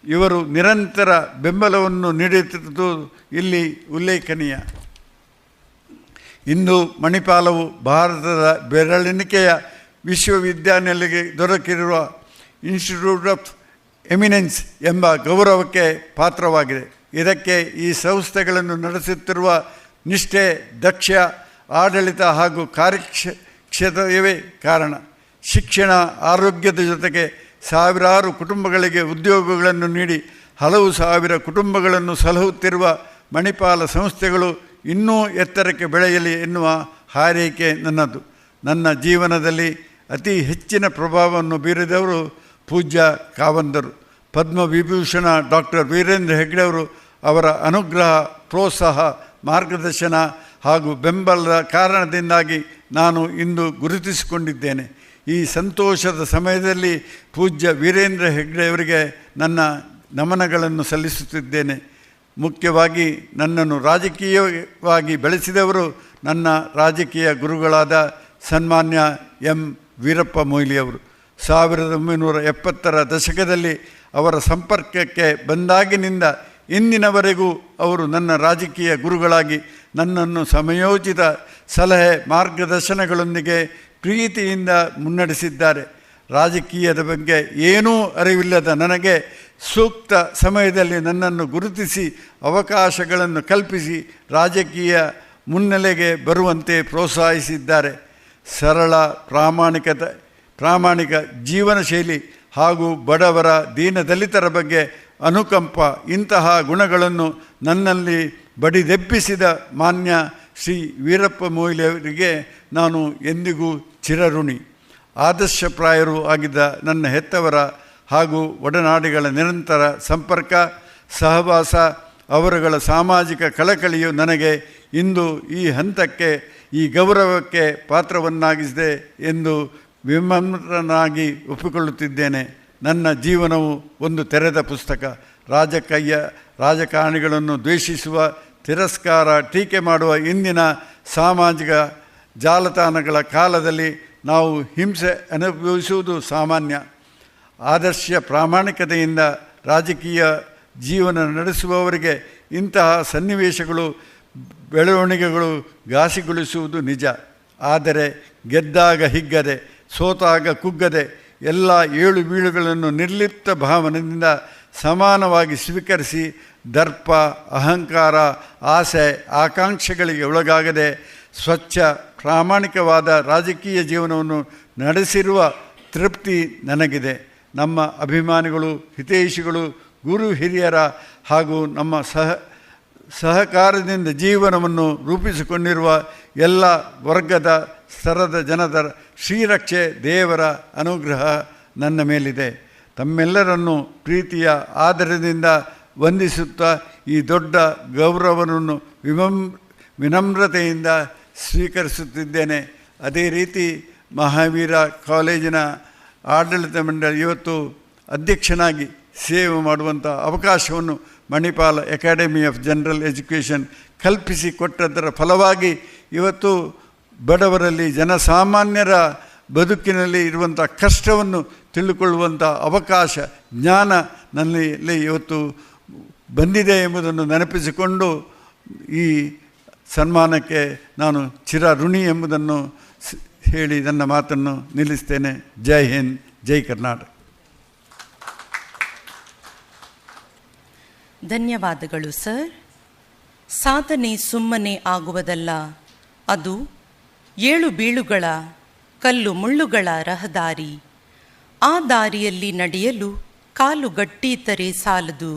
ಇವರು ನಿರಂತರ ಬೆಂಬಲವನ್ನು ನೀಡುತ್ತಿರುವುದು ಇಲ್ಲಿ ಉಲ್ಲೇಖನೀಯ. ಇಂದು ಮಣಿಪಾಲವು ಭಾರತದ ಬೆರಳೆಣಿಕೆಯ ವಿಶ್ವವಿದ್ಯಾನಿಲಯಕ್ಕೆ ದೊರಕಿರುವ ಇನ್ಸ್ಟಿಟ್ಯೂಟ್ ಆಫ್ ಎಮಿನೆನ್ಸ್ ಎಂಬ ಗೌರವಕ್ಕೆ ಪಾತ್ರವಾಗಿದೆ. ಇದಕ್ಕೆ ಈ ಸಂಸ್ಥೆಗಳನ್ನು ನಡೆಸುತ್ತಿರುವ ನಿಷ್ಠೆ, ದಕ್ಷ ಆಡಳಿತ ಹಾಗೂ ಕಾರ್ಯಕ್ಷಮತೆಯವೇ ಕಾರಣ. ಶಿಕ್ಷಣ, ಆರೋಗ್ಯದ ಜೊತೆಗೆ ಸಾವಿರಾರು ಕುಟುಂಬಗಳಿಗೆ ಉದ್ಯೋಗಗಳನ್ನು ನೀಡಿ ಹಲವು ಸಾವಿರ ಕುಟುಂಬಗಳನ್ನು ಸಲಹುತ್ತಿರುವ ಮಣಿಪಾಲ ಸಂಸ್ಥೆಗಳು ಇನ್ನೂ ಎತ್ತರಕ್ಕೆ ಬೆಳೆಯಲಿ ಎನ್ನುವ ಹಾರೈಕೆ ನನ್ನದು. ನನ್ನ ಜೀವನದಲ್ಲಿ ಅತಿ ಹೆಚ್ಚಿನ ಪ್ರಭಾವವನ್ನು ಬೀರಿದವರು ಪೂಜ್ಯ ಕಾವಂದರು. ಪದ್ಮವಿಭೂಷಣ ಡಾಕ್ಟರ್ ವೀರೇಂದ್ರ ಹೆಗ್ಗಡೆಯವರು ಅವರ ಅನುಗ್ರಹ, ಪ್ರೋತ್ಸಾಹ, ಮಾರ್ಗದರ್ಶನ ಹಾಗೂ ಬೆಂಬಲದ ಕಾರಣದಿಂದಾಗಿ ನಾನು ಇಂದು ಗುರುತಿಸಿಕೊಂಡಿದ್ದೇನೆ. ಈ ಸಂತೋಷದ ಸಮಯದಲ್ಲಿ ಪೂಜ್ಯ ವೀರೇಂದ್ರ ಹೆಗ್ಗಡೆಯವರಿಗೆ ನನ್ನ ನಮನಗಳನ್ನು ಸಲ್ಲಿಸುತ್ತಿದ್ದೇನೆ. ಮುಖ್ಯವಾಗಿ ನನ್ನನ್ನು ರಾಜಕೀಯವಾಗಿ ಬೆಳೆಸಿದವರು ನನ್ನ ರಾಜಕೀಯ ಗುರುಗಳಾದ ಸನ್ಮಾನ್ಯ ಎಂ ವೀರಪ್ಪ ಮೊಯ್ಲಿಯವರು. 1970ರ ದಶಕದಲ್ಲಿ ಅವರ ಸಂಪರ್ಕಕ್ಕೆ ಬಂದಾಗಿನಿಂದ ಇಂದಿನವರೆಗೂ ಅವರು ನನ್ನ ರಾಜಕೀಯ ಗುರುಗಳಾಗಿ ನನ್ನನ್ನು ಸಮಯೋಚಿತ ಸಲಹೆ, ಮಾರ್ಗದರ್ಶನಗಳೊಂದಿಗೆ ಪ್ರೀತಿಯಿಂದ ಮುನ್ನಡೆಸಿದ್ದಾರೆ. ರಾಜಕೀಯದ ಬಗ್ಗೆ ಏನೂ ಅರಿವಿಲ್ಲದ ನನಗೆ ಸೂಕ್ತ ಸಮಯದಲ್ಲಿ ನನ್ನನ್ನು ಗುರುತಿಸಿ ಅವಕಾಶಗಳನ್ನು ಕಲ್ಪಿಸಿ ರಾಜಕೀಯ ಮುನ್ನೆಲೆಗೆ ಬರುವಂತೆ ಪ್ರೋತ್ಸಾಹಿಸಿದ್ದಾರೆ. ಸರಳ, ಪ್ರಾಮಾಣಿಕ ಜೀವನ ಶೈಲಿ ಹಾಗೂ ಬಡವರ, ದೀನದಲಿತರ ಬಗ್ಗೆ ಅನುಕಂಪ, ಇಂತಹ ಗುಣಗಳನ್ನು ನನ್ನಲ್ಲಿ ಬಡಿದೆಬ್ಬಿಸಿದ ಮಾನ್ಯ ಶ್ರೀ ವೀರಪ್ಪ ಮೊಯ್ಲಿಯವರಿಗೆ ನಾನು ಎಂದಿಗೂ ಚಿರಋಣಿ. ಆದರ್ಶಪ್ರಾಯರೂ ಆಗಿದ್ದ ನನ್ನ ಹೆತ್ತವರ ಹಾಗೂ ಒಡನಾಡಿಗಳ ನಿರಂತರ ಸಂಪರ್ಕ, ಸಹವಾಸ, ಅವರುಗಳ ಸಾಮಾಜಿಕ ಕಳಕಳಿಯು ನನಗೆ ಇಂದು ಈ ಹಂತಕ್ಕೆ, ಈ ಗೌರವಕ್ಕೆ ಪಾತ್ರವನ್ನಾಗಿಸಿದೆ ಎಂದು ವಿನಮ್ರನಾಗಿ ಒಪ್ಪಿಕೊಳ್ಳುತ್ತಿದ್ದೇನೆ. ನನ್ನ ಜೀವನವು ಒಂದು ತೆರೆದ ಪುಸ್ತಕ. ರಾಜಕಾರಣಿಗಳನ್ನು ದ್ವೇಷಿಸುವ, ತಿರಸ್ಕಾರ, ಟೀಕೆ ಮಾಡುವ ಇಂದಿನ ಸಾಮಾಜಿಕ ಜಾಲತಾಣಗಳ ಕಾಲದಲ್ಲಿ ನಾವು ಹಿಂಸೆ ಅನುಭವಿಸುವುದು ಸಾಮಾನ್ಯ. ಆದರ್ಶ ಪ್ರಾಮಾಣಿಕತೆಯಿಂದ ರಾಜಕೀಯ ಜೀವನ ನಡೆಸುವವರಿಗೆ ಇಂತಹ ಸನ್ನಿವೇಶಗಳು, ಬೆಳವಣಿಗೆಗಳು ಘಾಸಿಗೊಳಿಸುವುದು ನಿಜ. ಆದರೆ ಗೆದ್ದಾಗ ಹಿಗ್ಗದೆ, ಸೋತಾಗ ಕುಗ್ಗದೆ, ಎಲ್ಲ ಏಳು ಬೀಳುಗಳನ್ನು ನಿರ್ಲಿಪ್ತ ಭಾವನೆಯಿಂದ ಸಮಾನವಾಗಿ ಸ್ವೀಕರಿಸಿ ದರ್ಪ, ಅಹಂಕಾರ, ಆಸೆ, ಆಕಾಂಕ್ಷೆಗಳಿಗೆ ಒಳಗಾಗದೆ ಸ್ವಚ್ಛ, ಪ್ರಾಮಾಣಿಕವಾದ ರಾಜಕೀಯ ಜೀವನವನ್ನು ನಡೆಸಿರುವ ತೃಪ್ತಿ ನನಗಿದೆ. ನಮ್ಮ ಅಭಿಮಾನಿಗಳು, ಹಿತೈಷಿಗಳು, ಗುರು ಹಿರಿಯರ ಹಾಗೂ ನಮ್ಮ ಸಹಕಾರದಿಂದ ಜೀವನವನ್ನು ರೂಪಿಸಿಕೊಂಡಿರುವ ಎಲ್ಲ ವರ್ಗದ, ಸ್ತರದ ಜನರ ಶ್ರೀರಕ್ಷೆ, ದೇವರ ಅನುಗ್ರಹ ನನ್ನ ಮೇಲಿದೆ. ತಮ್ಮೆಲ್ಲರನ್ನು ಪ್ರೀತಿಯ ಆದರದಿಂದ ವಂದಿಸುತ್ತಾ ಈ ದೊಡ್ಡ ಗೌರವವನ್ನು ವಿನಮ್ರತೆಯಿಂದ ಸ್ವೀಕರಿಸುತ್ತಿದ್ದೇನೆ. ಅದೇ ರೀತಿ ಮಹಾವೀರ ಕಾಲೇಜಿನ ಆಡಳಿತ ಮಂಡಳಿ ಇವತ್ತು ಅಧ್ಯಕ್ಷನಾಗಿ ಸೇವೆ ಮಾಡುವಂಥ ಅವಕಾಶವನ್ನು Manipal academy of general education ಕಲ್ಪಿಸಿಕೊಟ್ಟದರ ಫಲವಾಗಿ ಇವತ್ತು ಬಡವರಲ್ಲಿ, ಜನಸಾಮಾನ್ಯರ ಬದುಕಿನಲ್ಲಿ ಇರುವಂಥ ಕಷ್ಟವನ್ನು ತಿಳಿದುಕೊಳ್ಳುವಂಥ ಅವಕಾಶ, ಜ್ಞಾನ ನನ್ನಲ್ಲಿ ಇವತ್ತು ಬಂದಿದೆ ಎಂಬುದನ್ನು ನೆನಪಿಸಿಕೊಂಡು ಈ ಸನ್ಮಾನಕ್ಕೆ ನಾನು ಚಿರಋಣಿ ಎಂಬುದನ್ನು ಹೇಳಿ ನನ್ನ ಮಾತನ್ನು ನಿಲ್ಲಿಸ್ತೇನೆ. ಜೈ ಹಿಂದ್, ಜೈ ಕರ್ನಾಟಕ. ಧನ್ಯವಾದಗಳು ಸರ್. ಸಾಧನೆ ಸುಮ್ಮನೆ ಆಗುವುದಲ್ಲ, ಅದು ಏಳು ಬೀಳುಗಳ, ಕಲ್ಲು ಮುಳ್ಳುಗಳ ರಹದಾರಿ. ಆ ದಾರಿಯಲ್ಲಿ ನಡೆಯಲು ಕಾಲು ಗಟ್ಟಿದ್ದರೆ ಸಾಲದು,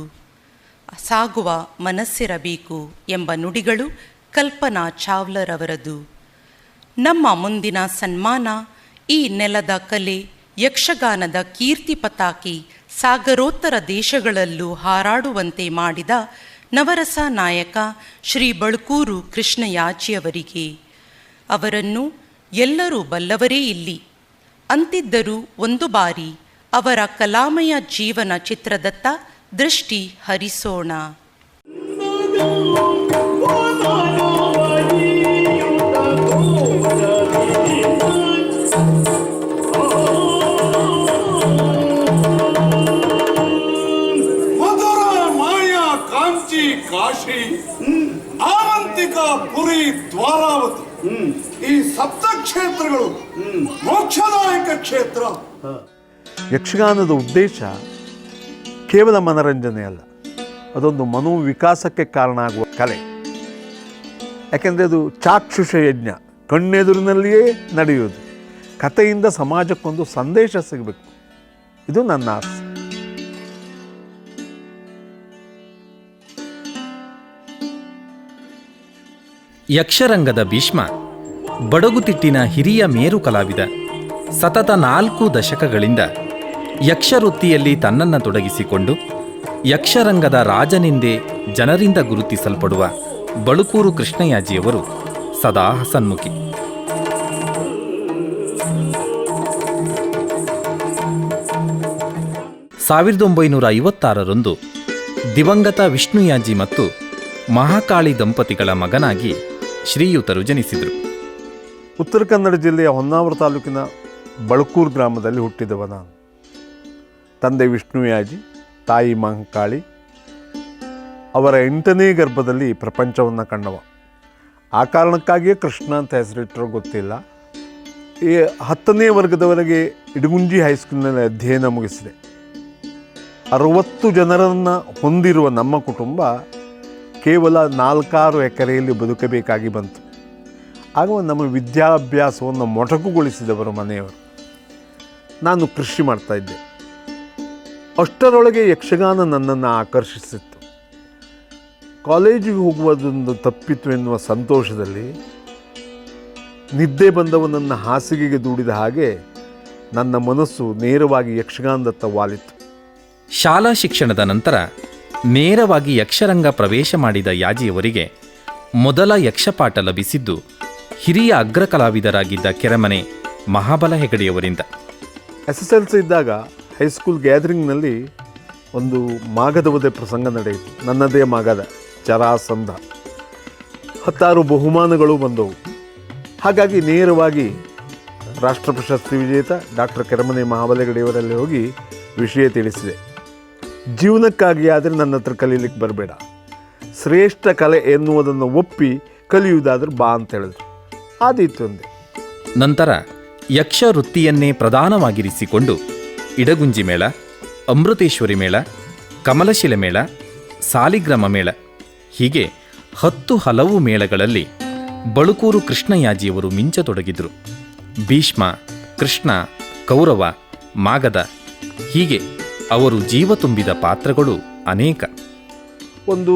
ಸಾಗುವ ಮನಸ್ಸಿರಬೇಕು ಎಂಬ ನುಡಿಗಳು ಕಲ್ಪನಾ ಚಾವ್ಲಾರವರದು. ನಮ್ಮ ಮುಂದಿನ ಸನ್ಮಾನ ಈ ನೆಲದ ಕಲೆ, ಯಕ್ಷಗಾನದ ಕೀರ್ತಿ ಪತಾಕಿ ಸಾಗರೋತ್ತರ ದೇಶಗಳಲ್ಲೂ ಹಾರಾಡುವಂತೆ ಮಾಡಿದ ನವರಸ ನಾಯಕ ಶ್ರೀ ಬಳ್ಕೂರು ಕೃಷ್ಣಯಾಜಿಯವರಿಗೆ. ಅವರನ್ನು ಎಲ್ಲರೂ ಬಲ್ಲವರೇ ಇಲ್ಲಿ. ಅಂತಿದ್ದರೂ ಒಂದು ಬಾರಿ ಅವರ ಕಲಾಮಯ ಜೀವನ ಚಿತ್ರದತ್ತ ದೃಷ್ಟಿ ಹರಿಸೋಣ. ಕಾಶಿ, ಆವಂತಿಕ, ಪುರಿ, ದ್ವಾರಾವತಿ, ಈ ಸಪ್ತ ಕ್ಷೇತ್ರಗಳು ಮೋಕ್ಷದಾಯಕ ಕ್ಷೇತ್ರ. ಯಕ್ಷಗಾನದ ಉದ್ದೇಶ ಕೇವಲ ಮನರಂಜನೆ ಅಲ್ಲ, ಅದೊಂದು ಮನೋವಿಕಾಸಕ್ಕೆ ಕಾರಣ ಆಗುವ ಕಲೆ. ಯಾಕೆಂದರೆ ಅದು ಚಾಕ್ಷುಷ ಯಜ್ಞ, ಕಣ್ಣೆದುರಿನಲ್ಲಿಯೇ ನಡೆಯುವುದು. ಕಥೆಯಿಂದ ಸಮಾಜಕ್ಕೊಂದು ಸಂದೇಶ ಸಿಗಬೇಕು, ಇದು ನನ್ನ ಆಸೆ. ಯಕ್ಷರಂಗದ ಭೀಷ್ಮ ಬಡಗುತಿಟ್ಟಿನ ಹಿರಿಯ ಮೇರು ಕಲಾವಿದ. ಸತತ 4 ದಶಕಗಳಿಂದ ಯಕ್ಷವೃತ್ತಿಯಲ್ಲಿ ತನ್ನನ್ನು ತೊಡಗಿಸಿಕೊಂಡು ಯಕ್ಷರಂಗದ ರಾಜನೆಂದೇ ಜನರಿಂದ ಗುರುತಿಸಲ್ಪಡುವ ಬಳುಕೂರು ಕೃಷ್ಣಯಾಜಿಯವರು ಸದಾ ಹಸನ್ಮುಖಿ. ಸಾವಿರದ 1956ರಂದು ದಿವಂಗತ ವಿಷ್ಣುಯಾಜಿ ಮತ್ತು ಮಹಾಕಾಳಿ ದಂಪತಿಗಳ ಮಗನಾಗಿ ಶ್ರೀಯುತರು ಜನಿಸಿದರು. ಉತ್ತರ ಕನ್ನಡ ಜಿಲ್ಲೆಯ ಹೊನ್ನಾವರ ತಾಲೂಕಿನ ಬಳುಕೂರು ಗ್ರಾಮದಲ್ಲಿ ಹುಟ್ಟಿದವ ನಾನು. ತಂದೆ ವಿಷ್ಣುಯಾಜಿ, ತಾಯಿ ಮಹಾಕಾಳಿ. ಅವರ 8ನೇ ಗರ್ಭದಲ್ಲಿ ಪ್ರಪಂಚವನ್ನು ಕಂಡವ. ಆ ಕಾರಣಕ್ಕಾಗಿಯೇ ಕೃಷ್ಣ ಅಂತ ಹೆಸರಿಟ್ಟರೋ ಗೊತ್ತಿಲ್ಲ. ಈ 10ನೇ ವರ್ಗದವರೆಗೆ ಇಡಗುಂಜಿ ಹೈಸ್ಕೂಲ್ನಲ್ಲಿ ಅಧ್ಯಯನ ಮುಗಿಸಿದೆ. 60 ಜನರನ್ನು ಹೊಂದಿರುವ ನಮ್ಮ ಕುಟುಂಬ ಕೇವಲ 4-6 ಎಕರೆಯಲ್ಲಿ ಬದುಕಬೇಕಾಗಿ ಬಂತು. ಆಗ ನಮ್ಮ ವಿದ್ಯಾಭ್ಯಾಸವನ್ನು ಮೊಟಕುಗೊಳಿಸಿದವರು ಮನೆಯವರು. ನಾನು ಕೃಷಿ ಮಾಡ್ತಾಯಿದ್ದೆ. ಅಷ್ಟರೊಳಗೆ ಯಕ್ಷಗಾನ ನನ್ನನ್ನು ಆಕರ್ಷಿಸಿತ್ತು. ಕಾಲೇಜಿಗೆ ಹೋಗುವುದೊಂದು ತಪ್ಪಿತು ಎನ್ನುವ ಸಂತೋಷದಲ್ಲಿ ನಿದ್ದೆ ಬಂದವನನ್ನು ಹಾಸಿಗೆಗೆ ದೂಡಿದ ಹಾಗೆ ನನ್ನ ಮನಸ್ಸು ನೇರವಾಗಿ ಯಕ್ಷಗಾನದತ್ತ ವಾಲಿತು. ಶಾಲಾ ಶಿಕ್ಷಣದ ನಂತರ ನೇರವಾಗಿ ಯಕ್ಷರಂಗ ಪ್ರವೇಶ ಮಾಡಿದ ಯಾಜಿಯವರಿಗೆ ಮೊದಲ ಯಕ್ಷಪಾಠ ಲಭಿಸಿದ್ದು ಹಿರಿಯ ಅಗ್ರ ಕಲಾವಿದರಾಗಿದ್ದ ಕೆರೆಮನೆ ಮಹಾಬಲ ಹೆಗಡೆಯವರಿಂದ. SSLC ಇದ್ದಾಗ ಹೈಸ್ಕೂಲ್ ಗ್ಯಾದರಿಂಗ್ನಲ್ಲಿ ಒಂದು ಮಾಗದ ವಧೆ ಪ್ರಸಂಗ ನಡೆಯಿತು. ನನ್ನದೇ ಮಾಗದ ಜರಾಸಂಧ. 16 ಬಹುಮಾನಗಳು ಬಂದವು. ಹಾಗಾಗಿ ನೇರವಾಗಿ ರಾಷ್ಟ್ರ ಪ್ರಶಸ್ತಿ ವಿಜೇತ ಡಾಕ್ಟರ್ ಕೆರೆಮನೆ ಮಹಾಬಲ ಹೆಗಡೆಯವರಲ್ಲಿ ಹೋಗಿ ವಿಷಯ ತಿಳಿಸಿದೆ. ಜೀವನಕ್ಕಾಗಿ ಆದರೆ ನನ್ನ ಹತ್ರ ಕಲೀಲಿಕ್ಕೆ ಬರಬೇಡ, ಶ್ರೇಷ್ಠ ಕಲೆ ಎನ್ನುವುದನ್ನು ಒಪ್ಪಿ ಕಲಿಯುವುದಾದ್ರೆ ಬಾ ಅಂತ ಹೇಳಿದ್ರು. ಆದೀತು ಅಂದೆ. ನಂತರ ಯಕ್ಷ ವೃತ್ತಿಯನ್ನೇ ಪ್ರಧಾನವಾಗಿರಿಸಿಕೊಂಡು ಇಡಗುಂಜಿ ಮೇಳ, ಅಮೃತೇಶ್ವರಿ ಮೇಳ, ಕಮಲಶಿಲೆ ಮೇಳ, ಸಾಲಿಗ್ರಾಮ ಮೇಳ ಹೀಗೆ 10 ಹಲವು ಮೇಳಗಳಲ್ಲಿ ಬಳುಕೂರು ಕೃಷ್ಣಯಾಜಿಯವರು ಮಿಂಚತೊಡಗಿದ್ರು. ಭೀಷ್ಮ, ಕೃಷ್ಣ, ಕೌರವ, ಮಾಗದ ಹೀಗೆ ಅವರು ಜೀವ ತುಂಬಿದ ಪಾತ್ರಗಳು ಅನೇಕ. ಒಂದು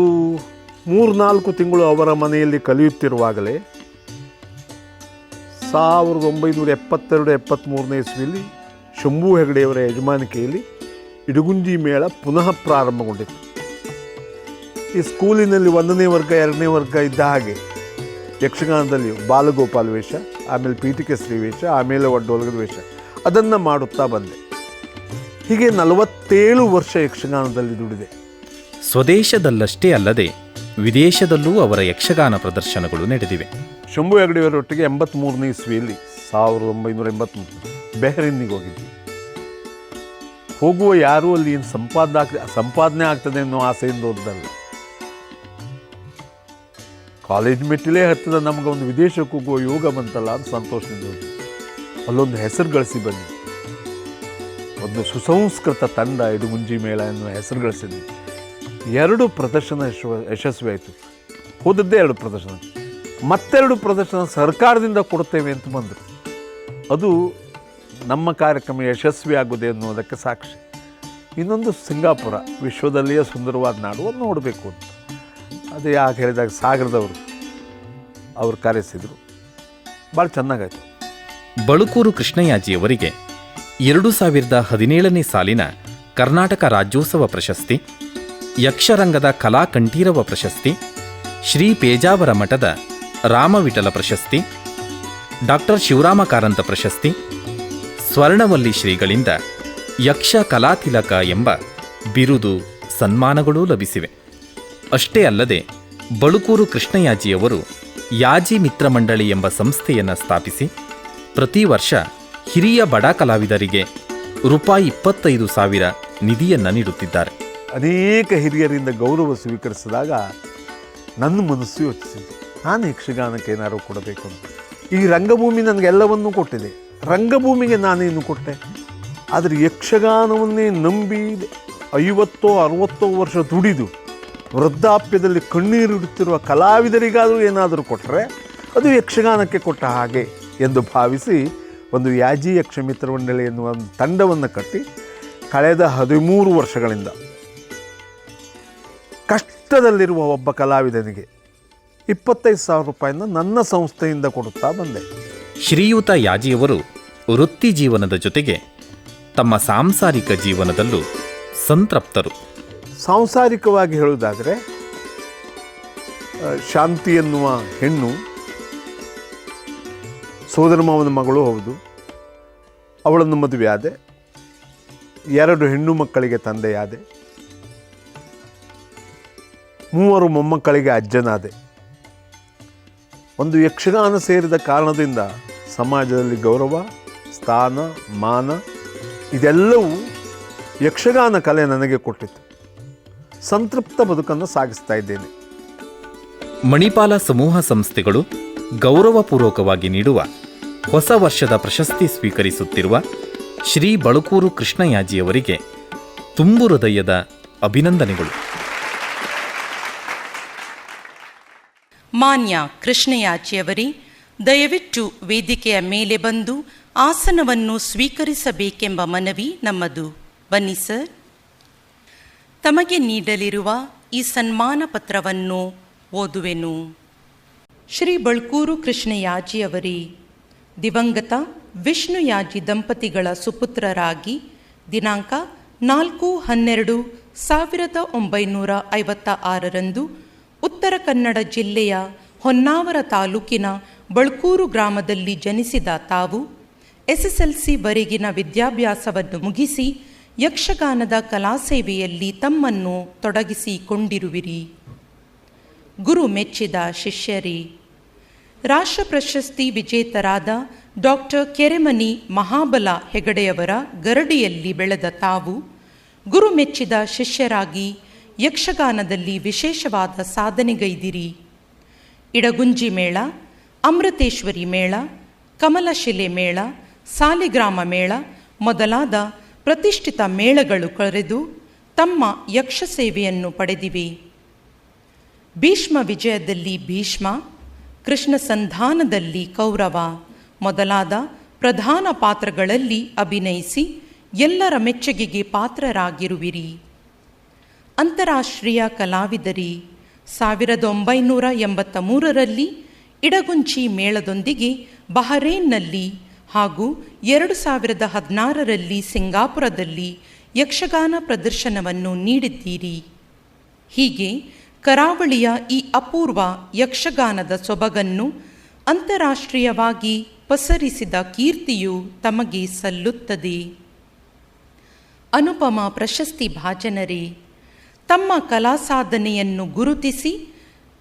3-4 ತಿಂಗಳು ಅವರ ಮನೆಯಲ್ಲಿ ಕಲಿಯುತ್ತಿರುವಾಗಲೇ 1972-73ನೇ ಇಸ್ವಿಯಲ್ಲಿ ಶಂಭು ಹೆಗಡೆಯವರ ಯಜಮಾನಿಕೆಯಲ್ಲಿ ಇಡಗುಂಜಿ ಮೇಳ ಪುನಃ ಪ್ರಾರಂಭಗೊಂಡಿತ್ತು. ಈ ಸ್ಕೂಲಿನಲ್ಲಿ 1ನೇ ವರ್ಗ 2ನೇ ವರ್ಗ ಇದ್ದ ಹಾಗೆ ಯಕ್ಷಗಾನದಲ್ಲಿ ಬಾಲಗೋಪಾಲ ವೇಷ, ಆಮೇಲೆ ಪೀಠಿಕೆ ಶ್ರೀ ವೇಷ, ಆಮೇಲೆ ಒಡ್ಡೋಲಗದ ವೇಷ ಅದನ್ನು ಮಾಡುತ್ತಾ ಬಂದೆ. ಹೀಗೆ 47 ವರ್ಷ ಯಕ್ಷಗಾನದಲ್ಲಿ ದುಡಿದೆ. ಸ್ವದೇಶದಲ್ಲಷ್ಟೇ ಅಲ್ಲದೆ ವಿದೇಶದಲ್ಲೂ ಅವರ ಯಕ್ಷಗಾನ ಪ್ರದರ್ಶನಗಳು ನಡೆದಿವೆ. ಶಂಭು ಹೆಗಡೆಯವರೊಟ್ಟಿಗೆ 83ನೇ ಇಸ್ವಿಯಲ್ಲಿ 1983 ಬೆಹರಿನ್ನಿಗೆ ಹೋಗಿದ್ವಿ. ಹೋಗುವ ಯಾರೂ ಅಲ್ಲಿ ಏನು ಸಂಪಾದನೆ ಆಗ್ತದೆ ಅನ್ನೋ ಆಸೆಯಿಂದ ಹೋದಲ್ಲ. ಕಾಲೇಜ್ ಮೆಟ್ಟಿಲೇ ಹತ್ತಿದ ನಮಗೊಂದು ವಿದೇಶಕ್ಕೆ ಹೋಗುವ ಯೋಗ ಬಂತಲ್ಲ ಅಂತ ಸಂತೋಷದಿಂದ ಹೋದ್ವಿ. ಅಲ್ಲೊಂದು ಹೆಸರು ಗಳಿಸಿ ಬಂದ್ವಿ. ಒಂದು ಸುಸಂಸ್ಕೃತ ತಂಡ ಇಡಗುಂಜಿ ಮೇಳ ಎನ್ನುವ ಹೆಸರು ಗಳಿಸಿದ್ವಿ. 2 ಪ್ರದರ್ಶನ ಯಶಸ್ವಿ ಆಯಿತು. ಹೋದದ್ದೇ 2 ಪ್ರದರ್ಶನ. ಮತ್ತೆರಡು ಪ್ರದರ್ಶನ ಸರ್ಕಾರದಿಂದ ಕೊಡ್ತೇವೆ ಅಂತ ಬಂದರು. ಅದು ನಮ್ಮ ಕಾರ್ಯಕ್ರಮ ಯಶಸ್ವಿ ಆಗುವುದೇ ಅನ್ನೋದಕ್ಕೆ ಸಾಕ್ಷಿ. ಇನ್ನೊಂದು ಸಿಂಗಾಪುರ, ವಿಶ್ವದಲ್ಲಿಯೇ ಸುಂದರವಾದ ನಾಡು, ಅದು ನೋಡಬೇಕು ಅಂತ. ಅದೇ ಯಾಕೆ ಹೇಳಿದಾಗ ಸಾಗರದವರು ಅವರು ಕರೆಸಿದರು. ಭಾಳ ಚೆನ್ನಾಗಾಯಿತು. ಬಳುಕೂರು ಕೃಷ್ಣಯಾಜಿಯವರಿಗೆ 2017ನೇ ಸಾಲಿನ ಕರ್ನಾಟಕ ರಾಜ್ಯೋತ್ಸವ ಪ್ರಶಸ್ತಿ, ಯಕ್ಷರಂಗದ ಕಲಾಕಂಠೀರವ ಪ್ರಶಸ್ತಿ, ಶ್ರೀ ಪೇಜಾವರ ಮಠದ ರಾಮವಿಠಲ ಪ್ರಶಸ್ತಿ, ಡಾಕ್ಟರ್ ಶಿವರಾಮ ಕಾರಂತ ಪ್ರಶಸ್ತಿ, ಸ್ವರ್ಣವಲ್ಲಿ ಶ್ರೀಗಳಿಂದ ಯಕ್ಷ ಕಲಾತಿಲಕ ಎಂಬ ಬಿರುದು, ಸನ್ಮಾನಗಳೂ ಲಭಿಸಿವೆ. ಅಷ್ಟೇ ಅಲ್ಲದೆ ಬಳುಕೂರು ಕೃಷ್ಣಯಾಜಿಯವರು ಯಾಜಿ ಮಿತ್ರ ಮಂಡಳಿ ಎಂಬ ಸಂಸ್ಥೆಯನ್ನು ಸ್ಥಾಪಿಸಿ ಪ್ರತಿ ವರ್ಷ ಹಿರಿಯ ಬಡ ಕಲಾವಿದರಿಗೆ ರೂಪಾಯಿ 25,000 ನಿಧಿಯನ್ನು ನೀಡುತ್ತಿದ್ದಾರೆ. ಅನೇಕ ಹಿರಿಯರಿಂದ ಗೌರವ ಸ್ವೀಕರಿಸಿದಾಗ ನನ್ನ ಮನಸ್ಸು ಯೋಚಿಸಿದೆ, ನಾನು ಯಕ್ಷಗಾನಕ್ಕೆ ಏನಾದ್ರು ಕೊಡಬೇಕು ಅಂತ. ಈ ರಂಗಭೂಮಿ ನನಗೆಲ್ಲವನ್ನೂ ಕೊಟ್ಟಿದೆ, ರಂಗಭೂಮಿಗೆ ನಾನೇನು ಕೊಟ್ಟೆ? ಆದರೆ ಯಕ್ಷಗಾನವನ್ನೇ ನಂಬಿ 50-60 ವರ್ಷ ದುಡಿದು ವೃದ್ಧಾಪ್ಯದಲ್ಲಿ ಕಣ್ಣೀರಿಡುತ್ತಿರುವ ಕಲಾವಿದರಿಗಾದರೂ ಏನಾದರೂ ಕೊಟ್ಟರೆ ಅದು ಯಕ್ಷಗಾನಕ್ಕೆ ಕೊಟ್ಟ ಹಾಗೆ ಎಂದು ಭಾವಿಸಿ ಒಂದು ಯಾಜಿ ಯಕ್ಷಮಿತ್ರ ಮಂಡಳಿ ಎನ್ನುವ ಒಂದು ತಂಡವನ್ನು ಕಟ್ಟಿ ಕಳೆದ 13 ವರ್ಷಗಳಿಂದ ಕಷ್ಟದಲ್ಲಿರುವ ಒಬ್ಬ ಕಲಾವಿದನಿಗೆ 25,000 ರೂಪಾಯಿನ ನನ್ನ ಸಂಸ್ಥೆಯಿಂದ ಕೊಡುತ್ತಾ ಬಂದೆ. ಶ್ರೀಯುತ ಯಾಜಿಯವರು ವೃತ್ತಿ ಜೀವನದ ಜೊತೆಗೆ ತಮ್ಮ ಸಾಂಸಾರಿಕ ಜೀವನದಲ್ಲೂ ಸಂತೃಪ್ತರು. ಸಾಂಸಾರಿಕವಾಗಿ ಹೇಳುವುದಾದರೆ ಶಾಂತಿ ಎನ್ನುವ ಹೆಣ್ಣು ಸೋದರ ಮಾವನ ಮಗಳು ಹೌದು. ಅವಳನ್ನು ಮದುವೆ ಆದೆ, 2 ಹೆಣ್ಣು ಮಕ್ಕಳಿಗೆ ತಂದೆಯಾದೆ, 3 ಮೊಮ್ಮಕ್ಕಳಿಗೆ ಅಜ್ಜನಾದೆ. ಒಂದು ಯಕ್ಷಗಾನ ಸೇರಿದ ಕಾರಣದಿಂದ ಸಮಾಜದಲ್ಲಿ ಗೌರವ, ಸ್ಥಾನ, ಮಾನ ಇದೆಲ್ಲವೂ ಯಕ್ಷಗಾನ ಕಲೆ ನನಗೆ ಕೊಟ್ಟಿತ್ತು. ಸಂತೃಪ್ತ ಬದುಕನ್ನು ಸಾಗಿಸ್ತಾ ಇದ್ದೇನೆ. ಮಣಿಪಾಲ ಸಮೂಹ ಸಂಸ್ಥೆಗಳು ಗೌರವಪೂರ್ವಕವಾಗಿ ನೀಡುವ ಹೊಸ ವರ್ಷದ ಪ್ರಶಸ್ತಿ ಸ್ವೀಕರಿಸುತ್ತಿರುವ ಶ್ರೀ ಬಳಕೂರು ಕೃಷ್ಣಯಾಜಿಯವರಿಗೆ ತುಂಬು ಹೃದಯದ ಅಭಿನಂದನೆಗಳು. ಮಾನ್ಯ ಕೃಷ್ಣಯಾಜಿಯವರೇ, ದಯವಿಟ್ಟು ವೇದಿಕೆಯ ಮೇಲೆ ಬಂದು ಆಸನವನ್ನು ಸ್ವೀಕರಿಸಬೇಕೆಂಬ ಮನವಿ ನಮ್ಮದು. ಬನ್ನಿ ಸರ್. ತಮಗೆ ನೀಡಲಿರುವ ಈ ಸನ್ಮಾನ ಪತ್ರವನ್ನು ಓದುವೆನು. ಶ್ರೀ ಬಳಕೂರು ಕೃಷ್ಣಯಾಜಿಯವರೇ, ದಿವಂಗತ ವಿಷ್ಣುಯಾಜಿ ದಂಪತಿಗಳ ಸುಪುತ್ರರಾಗಿ ದಿನಾಂಕ 4/12/1956 ಉತ್ತರ ಕನ್ನಡ ಜಿಲ್ಲೆಯ ಹೊನ್ನಾವರ ತಾಲೂಕಿನ ಬಳಕೂರು ಗ್ರಾಮದಲ್ಲಿ ಜನಿಸಿದ ತಾವು SSLC-ವರೆಗಿನ ವಿದ್ಯಾಭ್ಯಾಸವನ್ನು ಮುಗಿಸಿ ಯಕ್ಷಗಾನದ ಕಲಾಸೇವೆಯಲ್ಲಿ ತಮ್ಮನ್ನು ತೊಡಗಿಸಿಕೊಂಡಿರುವಿರಿ. ಗುರು ಮೆಚ್ಚಿದ ಶಿಷ್ಯರೇ, ರಾಷ್ಟ್ರ ಪ್ರಶಸ್ತಿ ವಿಜೇತರಾದ ಡಾಕ್ಟರ್ ಕೆರೆಮನಿ ಮಹಾಬಲ ಹೆಗಡೆಯವರ ಗರಡಿಯಲ್ಲಿ ಬೆಳೆದ ತಾವು ಗುರು ಮೆಚ್ಚಿದ ಶಿಷ್ಯರಾಗಿ ಯಕ್ಷಗಾನದಲ್ಲಿ ವಿಶೇಷವಾದ ಸಾಧನೆಗೈದಿರಿ. ಇಡಗುಂಜಿ ಮೇಳ, ಅಮೃತೇಶ್ವರಿ ಮೇಳ, ಕಮಲಶಿಲೆ ಮೇಳ, ಸಾಲಿಗ್ರಾಮ ಮೇಳ ಮೊದಲಾದ ಪ್ರತಿಷ್ಠಿತ ಮೇಳಗಳು ಕರೆದು ತಮ್ಮ ಯಕ್ಷ ಸೇವೆಯನ್ನು ಪಡೆದಿವೆ. ಭೀಷ್ಮ ವಿಜಯದಲ್ಲಿ ಭೀಷ್ಮ, ಕೃಷ್ಣ ಸಂಧಾನದಲ್ಲಿ ಕೌರವ ಮೊದಲಾದ ಪ್ರಧಾನ ಪಾತ್ರಗಳಲ್ಲಿ ಅಭಿನಯಿಸಿ ಎಲ್ಲರ ಮೆಚ್ಚುಗೆಗೆ ಪಾತ್ರರಾಗಿರುವಿರಿ. ಅಂತಾರಾಷ್ಟ್ರೀಯ ಕಲಾವಿದರಿ. 1983ರಲ್ಲಿ ಇಡಗುಂಜಿ ಮೇಳದೊಂದಿಗೆ ಬಹರೇನ್ನಲ್ಲಿ ಹಾಗೂ 2016ರಲ್ಲಿ ಸಿಂಗಾಪುರದಲ್ಲಿ ಯಕ್ಷಗಾನ ಪ್ರದರ್ಶನವನ್ನು ನೀಡಿದ್ದೀರಿ. ಹೀಗೆ ಕರಾವಳಿಯ ಈ ಅಪೂರ್ವ ಯಕ್ಷಗಾನದ ಸೊಬಗನ್ನು ಅಂತಾರಾಷ್ಟ್ರೀಯವಾಗಿ ಪಸರಿಸಿದ ಕೀರ್ತಿಯು ತಮಗೆ ಸಲ್ಲುತ್ತದೆ. ಅನುಪಮ ಪ್ರಶಸ್ತಿ ಭಾಜನರೇ, ತಮ್ಮ ಕಲಾ ಸಾಧನೆಯನ್ನು ಗುರುತಿಸಿ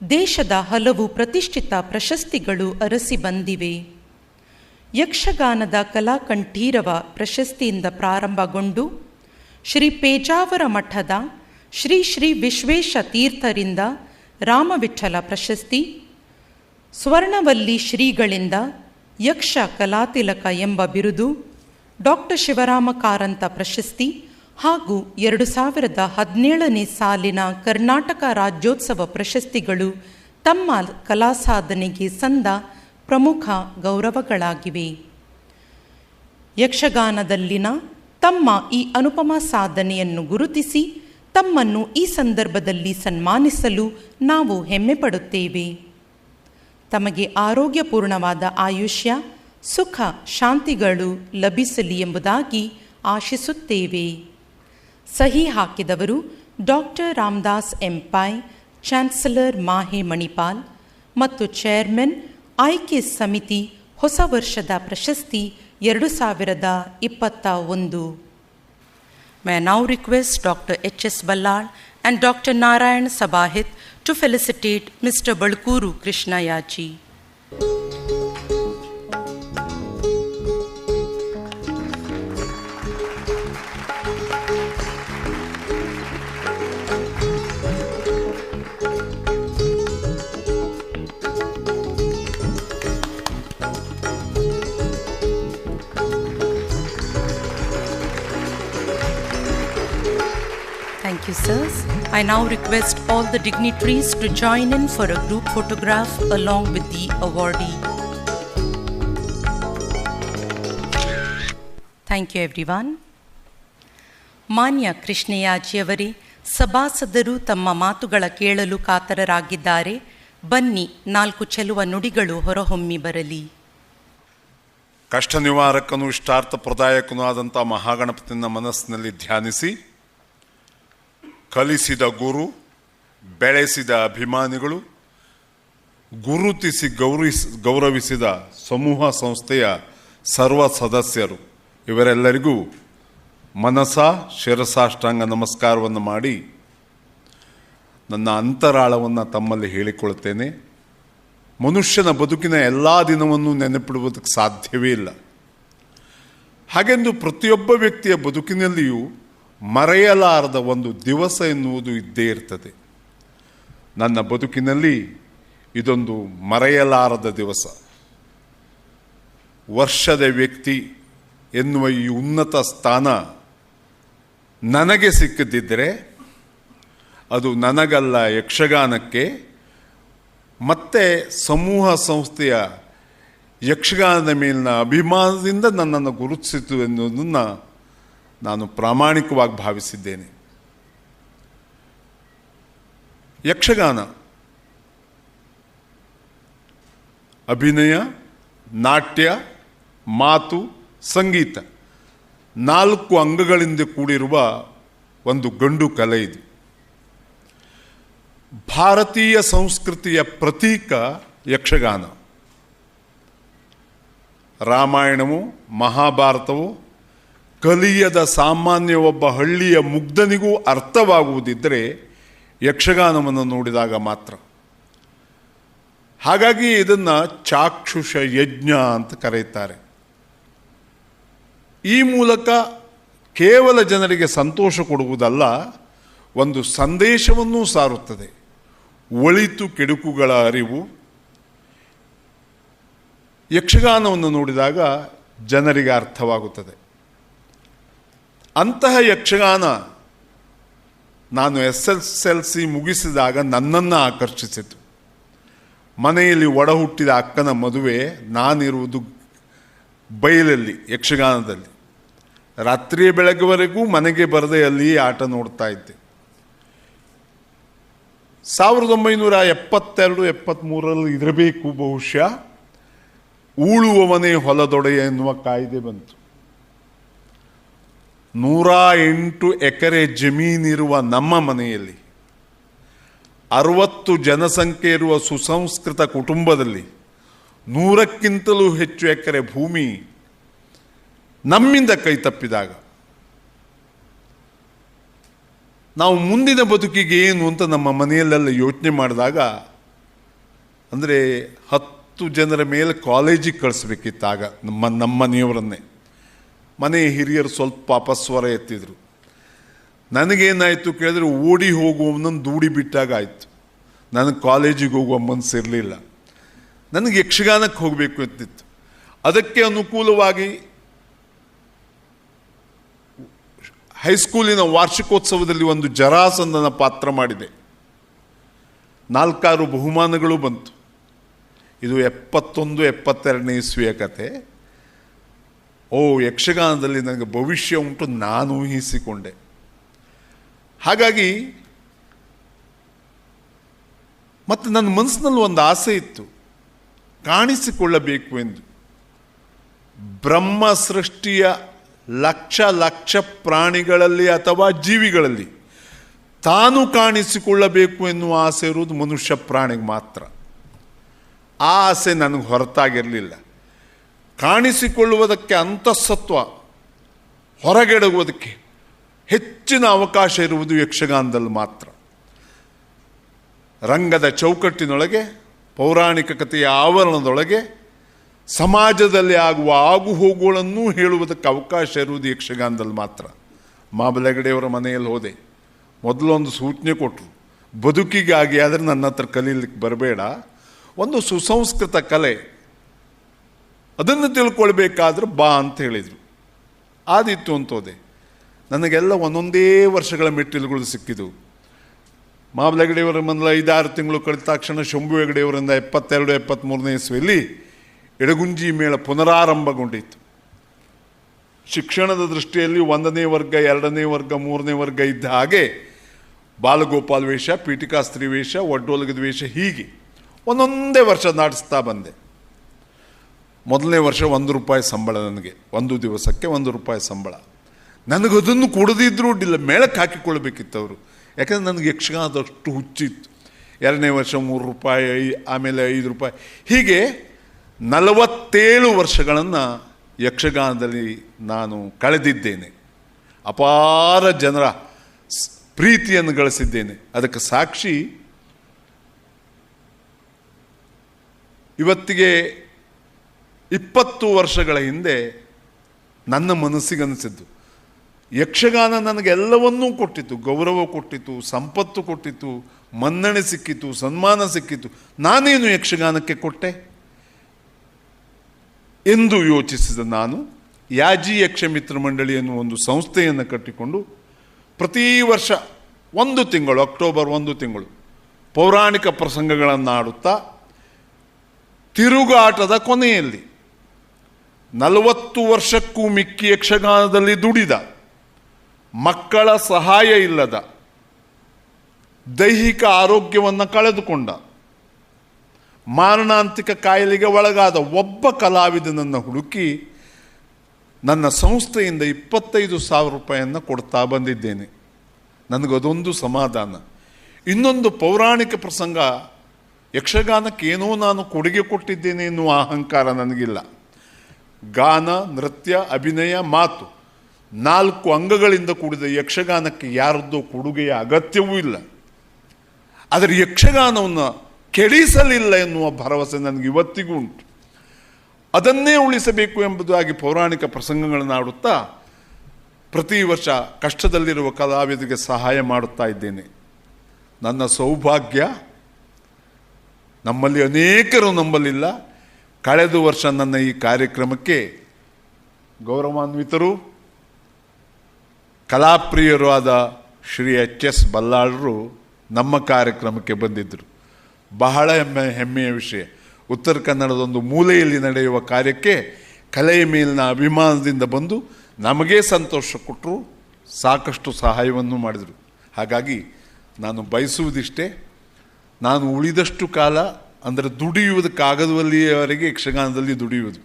ದೇಶದ ಹಲವು ಪ್ರತಿಷ್ಠಿತ ಪ್ರಶಸ್ತಿಗಳು ಅರಸಿ ಬಂದಿವೆ. ಯಕ್ಷಗಾನದ ಕಲಾಕಂಠೀರವ ಪ್ರಶಸ್ತಿಯಿಂದ ಪ್ರಾರಂಭಗೊಂಡು ಶ್ರೀ ಪೇಜಾವರ ಮಠದ ಶ್ರೀ ಶ್ರೀ ವಿಶ್ವೇಶ ತೀರ್ಥರಿಂದ ರಾಮವಿಠಲ ಪ್ರಶಸ್ತಿ, ಸ್ವರ್ಣವಲ್ಲಿ ಶ್ರೀಗಳಿಂದ ಯಕ್ಷ ಕಲಾತಿಲಕ ಎಂಬ ಬಿರುದು, ಡಾಕ್ಟರ್ ಶಿವರಾಮ ಕಾರಂತ ಪ್ರಶಸ್ತಿ ಹಾಗೂ 2017ನೇ ಸಾಲಿನ ಕರ್ನಾಟಕ ರಾಜ್ಯೋತ್ಸವ ಪ್ರಶಸ್ತಿಗಳು ತಮ್ಮ ಕಲಾ ಸಾಧನೆಗೆ ಸಂದ ಪ್ರಮುಖ ಗೌರವಗಳಾಗಿವೆ. ಯಕ್ಷಗಾನದಲ್ಲಿನ ತಮ್ಮ ಈ ಅನುಪಮ ಸಾಧನೆಯನ್ನು ಗುರುತಿಸಿ ತಮ್ಮನ್ನು ಈ ಸಂದರ್ಭದಲ್ಲಿ ಸನ್ಮಾನಿಸಲು ನಾವು ಹೆಮ್ಮೆ ಪಡುತ್ತೇವೆ. ತಮಗೆ ಆರೋಗ್ಯಪೂರ್ಣವಾದ ಆಯುಷ್ಯ, ಸುಖ, ಶಾಂತಿಗಳು ಲಭಿಸಲಿ ಎಂಬುದಾಗಿ ಆಶಿಸುತ್ತೇವೆ. ಸಹಿ ಹಾಕಿದವರು doctor Ramdas M Pai, chancellor ಮಾಹೆ ಮಣಿಪಾಲ್ ಮತ್ತು ಚೇರ್ಮನ್ ಆಯ್ಕೆ ಸಮಿತಿ, ಹೊಸ ವರ್ಷದ ಪ್ರಶಸ್ತಿ 2021. May I now request Dr. H.S. Ballad and Dr. Narayan Sabahit to felicitate Mr. Balkuru Krishnayaji. Thank you, sirs. I now request all the dignitaries to join in for a group photograph along with the awardee. Thank you, everyone. ಮಾನ್ಯ ಕೃಷ್ಣಯ್ಯಾಜಿಯವರೇ, ಸಭಾಸದರು ತಮ್ಮ ಮಾತುಗಳ ಕೇಳಲು ಕಾತರರಾಗಿದ್ದಾರೆ. ಬನ್ನಿ, 4 ಚೆಲುವ ನುಡಿಗಳು ಹೊರಹೊಮ್ಮಿ ಬರಲಿ. ಕಷ್ಟ ನಿವಾರಕನೂ ಇಷ್ಟಾರ್ಥಪ್ರದಾಯಕನೂ ಆದಂಥ ಮಹಾಗಣಪತಿನ ಮನಸ್ಸಿನಲ್ಲಿ ಧ್ಯಾನಿಸಿ, ಕಲಿಸಿದ ಗುರು, ಬೆಳೆಸಿದ ಅಭಿಮಾನಿಗಳು, ಗುರುತಿಸಿ ಗೌರವಿಸಿದ ಸಮೂಹ ಸಂಸ್ಥೆಯ ಸರ್ವ ಸದಸ್ಯರು, ಇವರೆಲ್ಲರಿಗೂ ಮನಸ ಶಿರಸಾಷ್ಟಾಂಗ ನಮಸ್ಕಾರವನ್ನು ಮಾಡಿ ನನ್ನ ಅಂತರಾಳವನ್ನು ತಮ್ಮಲ್ಲಿ ಹೇಳಿಕೊಳ್ಳುತ್ತೇನೆ. ಮನುಷ್ಯನ ಬದುಕಿನ ಎಲ್ಲ ದಿನವನ್ನು ನೆನಪಿಡುವುದಕ್ಕೆ ಸಾಧ್ಯವೇ ಇಲ್ಲ. ಹಾಗೆಂದು ಪ್ರತಿಯೊಬ್ಬ ವ್ಯಕ್ತಿಯ ಬದುಕಿನಲ್ಲಿಯೂ ಮರೆಯಲಾರದ ಒಂದು ದಿವಸ ಎನ್ನುವುದು ಇದ್ದೇ ಇರ್ತದೆ. ನನ್ನ ಬದುಕಿನಲ್ಲಿ ಇದೊಂದು ಮರೆಯಲಾರದ ದಿವಸ. ವರ್ಷದ ವ್ಯಕ್ತಿ ಎನ್ನುವ ಈ ಉನ್ನತ ಸ್ಥಾನ ನನಗೆ ಸಿಕ್ಕದಿದ್ದರೆ ಅದು ನನಗಲ್ಲ, ಯಕ್ಷಗಾನಕ್ಕೆ ಮತ್ತೆ ಸಮೂಹ ಸಂಸ್ಥೆಯ ಯಕ್ಷಗಾನದ ಮೇಲಿನ ಅಭಿಮಾನದಿಂದ ನನ್ನನ್ನು ಗುರುತಿಸಿತು ಎನ್ನುವುದನ್ನು ನಾನು ಪ್ರಾಮಾಣಿಕವಾಗಿ ಭಾವಿಸಿದ್ದೇನೆ. ಯಕ್ಷಗಾನ ಅಭಿನಯ, ನಾಟ್ಯ, ಮಾತು, ಸಂಗೀತ 4 ಅಂಗಗಳಿಂದ ಕೂಡಿರುವ ಒಂದು ಗಂಡು ಕಲೆ ಇದು. ಭಾರತೀಯ ಸಂಸ್ಕೃತಿಯ ಪ್ರತೀಕ ಯಕ್ಷಗಾನ. ರಾಮಾಯಣವು, ಮಹಾಭಾರತವು ಕಲಿಯದ ಸಾಮಾನ್ಯ ಒಬ್ಬ ಹಳ್ಳಿಯ ಮುಗ್ಧನಿಗೂ ಅರ್ಥವಾಗುವುದಿದ್ದರೆ ಯಕ್ಷಗಾನವನ್ನು ನೋಡಿದಾಗ ಮಾತ್ರ. ಹಾಗಾಗಿ ಇದನ್ನು ಚಾಕ್ಷುಷ ಯಜ್ಞ ಅಂತ ಕರೆಯುತ್ತಾರೆ. ಈ ಮೂಲಕ ಕೇವಲ ಜನರಿಗೆ ಸಂತೋಷ ಕೊಡುವುದಲ್ಲ, ಒಂದು ಸಂದೇಶವನ್ನೂ ಸಾರುತ್ತದೆ. ಒಳಿತು ಕೆಡುಕುಗಳ ಅರಿವು ಯಕ್ಷಗಾನವನ್ನು ನೋಡಿದಾಗ ಜನರಿಗೆ ಅರ್ಥವಾಗುತ್ತದೆ. ಅಂತಹ ಯಕ್ಷಗಾನ ನಾನು SSLC ಮುಗಿಸಿದಾಗ ನನ್ನನ್ನು ಆಕರ್ಷಿಸಿತು. ಮನೆಯಲ್ಲಿ ಒಡ ಹುಟ್ಟಿದ ಅಕ್ಕನ ಮದುವೆ, ನಾನಿರುವುದು ಬಯಲಲ್ಲಿ ಯಕ್ಷಗಾನದಲ್ಲಿ. ರಾತ್ರಿಯ ಬೆಳಗ್ಗೆವರೆಗೂ ಮನೆಗೆ ಬರದೆ ಅಲ್ಲಿ ಆಟ ನೋಡ್ತಾ ಇದ್ದೆ. 1972-73 ಇರಬೇಕು ಬಹುಶಃ, ಉಳುವವನೇ ಹೊಲದೊಡೆಯ ಎನ್ನುವ ಕಾಯ್ದೆ ಬಂತು. 108 ಎಕರೆ ಜಮೀನಿರುವ ನಮ್ಮ ಮನೆಯಲ್ಲಿ 60 ಜನಸಂಖ್ಯೆ ಇರುವ ಸುಸಂಸ್ಕೃತ ಕುಟುಂಬದಲ್ಲಿ 100ಕ್ಕಿಂತಲೂ ಹೆಚ್ಚು ಎಕರೆ ಭೂಮಿ ನಮ್ಮಿಂದ ಕೈ ತಪ್ಪಿದಾಗ ನಾವು ಮುಂದಿನ ಬದುಕಿಗೆ ಏನು ಅಂತ ನಮ್ಮ ಮನೆಯಲ್ಲೆಲ್ಲ ಯೋಚನೆ ಮಾಡಿದಾಗ, ಅಂದರೆ 10 ಜನರ ಮೇಲೆ ಕಾಲೇಜಿಗೆ ಕಳಿಸ್ಬೇಕಿತ್ತಾಗ ನಮ್ಮ ಮನೆಯವರನ್ನೇ. ಮನೆಯ ಹಿರಿಯರು ಸ್ವಲ್ಪ ಅಪಸ್ವರ ಎತ್ತಿದ್ರು. ನನಗೇನಾಯಿತು ಕೇಳಿದ್ರೆ, ಓಡಿ ಹೋಗುವವನನ್ನು ದೂಡಿ ಬಿಟ್ಟಾಗ ಆಯಿತು. ನನಗೆ ಕಾಲೇಜಿಗೆ ಹೋಗುವ ಮನಸ್ಸಿರಲಿಲ್ಲ. ನನಗೆ ಯಕ್ಷಗಾನಕ್ಕೆ ಹೋಗಬೇಕು ಅಂತಿತ್ತು. ಅದಕ್ಕೆ ಅನುಕೂಲವಾಗಿ ಹೈಸ್ಕೂಲಿನ ವಾರ್ಷಿಕೋತ್ಸವದಲ್ಲಿ ಒಂದು ಜರಾಸಂದನ ಪಾತ್ರ ಮಾಡಿದೆ. 4-6 ಬಹುಮಾನಗಳು ಬಂತು. ಇದು 71-72 ಇಸ್ವಿಯ ಕತೆ. ಯಕ್ಷಗಾನದಲ್ಲಿ ನನಗೆ ಭವಿಷ್ಯ ಉಂಟು ನಾನು ಊಹಿಸಿಕೊಂಡೆ. ಹಾಗಾಗಿ ಮತ್ತು ನನ್ನ ಮನಸ್ಸಿನಲ್ಲಿ ಒಂದು ಆಸೆ ಇತ್ತು, ಕಾಣಿಸಿಕೊಳ್ಳಬೇಕು ಎಂದು. ಬ್ರಹ್ಮ ಸೃಷ್ಟಿಯ ಲಕ್ಷ ಪ್ರಾಣಿಗಳಲ್ಲಿ ಅಥವಾ ಜೀವಿಗಳಲ್ಲಿ ತಾನು ಕಾಣಿಸಿಕೊಳ್ಳಬೇಕು ಎನ್ನುವ ಆಸೆ ಇರುವುದು ಮನುಷ್ಯ ಪ್ರಾಣಿಗೆ ಮಾತ್ರ. ಆ ಆಸೆ ನನಗೆ ಹೊರತಾಗಿರಲಿಲ್ಲ. ಕಾಣಿಸಿಕೊಳ್ಳುವುದಕ್ಕೆ ಅಂತಃಸತ್ವ, ಹೊರಗೆಡುವುದಕ್ಕೆ ಹೆಚ್ಚಿನ ಅವಕಾಶ ಇರುವುದು ಯಕ್ಷಗಾನದಲ್ಲಿ ಮಾತ್ರ. ರಂಗದ ಚೌಕಟ್ಟಿನೊಳಗೆ, ಪೌರಾಣಿಕ ಕಥೆಯ ಆವರಣದೊಳಗೆ ಸಮಾಜದಲ್ಲಿ ಆಗುವ ಆಗುಹೋಗುಗಳನ್ನು ಹೇಳುವುದಕ್ಕೆ ಅವಕಾಶ ಇರುವುದು ಯಕ್ಷಗಾನದಲ್ಲಿ ಮಾತ್ರ. ಮಾಬಲಗಡೆಯವರ ಮನೆಯಲ್ಲಿ ಹೋದೆ. ಮೊದಲೊಂದು ಸೂಚನೆ ಕೊಟ್ಟರು, ಬದುಕಿಗಾಗಿ ಆದರೆ ನನ್ನ ಹತ್ರ ಕಲೀಲಿಕ್ಕೆ ಬರಬೇಡ, ಒಂದು ಸುಸಂಸ್ಕೃತ ಕಲೆ, ಅದನ್ನು ತಿಳ್ಕೊಳ್ಬೇಕಾದ್ರೆ ಬಾ ಅಂತ ಹೇಳಿದರು. ಆದಿತ್ತು ಅಂತೋದೆ. ನನಗೆಲ್ಲ ಒಂದೊಂದೇ ವರ್ಷಗಳ ಮೆಟ್ಟಿಲುಗಳು ಸಿಕ್ಕಿದವು. ಮಾವಲ ಹೆಗಡೆಯವರ ಮೊದಲ 5-6 ತಿಂಗಳು ಕಳೆದ ತಕ್ಷಣ ಶಂಭು ಹೆಗಡೆಯವರಿಂದ 72-73ನೇ ಇಸ್ವಿಯಲ್ಲಿ ಎಡಗುಂಜಿ ಮೇಳ ಪುನರಾರಂಭಗೊಂಡಿತ್ತು. ಶಿಕ್ಷಣದ ದೃಷ್ಟಿಯಲ್ಲಿ 1ನೇ ವರ್ಗ, 2ನೇ ವರ್ಗ, 3ನೇ ವರ್ಗ ಇದ್ದ ಹಾಗೆ ಬಾಲಗೋಪಾಲ್ ವೇಷ, ಪೀಠಿಕಾಸ್ತ್ರಿ ವೇಷ, ಒಡ್ಡೋಲಗದ ವೇಷ, ಹೀಗೆ ಒಂದೊಂದೇ ವರ್ಷ ನಡೆಸ್ತಾ ಬಂದೆ. ಮೊದಲನೇ ವರ್ಷ 1 ರೂಪಾಯಿ ಸಂಬಳ, ನನಗೆ 1 ದಿವಸಕ್ಕೆ 1 ರೂಪಾಯಿ ಸಂಬಳ. ನನಗದನ್ನು ಕೊಡದಿದ್ರೂ ಅಡ್ಡಿಲ್ಲ, ಮೇಳಕ್ಕೆ ಹಾಕಿಕೊಳ್ಬೇಕಿತ್ತು ಅವರು, ಯಾಕಂದರೆ ನನಗೆ ಯಕ್ಷಗಾನದಷ್ಟು ಹುಚ್ಚಿತ್ತು. 2ನೇ ವರ್ಷ 3 ರೂಪಾಯಿ, ಆಮೇಲೆ 5 ರೂಪಾಯಿ, ಹೀಗೆ 47 ವರ್ಷಗಳನ್ನು ಯಕ್ಷಗಾನದಲ್ಲಿ ನಾನು ಕಳೆದಿದ್ದೇನೆ. ಅಪಾರ ಜನರ ಪ್ರೀತಿಯನ್ನು ಗಳಿಸಿದ್ದೇನೆ. ಅದಕ್ಕೆ ಸಾಕ್ಷಿ ಇವತ್ತಿಗೆ 20 ವರ್ಷಗಳ ಹಿಂದೆ ನನ್ನ ಮನಸ್ಸಿಗನಿಸಿದ್ದು, ಯಕ್ಷಗಾನ ನನಗೆಲ್ಲವನ್ನೂ ಕೊಟ್ಟಿತ್ತು, ಗೌರವ ಕೊಟ್ಟಿತ್ತು, ಸಂಪತ್ತು ಕೊಟ್ಟಿತ್ತು, ಮನ್ನಣೆ ಸಿಕ್ಕಿತು, ಸನ್ಮಾನ ಸಿಕ್ಕಿತು. ನಾನೇನು ಯಕ್ಷಗಾನಕ್ಕೆ ಕೊಟ್ಟೆ ಎಂದು ಯೋಚಿಸಿದ ನಾನು ಯಾಜಿ ಯಕ್ಷಮಿತ್ರ ಮಂಡಳಿ ಎನ್ನುವ ಒಂದು ಸಂಸ್ಥೆಯನ್ನು ಕಟ್ಟಿಕೊಂಡು ಪ್ರತಿ ವರ್ಷ 1 ತಿಂಗಳು, ಅಕ್ಟೋಬರ್ 1 ತಿಂಗಳು ಪೌರಾಣಿಕ ಪ್ರಸಂಗಗಳನ್ನು ಆಡುತ್ತಾ ತಿರುಗಾಟದ ಕೊನೆಯಲ್ಲಿ 40 ವರ್ಷಕ್ಕೂ ಮಿಕ್ಕಿ ಯಕ್ಷಗಾನದಲ್ಲಿ ದುಡಿದ, ಮಕ್ಕಳ ಸಹಾಯ ಇಲ್ಲದ, ದೈಹಿಕ ಆರೋಗ್ಯವನ್ನು ಕಳೆದುಕೊಂಡ, ಮಾರಣಾಂತಿಕ ಕಾಯಿಲೆಗೆ ಒಳಗಾದ ಒಬ್ಬ ಕಲಾವಿದನನ್ನು ಹುಡುಕಿ ನನ್ನ ಸಂಸ್ಥೆಯಿಂದ 25,000 ರೂಪಾಯಿಯನ್ನು ಕೊಡ್ತಾ ಬಂದಿದ್ದೇನೆ. ನನಗದೊಂದು ಸಮಾಧಾನ. ಇನ್ನೊಂದು ಪೌರಾಣಿಕ ಪ್ರಸಂಗ, ಯಕ್ಷಗಾನಕ್ಕೆ ಏನೋ ನಾನು ಕೊಡುಗೆ ಕೊಟ್ಟಿದ್ದೇನೆ ಎನ್ನುವ ಅಹಂಕಾರ ನನಗಿಲ್ಲ. ಗಾನ, ನೃತ್ಯ, ಅಭಿನಯ, ಮಾತು 4 ಅಂಗಗಳಿಂದ ಕೂಡಿದ ಯಕ್ಷಗಾನಕ್ಕೆ ಯಾರದ್ದೋ ಕೊಡುಗೆಯ ಅಗತ್ಯವೂ ಇಲ್ಲ. ಆದರೆ ಯಕ್ಷಗಾನವನ್ನು ಕೆಡಿಸಲಿಲ್ಲ ಎನ್ನುವ ಭರವಸೆ ನನಗೆ ಇವತ್ತಿಗೂ ಉಂಟು. ಅದನ್ನೇ ಉಳಿಸಬೇಕು ಎಂಬುದಾಗಿ ಪೌರಾಣಿಕ ಪ್ರಸಂಗಗಳನ್ನು ಆಡುತ್ತಾ ಪ್ರತಿ ವರ್ಷ ಕಷ್ಟದಲ್ಲಿರುವ ಕಲಾವಿದರಿಗೆ ಸಹಾಯ ಮಾಡುತ್ತಾ ಇದ್ದೇನೆ. ನನ್ನ ಸೌಭಾಗ್ಯ, ನಮ್ಮಲ್ಲಿ ಅನೇಕರು ನಂಬಲಿಲ್ಲ, ಕಳೆದ ವರ್ಷ ನನ್ನ ಈ ಕಾರ್ಯಕ್ರಮಕ್ಕೆ ಗೌರವಾನ್ವಿತರು, ಕಲಾಪ್ರಿಯರು ಆದ ಶ್ರೀ ಎಚ್.ಎಸ್. ಬಲ್ಲಾಳರು ನಮ್ಮ ಕಾರ್ಯಕ್ರಮಕ್ಕೆ ಬಂದಿದ್ದರು. ಬಹಳ ಹೆಮ್ಮೆಯ ವಿಷಯ. ಉತ್ತರ ಕನ್ನಡದ ಒಂದು ಮೂಲೆಯಲ್ಲಿ ನಡೆಯುವ ಕಾರ್ಯಕ್ಕೆ ಕಲೆಯ ಮೇಲಿನ ಅಭಿಮಾನದಿಂದ ಬಂದು ನಮಗೇ ಸಂತೋಷ ಕೊಟ್ಟರು, ಸಾಕಷ್ಟು ಸಹಾಯವನ್ನು ಮಾಡಿದರು. ಹಾಗಾಗಿ ನಾನು ಬಯಸುವುದಿಷ್ಟೇ, ನಾನು ಉಳಿದಷ್ಟು ಕಾಲ, ಅಂದರೆ ದುಡಿಯುವುದಕ್ಕಾಗದವಲ್ಲಿಯವರೆಗೆ ಯಕ್ಷಗಾನದಲ್ಲಿ ದುಡಿಯುವುದು.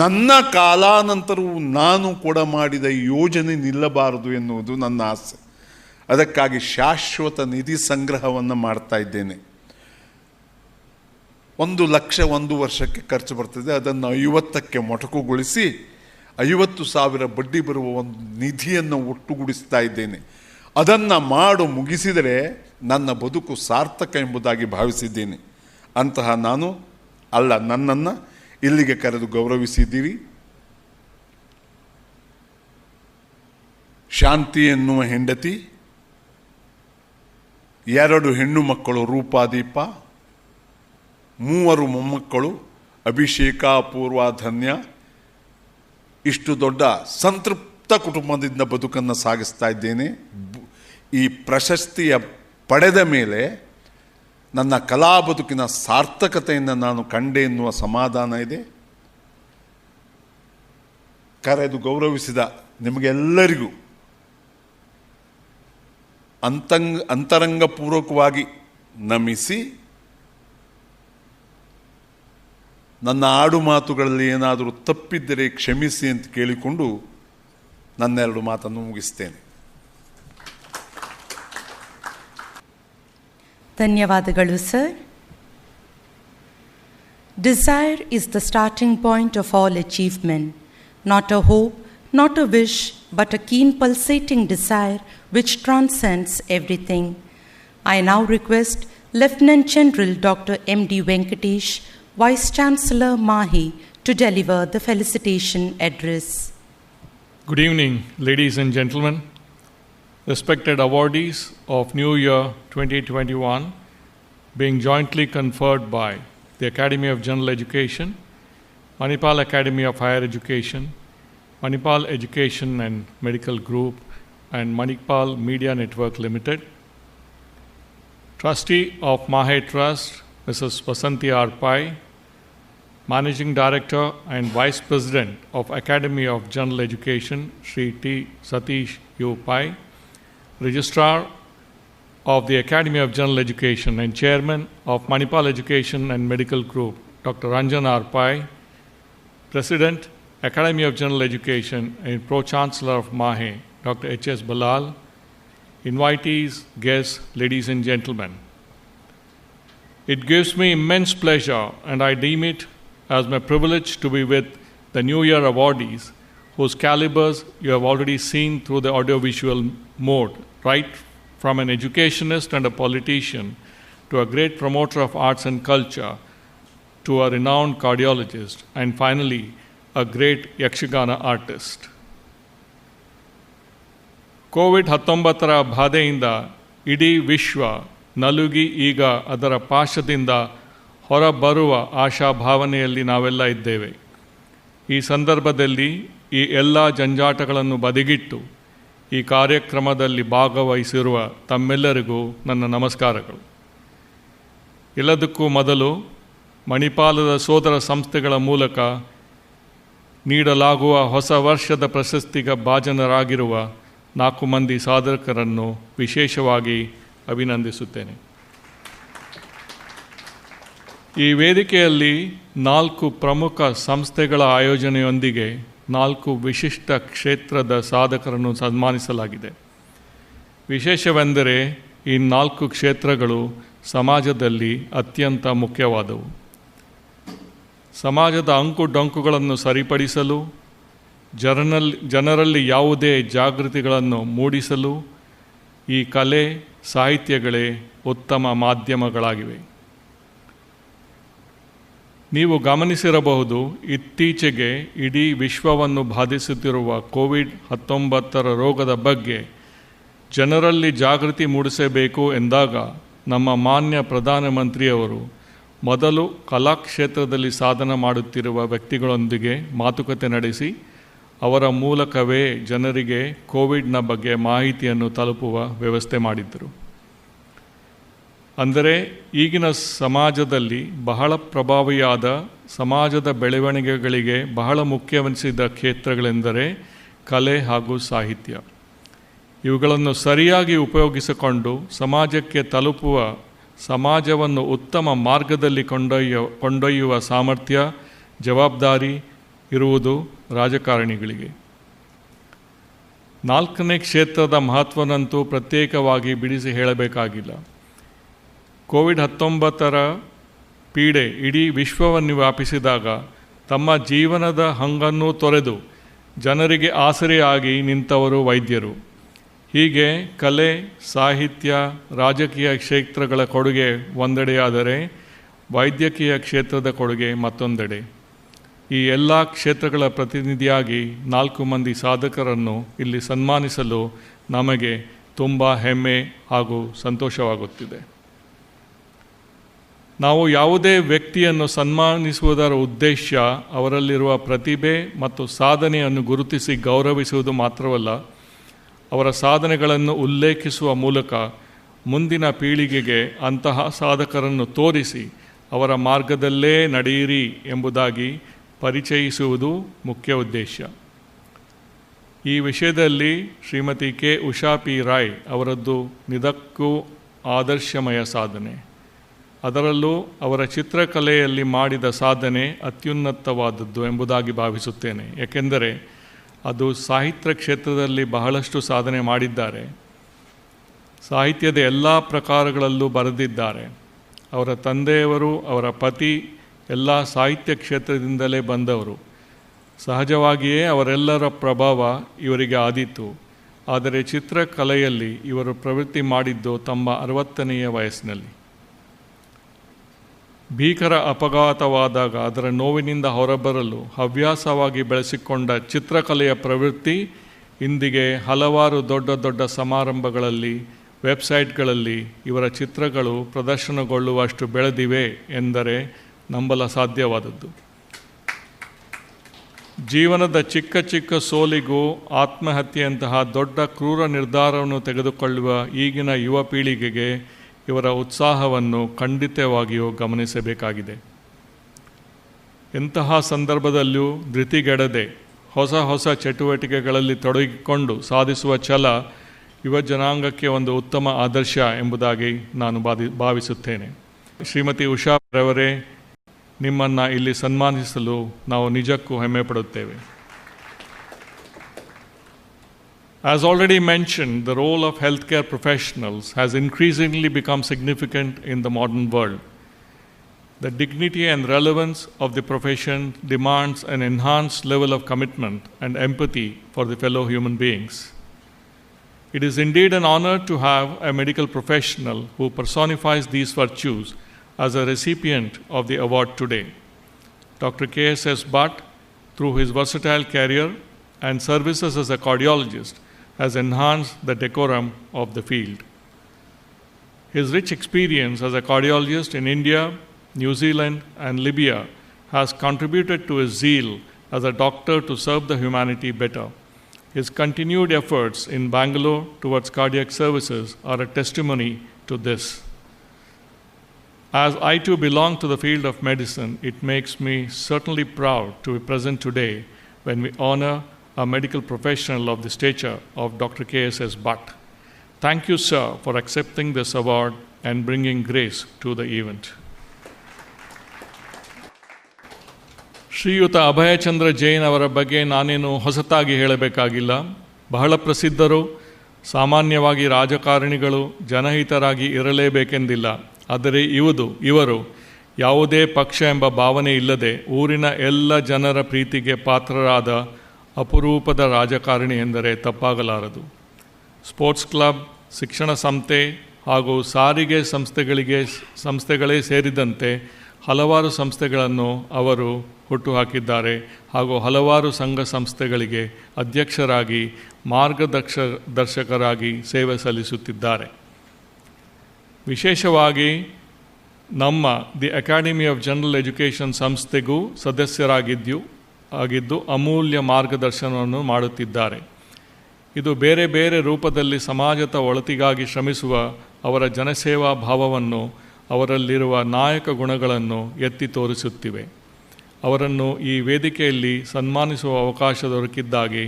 ನನ್ನ ಕಾಲಾನಂತರವೂ ನಾನು ಕೂಡ ಮಾಡಿದ ಯೋಜನೆ ನಿಲ್ಲಬಾರದು ಎನ್ನುವುದು ನನ್ನ ಆಸೆ. ಅದಕ್ಕಾಗಿ ಶಾಶ್ವತ ನಿಧಿ ಸಂಗ್ರಹವನ್ನು ಮಾಡ್ತಾ ಇದ್ದೇನೆ. 1 ಲಕ್ಷ 1 ವರ್ಷಕ್ಕೆ ಖರ್ಚು ಬರ್ತದೆ. ಅದನ್ನು 50ಕ್ಕೆ ಮೊಟಕುಗೊಳಿಸಿ 50,000 ಬಡ್ಡಿ ಬರುವ ಒಂದು ನಿಧಿಯನ್ನು ಒಟ್ಟುಗೂಡಿಸ್ತಾ ಇದ್ದೇನೆ. ಅದನ್ನು ಮುಗಿಸಿದರೆ ನನ್ನ ಬದುಕು ಸಾರ್ಥಕ ಎಂಬುದಾಗಿ ಭಾವಿಸಿದ್ದೇನೆ. ಅಂತಹ ನಾನು ಅಲ್ಲ, ನನ್ನನ್ನು ಇಲ್ಲಿಗೆ ಕರೆದು ಗೌರವಿಸಿದ್ದೀರಿ. ಶಾಂತಿ ಎನ್ನುವ ಹೆಂಡತಿ, 2 ಹೆಣ್ಣು ಮಕ್ಕಳು ರೂಪಾದೀಪ, 3 ಮೊಮ್ಮಕ್ಕಳು ಅಭಿಷೇಕ, ಅಪೂರ್ವ, ಧನ್ಯ. ಇಷ್ಟು ದೊಡ್ಡ ಸಂತೃಪ್ತ ಕುಟುಂಬದಿಂದ ಬದುಕನ್ನು ಸಾಗಿಸ್ತಾ ಇದ್ದೇನೆ. ಈ ಪ್ರಶಸ್ತಿಯ ಪಡೆದ ಮೇಲೆ ನನ್ನ ಕಲಾ ಬದುಕಿನ ಸಾರ್ಥಕತೆಯನ್ನು ನಾನು ಕಂಡೆ ಎನ್ನುವ ಸಮಾಧಾನ ಇದೆ. ಕರೆದು ಗೌರವಿಸಿದ ನಿಮಗೆಲ್ಲರಿಗೂ ಅಂತರಂಗಪೂರ್ವಕವಾಗಿ ನಮಿಸಿ, ನನ್ನ ಆಡು ಮಾತುಗಳಲ್ಲಿ ಏನಾದರೂ ತಪ್ಪಿದ್ದರೆ ಕ್ಷಮಿಸಿ ಅಂತ ಕೇಳಿಕೊಂಡು ನನ್ನ 2 ಮಾತನ್ನು ಮುಗಿಸ್ತೇನೆ. ಧನ್ಯವಾದಗಳು sir. Desire is the starting point of all achievement, not a hope, not a wish, but a keen pulsating desire which transcends everything. I now request Lieutenant General Dr. M.D. Venkatesh, Vice Chancellor Mahi, to deliver the felicitation address. Good evening, ladies and gentlemen. Respected awardees of New Year 2021, being jointly conferred by the Academy of General Education, Manipal Academy of Higher Education, Manipal Education and Medical Group, and Manipal Media Network Limited. Trustee of Mahe Trust, Mrs. Vasanti R. Pai. Managing Director and Vice President of Academy of General Education, Sri T. Satish U. Pai. Registrar of the Academy of General Education and Chairman of Manipal Education and Medical Group, Dr. Ranjan R. Pai. President, Academy of General Education and Pro-Chancellor of Mahe, Dr. H.S. Balal. Invitees, guests, ladies and gentlemen. It gives me immense pleasure, and I deem it as my privilege to be with the New Year awardees, whose calibers you have already seen through the audiovisual mode, right from an educationist and a politician to a great promoter of arts and culture, to a renowned cardiologist, and finally, a great Yakshagana artist. COVID-19 ಬಾಧೆಯಿಂದ ಇಡೀ ವಿಶ್ವ ನಲುಗಿ ಈಗ ಅದರ ಪಾಶದಿಂದ ಹೊರಬರುವ ಆಶಾಭಾವನೆಯಲ್ಲಿ ನಾವೆಲ್ಲ ಇದ್ದೇವೆ. ಈ ಸಂದರ್ಭದಲ್ಲಿ ಈ ಎಲ್ಲ ಜಂಜಾಟಗಳನ್ನು ಬದಿಗಿಟ್ಟು ಈ ಕಾರ್ಯಕ್ರಮದಲ್ಲಿ ಭಾಗವಹಿಸಿರುವ ತಮ್ಮೆಲ್ಲರಿಗೂ ನನ್ನ ನಮಸ್ಕಾರಗಳು. ಎಲ್ಲದಕ್ಕೂ ಮೊದಲು ಮಣಿಪಾಲದ ಸೋದರ ಸಂಸ್ಥೆಗಳ ಮೂಲಕ ನೀಡಲಾಗುವ ಹೊಸ ವರ್ಷದ ಪ್ರಶಸ್ತಿಗೆ ಭಾಜನರಾಗಿರುವ 4 ಮಂದಿ ಸಾಧಕರನ್ನು ವಿಶೇಷವಾಗಿ ಅಭಿನಂದಿಸುತ್ತೇನೆ. ಈ ವೇದಿಕೆಯಲ್ಲಿ 4 ಪ್ರಮುಖ ಸಂಸ್ಥೆಗಳ ಆಯೋಜನೆಯೊಂದಿಗೆ 4 ವಿಶಿಷ್ಟ ಕ್ಷೇತ್ರದ ಸಾಧಕರನ್ನು ಸನ್ಮಾನಿಸಲಾಗಿದೆ. ವಿಶೇಷವೆಂದರೆ ಈ 4 ಕ್ಷೇತ್ರಗಳು ಸಮಾಜದಲ್ಲಿ ಅತ್ಯಂತ ಮುಖ್ಯವಾದವು. ಸಮಾಜದ ಅಂಕುಡೊಂಕುಗಳನ್ನು ಸರಿಪಡಿಸಲು, ಜನರಲ್ಲಿ ಯಾವುದೇ ಜಾಗೃತಿಗಳನ್ನು ಮೂಡಿಸಲು ಈ ಕಲೆ, ಸಾಹಿತ್ಯಗಳೇ ಉತ್ತಮ ಮಾಧ್ಯಮಗಳಾಗಿವೆ. ನೀವು ಗಮನಿಸಿರಬಹುದು, ಇತ್ತೀಚೆಗೆ ಇಡೀ ವಿಶ್ವವನ್ನು ಬಾಧಿಸುತ್ತಿರುವ ಕೋವಿಡ್-19 ರೋಗದ ಬಗ್ಗೆ ಜನರಲ್ಲಿ ಜಾಗೃತಿ ಮೂಡಿಸಬೇಕು ಎಂದಾಗ ನಮ್ಮ ಮಾನ್ಯ ಪ್ರಧಾನಮಂತ್ರಿಯವರು ಮೊದಲು ಕಲಾಕ್ಷೇತ್ರದಲ್ಲಿ ಸಾಧನೆ ಮಾಡುತ್ತಿರುವ ವ್ಯಕ್ತಿಗಳೊಂದಿಗೆ ಮಾತುಕತೆ ನಡೆಸಿ ಅವರ ಮೂಲಕವೇ ಜನರಿಗೆ ಕೋವಿಡ್ನ ಬಗ್ಗೆ ಮಾಹಿತಿಯನ್ನು ತಲುಪುವ ವ್ಯವಸ್ಥೆ ಮಾಡಿದ್ದರು. ಅಂದರೆ ಈಗಿನ ಸಮಾಜದಲ್ಲಿ ಬಹಳ ಪ್ರಭಾವಿಯಾದ ಸಮಾಜದ ಬೆಳವಣಿಗೆಗಳಿಗೆ ಬಹಳ ಮುಖ್ಯವೆನಿಸಿದ ಕ್ಷೇತ್ರಗಳೆಂದರೆ ಕಲೆ ಹಾಗೂ ಸಾಹಿತ್ಯ. ಇವುಗಳನ್ನು ಸರಿಯಾಗಿ ಉಪಯೋಗಿಸಿಕೊಂಡು ಸಮಾಜಕ್ಕೆ ತಲುಪುವ, ಸಮಾಜವನ್ನು ಉತ್ತಮ ಮಾರ್ಗದಲ್ಲಿ ಕೊಂಡೊಯ್ಯುವ ಸಾಮರ್ಥ್ಯ, ಜವಾಬ್ದಾರಿ ಇರುವುದು ರಾಜಕಾರಣಿಗಳಿಗೆ. 4ನೇ ಕ್ಷೇತ್ರದ ಮಹತ್ವನಂತೂ ಪ್ರತ್ಯೇಕವಾಗಿ ಬಿಡಿಸಿ ಹೇಳಬೇಕಾಗಿಲ್ಲ. ಕೋವಿಡ್-19 ಪೀಡೆ ಇಡೀ ವಿಶ್ವವನ್ನು ವ್ಯಾಪಿಸಿದಾಗ ತಮ್ಮ ಜೀವನದ ಹಂಗನ್ನು ತೊರೆದು ಜನರಿಗೆ ಆಸರೆಯಾಗಿ ನಿಂತವರು ವೈದ್ಯರು. ಹೀಗೆ ಕಲೆ, ಸಾಹಿತ್ಯ, ರಾಜಕೀಯ ಕ್ಷೇತ್ರಗಳ ಕೊಡುಗೆ ಒಂದೆಡೆಯಾದರೆ ವೈದ್ಯಕೀಯ ಕ್ಷೇತ್ರದ ಕೊಡುಗೆ ಮತ್ತೊಂದೆಡೆ. ಈ ಎಲ್ಲ ಕ್ಷೇತ್ರಗಳ ಪ್ರತಿನಿಧಿಯಾಗಿ 4 ಮಂದಿ ಸಾಧಕರನ್ನು ಇಲ್ಲಿ ಸನ್ಮಾನಿಸಲು ನಮಗೆ ತುಂಬ ಹೆಮ್ಮೆ ಹಾಗೂ ಸಂತೋಷವಾಗುತ್ತಿದೆ. ನಾವು ಯಾವುದೇ ವ್ಯಕ್ತಿಯನ್ನು ಸನ್ಮಾನಿಸುವುದರ ಉದ್ದೇಶ ಅವರಲ್ಲಿರುವ ಪ್ರತಿಭೆ ಮತ್ತು ಸಾಧನೆಯನ್ನು ಗುರುತಿಸಿ ಗೌರವಿಸುವುದು ಮಾತ್ರವಲ್ಲ, ಅವರ ಸಾಧನೆಗಳನ್ನು ಉಲ್ಲೇಖಿಸುವ ಮೂಲಕ ಮುಂದಿನ ಪೀಳಿಗೆಗೆ ಅಂತಹ ಸಾಧಕರನ್ನು ತೋರಿಸಿ ಅವರ ಮಾರ್ಗದಲ್ಲೇ ನಡೆಯಿರಿ ಎಂಬುದಾಗಿ ಪರಿಚಯಿಸುವುದು ಮುಖ್ಯ ಉದ್ದೇಶ. ಈ ವಿಷಯದಲ್ಲಿ ಶ್ರೀಮತಿ ಕೆ. ಉಷಾ ಪಿ. ರಾಯ್ ಅವರದ್ದು ನಿಜಕ್ಕೂ ಆದರ್ಶಮಯ ಸಾಧನೆ. ಅದರಲ್ಲೂ ಅವರ ಚಿತ್ರಕಲೆಯಲ್ಲಿ ಮಾಡಿದ ಸಾಧನೆ ಅತ್ಯುನ್ನತವಾದದ್ದು ಎಂಬುದಾಗಿ ಭಾವಿಸುತ್ತೇನೆ. ಏಕೆಂದರೆ ಅದು ಸಾಹಿತ್ಯ ಕ್ಷೇತ್ರದಲ್ಲಿ ಬಹಳಷ್ಟು ಸಾಧನೆ ಮಾಡಿದ್ದಾರೆ. ಸಾಹಿತ್ಯದ ಎಲ್ಲ ಪ್ರಕಾರಗಳಲ್ಲೂ ಬರೆದಿದ್ದಾರೆ. ಅವರ ತಂದೆಯವರು, ಅವರ ಪತಿ ಎಲ್ಲ ಸಾಹಿತ್ಯ ಕ್ಷೇತ್ರದಿಂದಲೇ ಬಂದವರು. ಸಹಜವಾಗಿಯೇ ಅವರೆಲ್ಲರ ಪ್ರಭಾವ ಇವರಿಗೆ ಆದೀತು. ಆದರೆ ಚಿತ್ರಕಲೆಯಲ್ಲಿ ಇವರು ಪ್ರವೃತ್ತಿ ಮಾಡಿದ್ದು ತಮ್ಮ 60ನೆಯ ವಯಸ್ಸಿನಲ್ಲಿ. ಭೀಕರ ಅಪಘಾತವಾದಾಗ ಅದರ ನೋವಿನಿಂದ ಹೊರಬರಲು ಹವ್ಯಾಸವಾಗಿ ಬೆಳೆಸಿಕೊಂಡ ಚಿತ್ರಕಲೆಯ ಪ್ರವೃತ್ತಿ ಇಂದಿಗೆ ಹಲವಾರು ದೊಡ್ಡ ದೊಡ್ಡ ಸಮಾರಂಭಗಳಲ್ಲಿ, ವೆಬ್ಸೈಟ್ಗಳಲ್ಲಿ ಇವರ ಚಿತ್ರಗಳು ಪ್ರದರ್ಶನಗೊಳ್ಳುವಷ್ಟು ಬೆಳೆದಿವೆ ಎಂದರೆ ನಂಬಲ ಸಾಧ್ಯವಾದದ್ದು. ಜೀವನದ ಚಿಕ್ಕ ಚಿಕ್ಕ ಸೋಲಿಗೂ ಆತ್ಮಹತ್ಯೆಯಂತಹ ದೊಡ್ಡ ಕ್ರೂರ ನಿರ್ಧಾರವನ್ನು ತೆಗೆದುಕೊಳ್ಳುವ ಈಗಿನ ಯುವ ಪೀಳಿಗೆಗೆ ಇವರ ಉತ್ಸಾಹವನ್ನು ಖಂಡಿತವಾಗಿಯೂ ಗಮನಿಸಬೇಕಾಗಿದೆ. ಎಂತಹ ಸಂದರ್ಭದಲ್ಲೂ ಧೃತಿಗೆಡದೆ ಹೊಸ ಹೊಸ ಚಟುವಟಿಕೆಗಳಲ್ಲಿ ತೊಡಗಿಕೊಂಡು ಸಾಧಿಸುವ ಛಲ ಯುವ ಜನಾಂಗಕ್ಕೆ ಒಂದು ಉತ್ತಮ ಆದರ್ಶ ಎಂಬುದಾಗಿ ನಾನು ಭಾವಿಸುತ್ತೇನೆ. ಶ್ರೀಮತಿ ಉಷಾ ರವರೇ, ನಿಮ್ಮನ್ನು ಇಲ್ಲಿ ಸನ್ಮಾನಿಸಲು ನಾವು ನಿಜಕ್ಕೂ ಹೆಮ್ಮೆ ಪಡುತ್ತೇವೆ. As already mentioned, the role of healthcare professionals has increasingly become significant in the modern world. The dignity and relevance of the profession demands an enhanced level of commitment and empathy for the fellow human beings. It is indeed an honor to have a medical professional who personifies these virtues as a recipient of the award today. Dr. K.S.S. Bhatt, through his versatile career and services as a cardiologist, has enhanced the decorum of the field. His rich experience as a cardiologist in India, New Zealand, and Libya has contributed to his zeal as a doctor to serve the humanity better. His continued efforts in Bangalore towards cardiac services are a testimony to this. As I too belong to the field of medicine, it makes me certainly proud to be present today when we honor a medical professional of the stature of Dr. K.S.S. Bhatt. Thank you, sir, for accepting this award and bringing grace to the event. ಶ್ರೀಯುತ ಅಭಯಚಂದ್ರ ಜೈನ್ ಅವರ ಬಗ್ಗೆ ನಾನೇನು ಹೊಸತಾಗಿ ಹೇಳಬೇಕಾಗಿಲ್ಲ. ಬಹಳ ಪ್ರಸಿದ್ಧರು. ಸಾಮಾನ್ಯವಾಗಿ ರಾಜಕಾರಣಿಗಳು ಜನಹಿತರಾಗಿ ಇರಲೇಬೇಕೆಂದಿಲ್ಲ. ಆದರೆ ಇವರು ಯಾವುದೇ ಪಕ್ಷ ಎಂಬ ಭಾವನೆ ಇಲ್ಲದೆ ಊರಿನ ಎಲ್ಲ ಜನರ ಪ್ರೀತಿಗೆ ಪಾತ್ರರಾದ ಅಪರೂಪದ ರಾಜಕಾರಣಿ ಎಂದರೆ ತಪ್ಪಾಗಲಾರದು. ಸ್ಪೋರ್ಟ್ಸ್ ಕ್ಲಬ್, ಶಿಕ್ಷಣ ಸಂಸ್ಥೆ ಹಾಗೂ ಸಾರಿಗೆ ಸಂಸ್ಥೆಗಳೇ ಸೇರಿದಂತೆ ಹಲವಾರು ಸಂಸ್ಥೆಗಳನ್ನು ಅವರು ಹುಟ್ಟುಹಾಕಿದ್ದಾರೆ ಹಾಗೂ ಹಲವಾರು ಸಂಘ ಸಂಸ್ಥೆಗಳಿಗೆ ಅಧ್ಯಕ್ಷರಾಗಿ ಮಾರ್ಗದರ್ಶಕರಾಗಿ ಸೇವೆ ಸಲ್ಲಿಸುತ್ತಿದ್ದಾರೆ. ವಿಶೇಷವಾಗಿ ನಮ್ಮ the academy of general education ಸಂಸ್ಥೆಗೂ ಸದಸ್ಯರಾಗಿದ್ದು ಅಮೂಲ್ಯ ಮಾರ್ಗದರ್ಶನವನ್ನು ಮಾಡುತ್ತಿದ್ದಾರೆ. ಇದು ಬೇರೆ ಬೇರೆ ರೂಪದಲ್ಲಿ ಸಮಾಜದ ಒಳಿತಿಗಾಗಿ ಶ್ರಮಿಸುವ ಅವರ ಜನಸೇವಾ ಭಾವವನ್ನು, ಅವರಲ್ಲಿರುವ ನಾಯಕ ಗುಣಗಳನ್ನು ಎತ್ತಿ ತೋರಿಸುತ್ತಿವೆ. ಅವರನ್ನು ಈ ವೇದಿಕೆಯಲ್ಲಿ ಸನ್ಮಾನಿಸುವ ಅವಕಾಶ ದೊರಕಿದ್ದಾಗಿ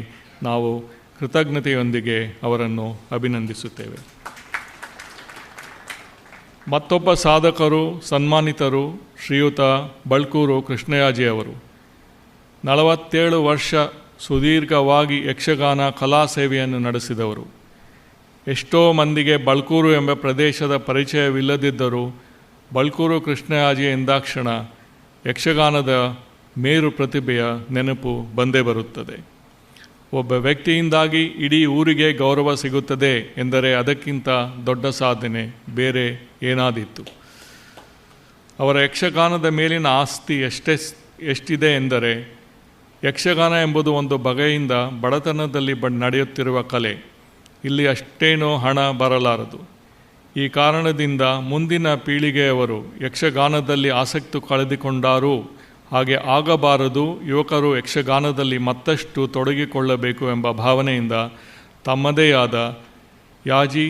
ನಾವು ಕೃತಜ್ಞತೆಯೊಂದಿಗೆ ಅವರನ್ನು ಅಭಿನಂದಿಸುತ್ತೇವೆ. ಮತ್ತೊಬ್ಬ ಸಾಧಕರು, ಸನ್ಮಾನಿತರು ಶ್ರೀಯುತ ಬಳ್ಕೂರು ಕೃಷ್ಣಯಾಜಿ ಅವರು. 47 ವರ್ಷ ಸುದೀರ್ಘವಾಗಿ ಯಕ್ಷಗಾನ ಕಲಾ ಸೇವೆಯನ್ನು ನಡೆಸಿದವರು. ಎಷ್ಟೋ ಮಂದಿಗೆ ಬಳ್ಕೂರು ಎಂಬ ಪ್ರದೇಶದ ಪರಿಚಯವಿಲ್ಲದಿದ್ದರೂ ಬಳ್ಕೂರು ಕೃಷ್ಣಯಾಜಿ ಎಂದಾಕ್ಷಣ ಯಕ್ಷಗಾನದ ಮೇರು ಪ್ರತಿಭೆಯ ನೆನಪು ಬಂದೇ ಬರುತ್ತದೆ. ಒಬ್ಬ ವ್ಯಕ್ತಿಯಿಂದಾಗಿ ಇಡೀ ಊರಿಗೆ ಗೌರವ ಸಿಗುತ್ತದೆ ಎಂದರೆ ಅದಕ್ಕಿಂತ ದೊಡ್ಡ ಸಾಧನೆ ಬೇರೆ ಏನಾದೀತು. ಅವರ ಯಕ್ಷಗಾನದ ಮೇಲಿನ ಆಸ್ತಿ ಎಷ್ಟಿದೆ ಎಂದರೆ, ಯಕ್ಷಗಾನ ಎಂಬುದು ಒಂದು ಬಗೆಯಿಂದ ಬಡತನದಲ್ಲಿ ನಡೆಯುತ್ತಿರುವ ಕಲೆ. ಇಲ್ಲಿ ಅಷ್ಟೇನೂ ಹಣ ಬರಲಾರದು. ಈ ಕಾರಣದಿಂದ ಮುಂದಿನ ಪೀಳಿಗೆಯವರು ಯಕ್ಷಗಾನದಲ್ಲಿ ಆಸಕ್ತಿ ಕಳೆದುಕೊಂಡರೂ ಹಾಗೆ ಆಗಬಾರದು, ಯುವಕರು ಯಕ್ಷಗಾನದಲ್ಲಿ ಮತ್ತಷ್ಟು ತೊಡಗಿಕೊಳ್ಳಬೇಕು ಎಂಬ ಭಾವನೆಯಿಂದ ತಮ್ಮದೇ ಆದ ಯಾಜಿ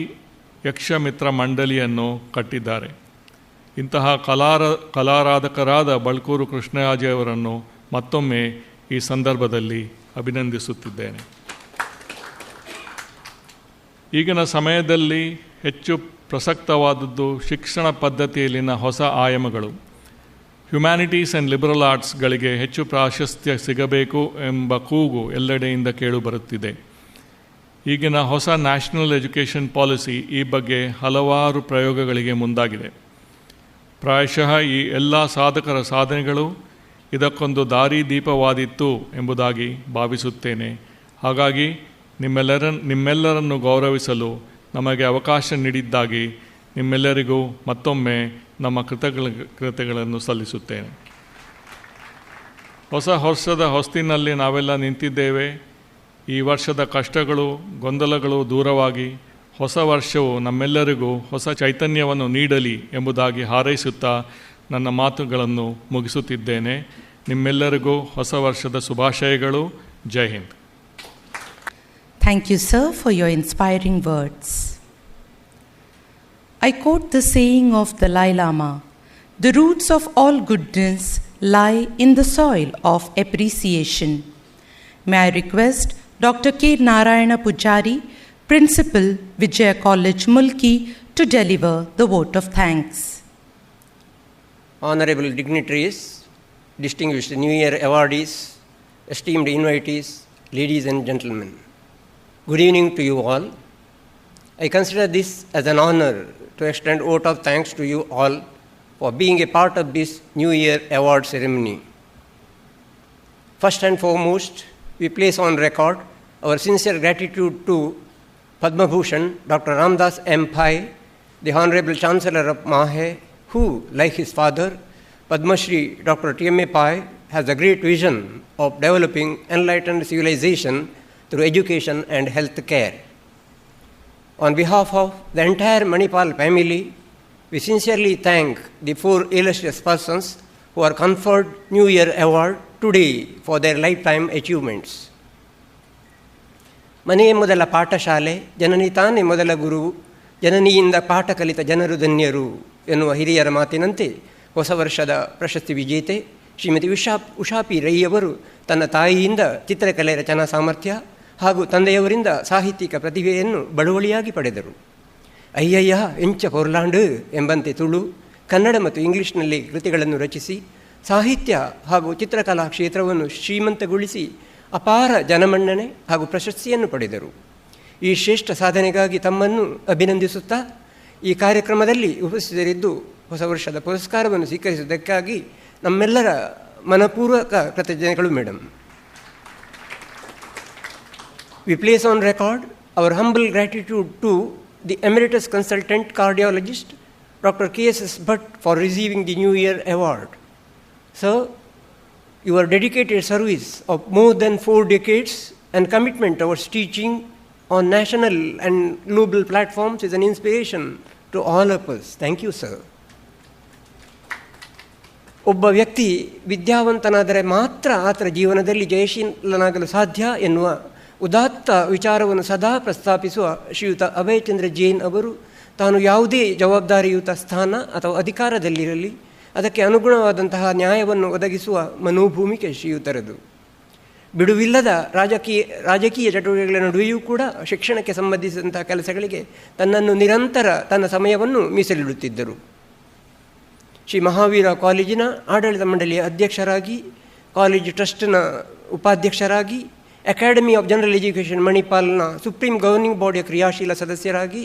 ಯಕ್ಷಮಿತ್ರ ಮಂಡಳಿಯನ್ನು ಕಟ್ಟಿದ್ದಾರೆ. ಇಂತಹ ಕಲಾರಾಧಕರಾದ ಬಳ್ಕೂರು ಕೃಷ್ಣಯಾಜಿ ಅವರನ್ನು ಮತ್ತೊಮ್ಮೆ ಈ ಸಂದರ್ಭದಲ್ಲಿ ಅಭಿನಂದಿಸುತ್ತಿದ್ದೇನೆ. ಈಗಿನ ಸಮಯದಲ್ಲಿ ಹೆಚ್ಚು ಪ್ರಸಕ್ತವಾದದ್ದು ಶಿಕ್ಷಣ ಪದ್ಧತಿಯಲ್ಲಿನ ಹೊಸ ಆಯಾಮಗಳು. ಹ್ಯುಮ್ಯಾನಿಟೀಸ್ ಆ್ಯಂಡ್ ಲಿಬರಲ್ ಆರ್ಟ್ಸ್ಗಳಿಗೆ ಹೆಚ್ಚು ಪ್ರಾಶಸ್ತ್ಯ ಸಿಗಬೇಕು ಎಂಬ ಕೂಗು ಎಲ್ಲೆಡೆಯಿಂದ ಕೇಳಿಬರುತ್ತಿದೆ. ಈಗಿನ ಹೊಸ ನ್ಯಾಷನಲ್ ಎಜುಕೇಷನ್ ಪಾಲಿಸಿ ಈ ಬಗ್ಗೆ ಹಲವಾರು ಪ್ರಯೋಗಗಳಿಗೆ ಮುಂದಾಗಿದೆ. ಪ್ರಾಯಶಃ ಈ ಎಲ್ಲ ಸಾಧಕರ ಸಾಧನೆಗಳು ಇದಕ್ಕೊಂದು ದಾರಿದೀಪವಾದಿತ್ತು ಎಂಬುದಾಗಿ ಭಾವಿಸುತ್ತೇನೆ. ಹಾಗಾಗಿ ನಿಮ್ಮೆಲ್ಲರನ್ನು ಗೌರವಿಸಲು ನಮಗೆ ಅವಕಾಶ ನೀಡಿದ್ದಾಗಿ ನಿಮ್ಮೆಲ್ಲರಿಗೂ ಮತ್ತೊಮ್ಮೆ ನಮ್ಮ ಕೃತಜ್ಞತೆಗಳನ್ನು ಸಲ್ಲಿಸುತ್ತೇನೆ. ಹೊಸ ವರ್ಷದ ಹೊಸ್ತಿನಲ್ಲಿ ನಾವೆಲ್ಲ ನಿಂತಿದ್ದೇವೆ. ಈ ವರ್ಷದ ಕಷ್ಟಗಳು, ಗೊಂದಲಗಳು ದೂರವಾಗಿ ಹೊಸ ವರ್ಷವು ನಮ್ಮೆಲ್ಲರಿಗೂ ಹೊಸ ಚೈತನ್ಯವನ್ನು ನೀಡಲಿ ಎಂಬುದಾಗಿ ಹಾರೈಸುತ್ತಾ ನನ್ನ ಮಾತುಗಳನ್ನು ಮುಗಿಸುತ್ತಿದ್ದೇನೆ. ನಿಮ್ಮೆಲ್ಲರಿಗೂ ಹೊಸ ವರ್ಷದ ಶುಭಾಶಯಗಳು. ಜೈ Hind. Thank you, sir, for your inspiring words. I quote the saying of the Dalai Lama, "The roots of all goodness lie in the soil of appreciation." May I request Dr. K. Narayana Pujari, Principal, Vijaya College, Mulki, to deliver the vote of thanks. Honorable dignitaries, distinguished New Year awardees, esteemed invitees, ladies and gentlemen, good evening to you all. I consider this as an honor to extend vote of thanks to you all for being a part of this New Year award ceremony. First and foremost, we place on record our sincere gratitude to Padma Bhushan Dr. Ramdas M. Pai, the Honorable Chancellor of Mahe, who, like his father, Padma Shri Dr. T.M.A. Pai, has a great vision of developing enlightened civilization through education and health care. On behalf of the entire Manipal family, we sincerely thank the four illustrious persons who are conferred New Year Award today for their lifetime achievements. ಮನೆಯೇ ಮೊದಲ ಪಾಠಶಾಲೆ, ಜನನಿ ತಾನೇ ಮೊದಲ ಗುರು, ಜನನಿಯಿಂದ ಪಾಠ ಕಲಿತ ಜನರು ಧನ್ಯರು ಎನ್ನುವ ಹಿರಿಯರ ಮಾತಿನಂತೆ ಹೊಸ ವರ್ಷದ ಪ್ರಶಸ್ತಿ ವಿಜೇತೆ ಶ್ರೀಮತಿ ಉಷಾ ಪಿ ರೈಯವರು ತನ್ನ ತಾಯಿಯಿಂದ ಚಿತ್ರಕಲೆ ರಚನಾ ಸಾಮರ್ಥ್ಯ ಹಾಗೂ ತಂದೆಯವರಿಂದ ಸಾಹಿತ್ಯಿಕ ಪ್ರತಿಭೆಯನ್ನು ಬಳುವಳಿಯಾಗಿ ಪಡೆದರು. ಅಯ್ಯಯ್ಯ ಎಂಚ ಕೊರ್ಲಾಂಡು ಎಂಬಂತೆ ತುಳು, ಕನ್ನಡ ಮತ್ತು ಇಂಗ್ಲಿಷ್ನಲ್ಲಿ ಕೃತಿಗಳನ್ನು ರಚಿಸಿ ಸಾಹಿತ್ಯ ಹಾಗೂ ಚಿತ್ರಕಲಾ ಕ್ಷೇತ್ರವನ್ನು ಶ್ರೀಮಂತಗೊಳಿಸಿ ಅಪಾರ ಜನಮನ್ನಣೆ ಹಾಗೂ ಪ್ರಶಸ್ತಿಯನ್ನು ಪಡೆದರು. ಈ ಶ್ರೇಷ್ಠ ಸಾಧನೆಗಾಗಿ ತಮ್ಮನ್ನು ಅಭಿನಂದಿಸುತ್ತಾ ಈ ಕಾರ್ಯಕ್ರಮದಲ್ಲಿ ಉಪಸ್ಥಿತರಿದ್ದು ಹೊಸ ವರ್ಷದ ಪುರಸ್ಕಾರವನ್ನು ಸ್ವೀಕರಿಸುವುದಕ್ಕಾಗಿ ನಮ್ಮೆಲ್ಲರ ಮನಪೂರ್ವಕ ಕೃತಜ್ಞತೆಗಳು madam. We place on record our humble gratitude to the Emeritus Consultant Cardiologist, Dr. K.S. Bhatt, for receiving the New Year Award. Sir, your dedicated service of more than 4 decades and commitment towards teaching on national and global platforms is an inspiration to all of us. Thank you, sir. ಒಬ್ಬ ವ್ಯಕ್ತಿ ವಿದ್ಯಾವಂತನಾದರೆ ಮಾತ್ರ ಆತನ ಜೀವನದಲ್ಲಿ ಜಯಶೀಲನಾಗಲು ಸಾಧ್ಯ ಎನ್ನುವ ಉದಾತ್ತ ವಿಚಾರವನ್ನು ಸದಾ ಪ್ರಸ್ತಾಪಿಸುವ ಶ್ರೀಯುತ ಅಭಯಚಂದ್ರ ಜೈನ್ ಅವರು ತಾನು ಯಾವುದೇ ಜವಾಬ್ದಾರಿಯುತ ಸ್ಥಾನ ಅಥವಾ ಅಧಿಕಾರದಲ್ಲಿರಲಿ ಅದಕ್ಕೆ ಅನುಗುಣವಾದಂತಹ ನ್ಯಾಯವನ್ನು ಒದಗಿಸುವ ಮನೋಭೂಮಿಕೆ ಶ್ರೀಯುತರದು. ಬಿಡುವಿಲ್ಲದ ರಾಜಕೀಯ ಚಟುವಟಿಕೆಗಳ ನಡುವೆಯೂ ಕೂಡ ಶಿಕ್ಷಣಕ್ಕೆ ಸಂಬಂಧಿಸಿದಂತಹ ಕೆಲಸಗಳಿಗೆ ತನ್ನನ್ನು ನಿರಂತರ ತನ್ನ ಸಮಯವನ್ನು ಮೀಸಲಿಡುತ್ತಿದ್ದರು. ಶ್ರೀ ಮಹಾವೀರ ಕಾಲೇಜಿನ ಆಡಳಿತ ಮಂಡಳಿಯ ಅಧ್ಯಕ್ಷರಾಗಿ, ಕಾಲೇಜು ಟ್ರಸ್ಟ್ನ ಉಪಾಧ್ಯಕ್ಷರಾಗಿ, ಅಕಾಡೆಮಿ ಆಫ್ ಜನರಲ್ ಎಜುಕೇಷನ್ ಮಣಿಪಾಲ್ನ ಸುಪ್ರೀಂ ಗವರ್ನಿಂಗ್ ಬಾಡಿಯ ಕ್ರಿಯಾಶೀಲ ಸದಸ್ಯರಾಗಿ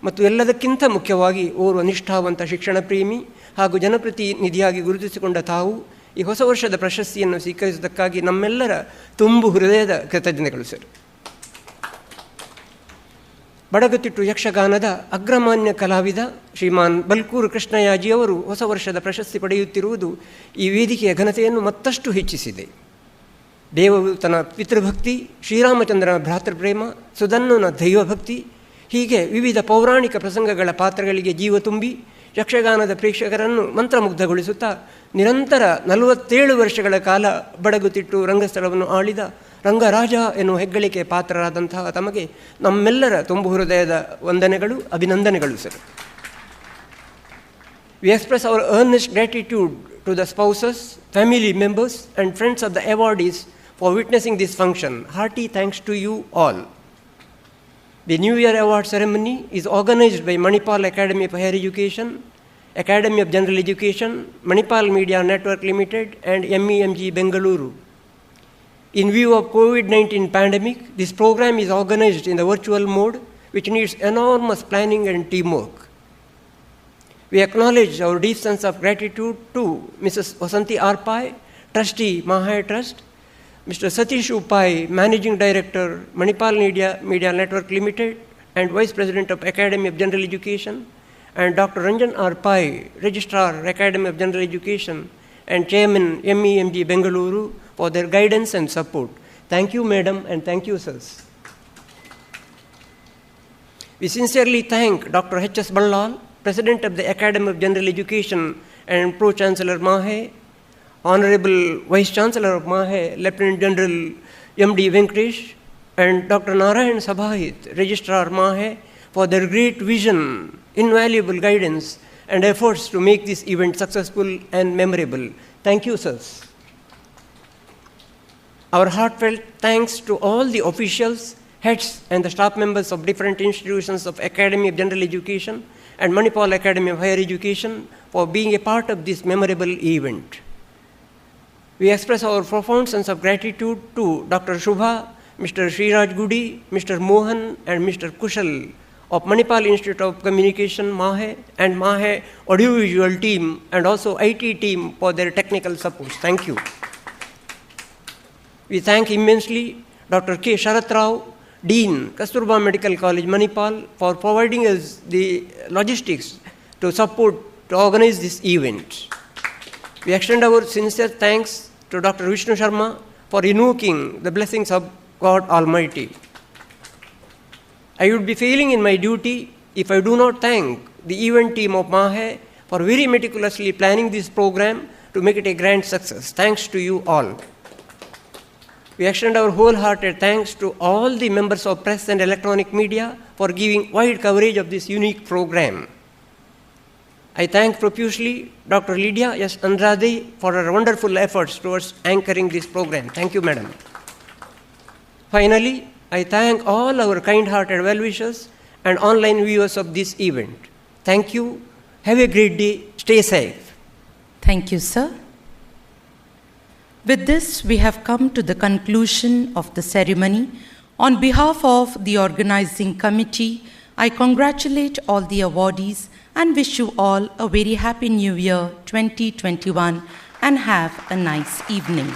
ಮತ್ತು ಎಲ್ಲದಕ್ಕಿಂತ ಮುಖ್ಯವಾಗಿ ಓರ್ವ ನಿಷ್ಠಾವಂತ ಶಿಕ್ಷಣ ಪ್ರೇಮಿ ಹಾಗೂ ಜನಪ್ರತಿನಿಧಿಯಾಗಿ ಗುರುತಿಸಿಕೊಂಡ ತಾವು ಈ ಹೊಸ ವರ್ಷದ ಪ್ರಶಸ್ತಿಯನ್ನು ಸ್ವೀಕರಿಸುವುದಕ್ಕಾಗಿ ನಮ್ಮೆಲ್ಲರ ತುಂಬು ಹೃದಯದ ಕೃತಜ್ಞತೆಗಳು ಸರ್. ಬಡಗುತಿಟ್ಟು ಯಕ್ಷಗಾನದ ಅಗ್ರಮಾನ್ಯ ಕಲಾವಿದ ಶ್ರೀಮಾನ್ ಬಲ್ಕೂರು ಕೃಷ್ಣಯಾಜಿಯವರು ಹೊಸ ವರ್ಷದ ಪ್ರಶಸ್ತಿ ಪಡೆಯುತ್ತಿರುವುದು ಈ ವೇದಿಕೆಯ ಘನತೆಯನ್ನು ಮತ್ತಷ್ಟು ಹೆಚ್ಚಿಸಿದೆ. ದೇವದೂತನ ಪಿತೃಭಕ್ತಿ, ಶ್ರೀರಾಮಚಂದ್ರನ ಭ್ರಾತೃಪ್ರೇಮ, ಸುಧನ್ವನ ದೈವಭಕ್ತಿ ಹೀಗೆ ವಿವಿಧ ಪೌರಾಣಿಕ ಪ್ರಸಂಗಗಳ ಪಾತ್ರಗಳಿಗೆ ಜೀವ ತುಂಬಿ ಯಕ್ಷಗಾನದ ಪ್ರೇಕ್ಷಕರನ್ನು ಮಂತ್ರಮುಗ್ಧಗೊಳಿಸುತ್ತಾ ನಿರಂತರ 47 ವರ್ಷಗಳ ಕಾಲ ಬಡಗುತಿಟ್ಟು ರಂಗಸ್ಥಳವನ್ನು ಆಳಿದ ರಂಗರಾಜ ಎನ್ನುವ ಹೆಗ್ಗಳಿಕೆ ಪಾತ್ರರಾದಂತಹ ತಮಗೆ ನಮ್ಮೆಲ್ಲರ ತುಂಬು ಹೃದಯದ ವಂದನೆಗಳು, ಅಭಿನಂದನೆಗಳು sir. We express our earnest gratitude to the spouses, family members and friends of the awardees for witnessing this function. Hearty thanks to you all. The New Year Award ceremony is organized by Manipal Academy of Higher Education, Academy of General Education, Manipal Media Network Limited and MEMG Bengaluru. In view of COVID-19 pandemic, this program is organized in the virtual mode, which needs enormous planning and teamwork. We acknowledge our deep sense of gratitude to Mrs. Vasanti R. Pai, Trustee, Mahe Trust, Mr. Satish Upai, Managing Director, Manipal Media Network Limited and Vice President of Academy of General Education, and Dr. Ranjan R. Pai, Registrar, Academy of General Education and Chairman, MEMG Bengaluru, for their guidance and support. Thank you, Madam, and thank you, sirs. We sincerely thank Dr. H.S. Ballal, President of the Academy of General Education and Pro-Chancellor Mahe, Honorable Vice Chancellor of MAHE, Lieutenant General M.D. Venkatesh, and Dr. Narayan Sabhahit, Registrar MAHE, for their great vision, invaluable guidance, and efforts to make this event successful and memorable. Thank you, sirs. Our heartfelt thanks to all the officials, heads, and the staff members of different institutions of Academy of General Education and Manipal Academy of Higher Education for being a part of this memorable event. We express our profound sense of gratitude to Dr. Shubha, Mr. Sriraj Gudi, Mr. Mohan, and Mr. Kushal of Manipal Institute of Communication, MAHE, and MAHE audiovisual team, and also IT team for their technical support. Thank you. We thank immensely Dr. K. Sharat Rao, Dean, Kasturba Medical College, Manipal, for providing us the logistics to support, to organize this event. We extend our sincere thanks to Dr. Vishnu Sharma for invoking the blessings of God Almighty. I would be failing in my duty if I do not thank the event team of MAHE for very meticulously planning this program to make it a grand success. Thanks to you all. We extend our wholehearted thanks to all the members of press and electronic media for giving wide coverage of this unique program. I thank profusely Dr. Lydia S. Andrade for her wonderful efforts towards anchoring this program. Thank you, madam. Finally, I thank all our kind-hearted well-wishers and online viewers of this event. Thank you. Have a great day. Stay safe. Thank you, sir. With this, we have come to the conclusion of the ceremony. On behalf of the organizing committee, I congratulate all the awardees and wish you all a very happy New Year 2021 and have a nice evening.